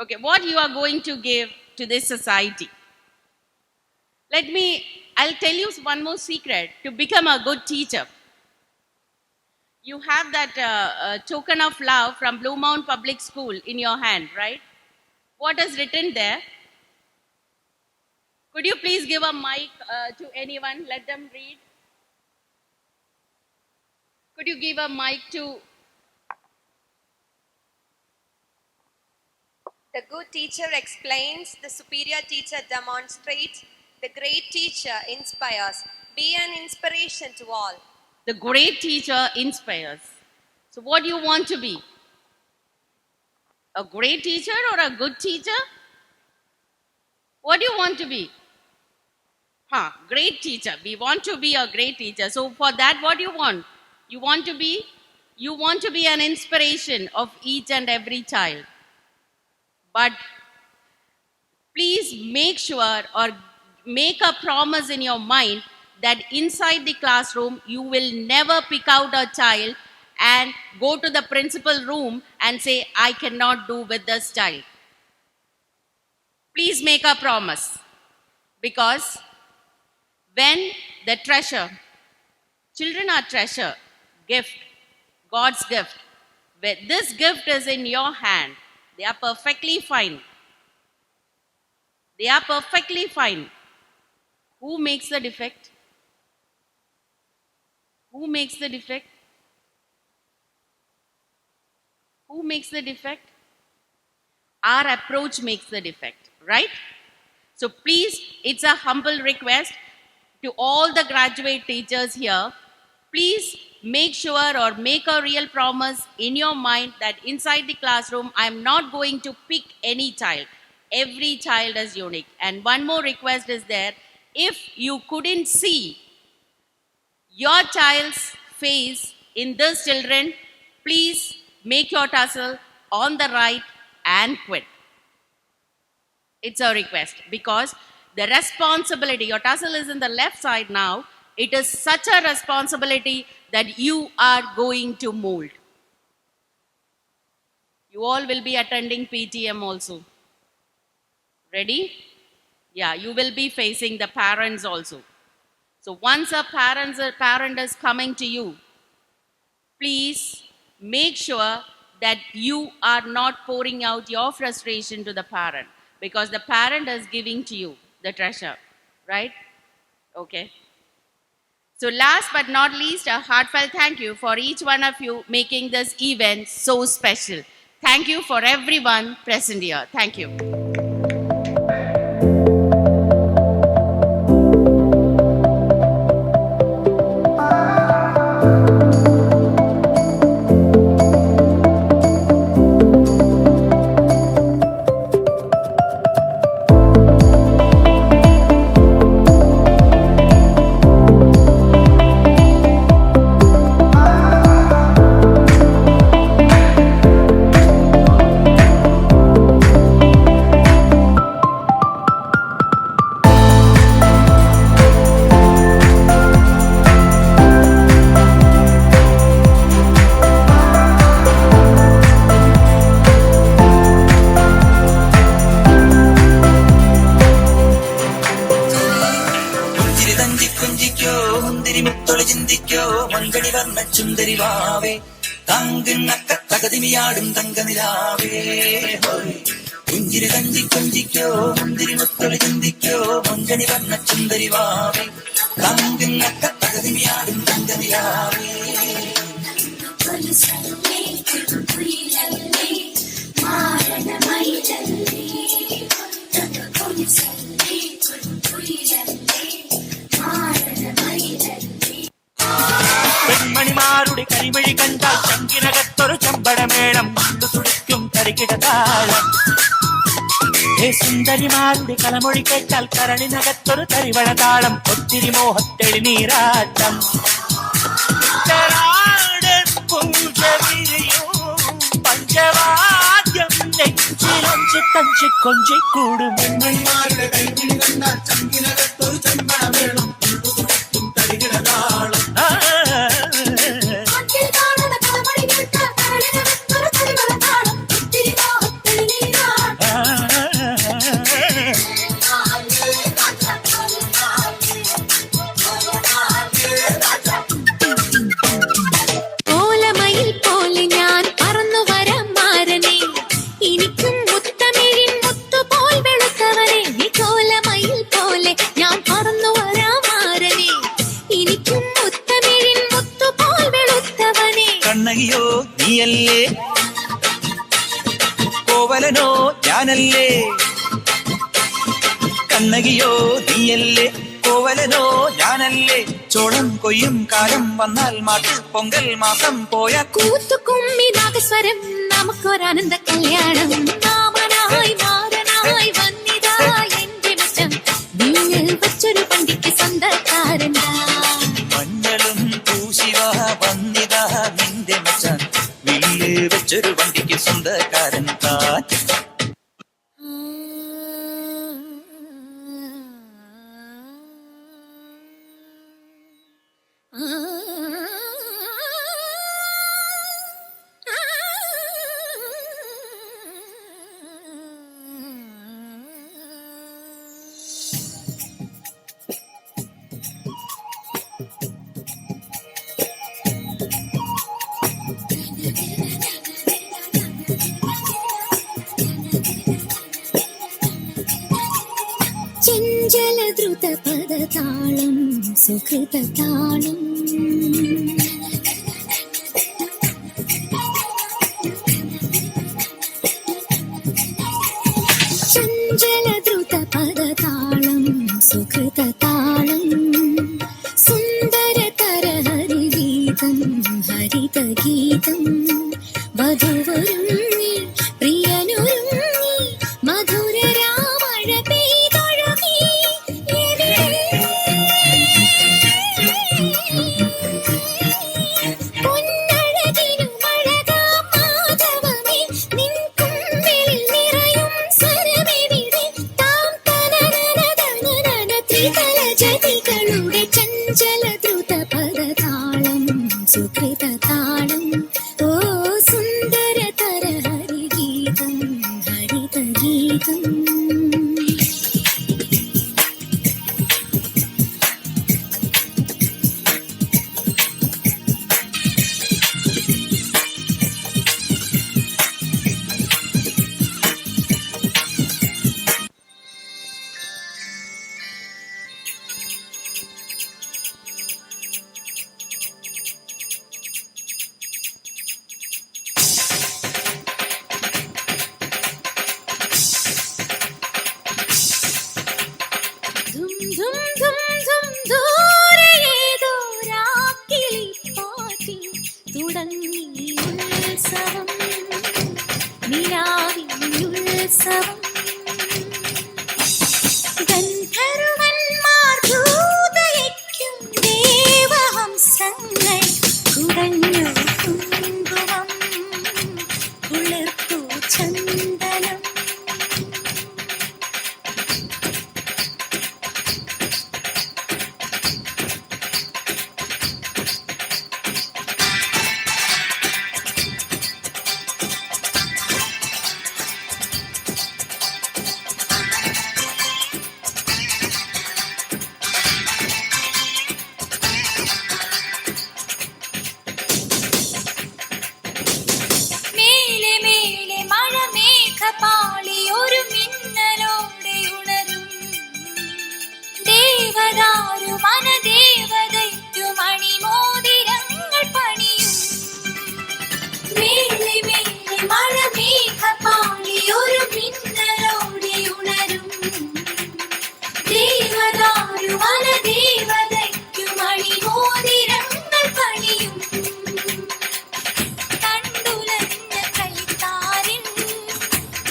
Okay, what you are going to give to this society. I'll tell you one more secret to become a good teacher. You have that token of love from Blue Mount Public School in your hand, right? What is written there? Could you please give a mic to anyone? Let them read. Could you give a mic to... The good teacher explains, the superior teacher demonstrates, the great teacher inspires. Be an inspiration to all. The great teacher inspires. So what do you want to be? A great teacher or a good teacher? What do you want to be? Great teacher. We want to be a great teacher. So for that, what do you want? You want to be an inspiration of each and every child. But please make sure or make a promise in your mind that inside the classroom, you will never pick out a child and go to the principal room and say, I cannot do with this child. Please make a promise. Because when the treasure, children are treasure, gift, God's gift. When this gift is in your hand, they are perfectly fine. They are perfectly fine. Who makes the defect? Who makes the defect? Who makes the defect? Our approach makes the defect, right? So please, it's a humble request to all the graduate teachers here. Please make sure or make a real promise in your mind that inside the classroom, I'm not going to pick any child. Every child is unique. And one more request is there. If you couldn't see your child's face in these children, please make your tussle on the right and quit. It's a request because the responsibility, your tussle is in the left side now. It is such a responsibility that you are going to mold. You all will be attending PTM also. Ready? Yeah, you will be facing the parents also. So once a parent is coming to you, please make sure that you are not pouring out your frustration to the parent because the parent is giving to you the treasure, right? Okay. So last but not least, a heartfelt thank you for each one of you making this event so special. Thank you for everyone present here. Thank you. ചുന്ദരിവാവേ തങ്കിണ്ണക്ക തകതിമിയാടും തങ്കനിലാവേ പുഞ്ചിരി തഞ്ചി കൊഞ്ചിക്കോ മുന്തിരി മുത്തൊളി ചിന്തിക്കോ മുഞ്ചണി വർണ്ണ ചുന്ദരിവാവേ തങ്കിണ്ണക്ക തകതിമിയാടും തങ്കനിലാവേ പെൺമണിമാരുടെ കരിമഴി കണ്ടാൽ ചങ്കിനകത്തൊരു ചമ്പടമേളം കൊണ്ടു തുടിക്കും തരികിടതാളം സുന്ദരിമാരുടെ കളമൊഴി കേട്ടാൽ കരളിനകത്തൊരു തരിവളതാളം ഒത്തിരി മോഹത്തെളി നീരാട്ടം പഞ്ചവാദ്യം നെഞ്ചിലഞ്ചി തഞ്ചി കൊഞ്ചിക്കൂടും പെൺമണിമാരുടെ കരിമഴി കണ്ടാൽ ചങ്കിനകത്തൊരു ചമ്പടമേളം കൊണ്ടു തുടിക്കും തരികിടതാളം കണ്ണകിയോ നീയല്ലേ കോവലനോ ഞാനല്ലേ കണ്ണകിയോ നീയല്ലേ കോവലനോ ഞാനല്ലേ ചോളം കൊയ്യും കാലം വന്നാൽ മാട്ടിൽ പൊങ്കൽ മാസം പോയ കൂത്തുകുമ്മി നാഗസ്വരം നമുക്കൊരാനന്ദ കല്യാണം മാമനായി മാരനായി വന്നിതാ എന്റെ വണ്ടിക്ക് സ്വന്തക്കാരണ്ടാ. മഞ്ഞളും പൂശിവാ വന്നിതാ നിന്റെ മച്ചാൻ, വില്ല് വെച്ചൊരു വണ്ടിക്ക് സ്വന്തക്കാരൻ താൻ. ചഞ്ചല ദ്രുത പദതാളം സുഹൃതതാളം. ചഞ്ചല ദ്രുത പദതാളം സുഹൃതതാളം. സുന്ദരതര ഹരിഗീതം ഹരിതഗീതം. വധുവരുങ്ങി പ്രിയനൊരുങ്ങി മധുരരാമഴ പെയ്തൊഴുകി. പൊന്നഴകിനു മഴകാം മാധവമേ, നിൻ കുമ്പിളിൽ നിറയും സ്വരമെവിടെ. താം തനനനനനനന ത്രിതല ജതികളുടെ ചഞ്ചല ദ്രുത പദതാളം സുകൃതതാളം. ഓ സുന്ദരതര ഹരിഗീതം ഹരിതഗീതം. ധും ധും ധും ധും ദൂരെ ഏതോ രാക്കിളിപ്പാട്ടിൽ തുടങ്ങി ഉത്സവം, നിലാവിൻ ഉത്സവം. ഗന്ധർവന്മാർ ദൂതയയ്ക്കും ദേവഹംസങ്ങൾ കുടഞ്ഞു കുങ്കുമം കുളിർത്തു ചന്ദനം. മേലെ മേലെ മഴമേഘപാളി ഒരു മിന്നലോടെ ഉണരും. ദേവദാരു മനദേവതയ്ക്കു മണിമോതിരങ്ങൾ പണിയും. മേലെ മേലെ മഴമേഘപാളി ഒരു മിന്നലോടെ ഉണരും. ദേവദാരു മനദേവതയ്ക്കു മണിമോതിരങ്ങൾ പണിയും. കണ്ടുലഞ്ഞ കൈത്താരിൽ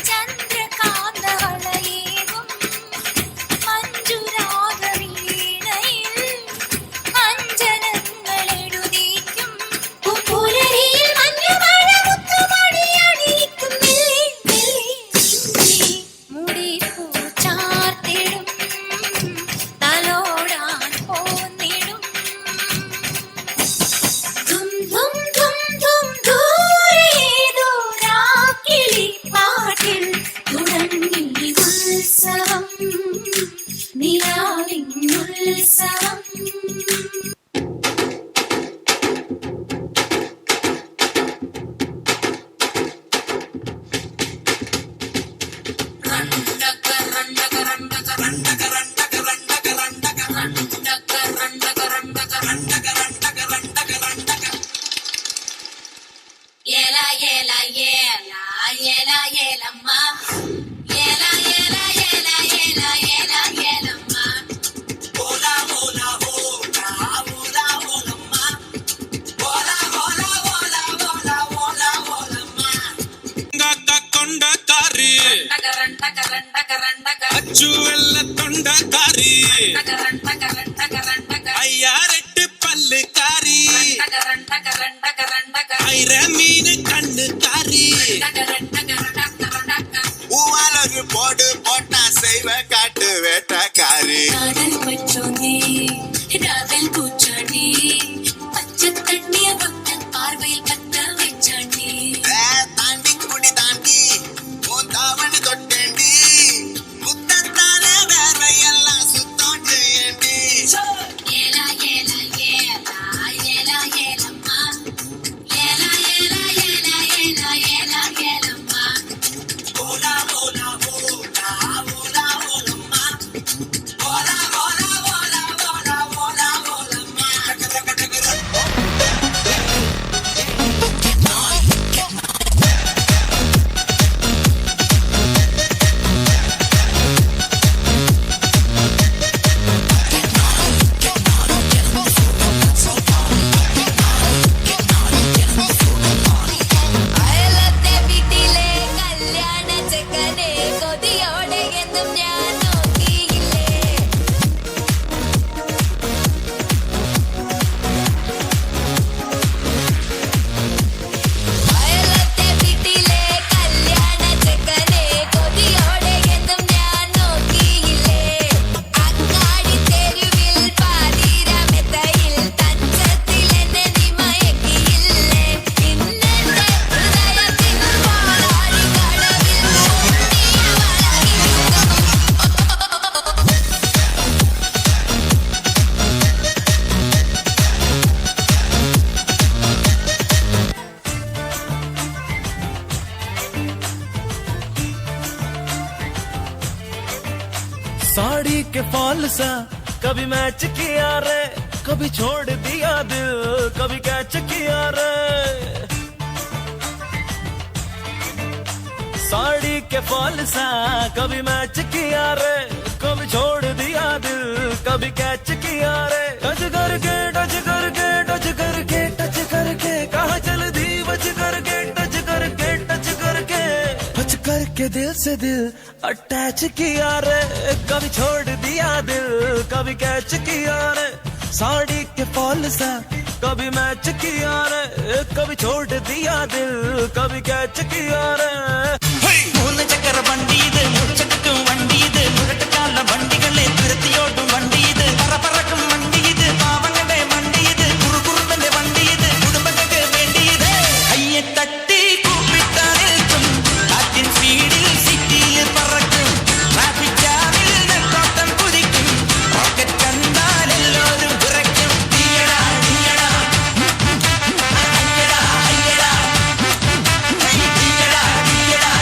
ചന്ദ്രകാന്തവളയേകും മഞ്ജുരാഗവീണയിൽ साड़ी के फॉल सा कभी मैच किया रे, कभी छोड़ दिया दिल, कभी कैच किया रे। साड़ी के फॉल सा कभी मैच किया रे, कभी छोड़ दिया दिल, कभी कैच किया रे। टच करके टच करके टच करके टच करके कहाँ चल दी बच करके टच करके टच करके टच करके दिल से दिल अटैच किया रे, कभी छोड़ दिया दिल, कभी कैच किया रे। साड़ी के फॉल सा कभी मैच किया रे, कभी छोड़ दिया दिल, कभी कैच किया रे। മൂന്ന് ചക്കര വണ്ടി ഇത്, മുച്ചക്കും വണ്ടി ഇത്, മുരട്ടുകാല വണ്ടികളെ തുരത്തിയോട്ടും വണ്ടി ഇത്, പറക്കും വണ്ടി ഇത്, പാവങ്ങളുടെ വണ്ടി ഇത്, കുറുകുറുമ്പന്റെ വണ്ടി ഇത്, കുടുംബങ്ങൾക്ക് വേണ്ടി ഇത്. കയ്യെ തട്ടി കൂപ്പിട്ടാലേക്കും കാറ്റിൻ സ്പീഡിൽ സിറ്റിയിൽ പറക്കും, ട്രാഫിക് ജാമിൽ നെട്ടോട്ടം കുതിക്കും, റോക്കറ്റ് കണ്ടാൽ എല്ലാവരും വിറയ്ക്കും. തീയടാ തീയടാ അയ്യടാ അയ്യടാ തീയടാ തീയടാ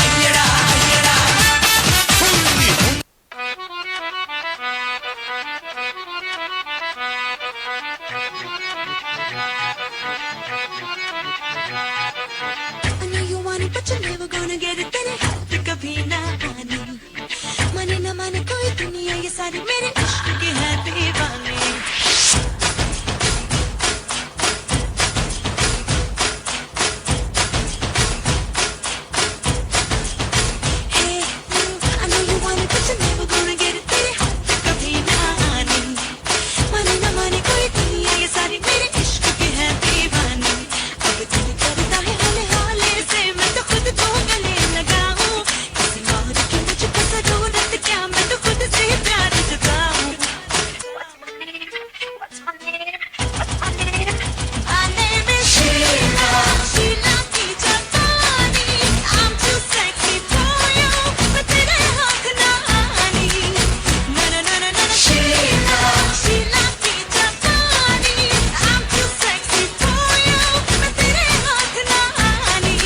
അയ്യടാ അയ്യടാ. I know you want it, but you're never gonna get it. तेरे हाथ कभी ना आने, माने ना माने कोई दुनिया ये सारी मेरे इश्क की है दीवानी. Hey you, I know you want it, but you're never gonna get it. तेरे हाथ कभी ना आने, माने ना माने कोई दुनिया ये सारी मेरे इश्क की है दीवानी. अब दिल करता है हाले हाले से मैं तो खुद को गले लगाऊं, किसी और की मुझको जरूरत क्या, मैं तो खुद से प्यार जताऊं. My name is Sheila, Sheila की जापानी. I'm too sexy for you, मैं तेरे हाथ ना आनी. Na na na na na Sheila, Sheila की जापानी. I'm too sexy for you, मैं तेरे हाथ ना आनी.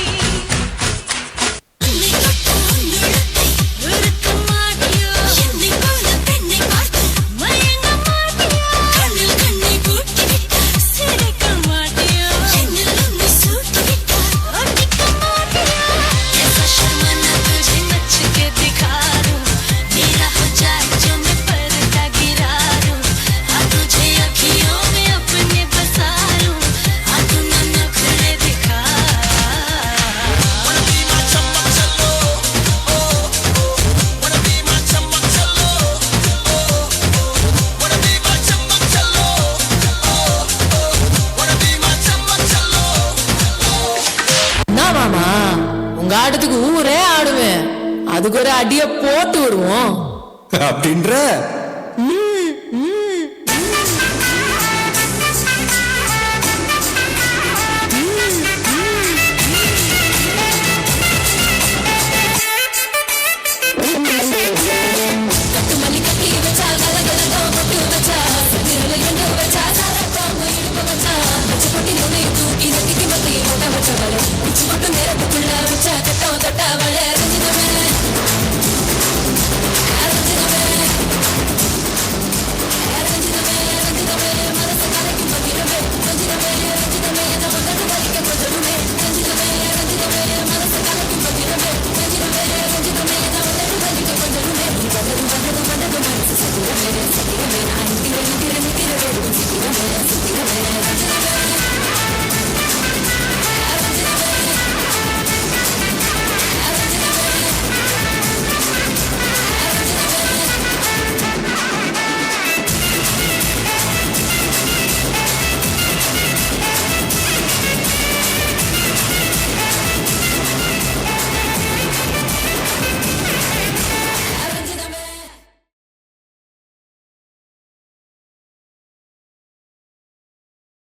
நான் மாமா உங்க ஆட்டத்துக்கு ஊரே ஆடுவேன், அதுக்கு ஒரு அடிய போட்டு விடுவோம் அப்படின்ற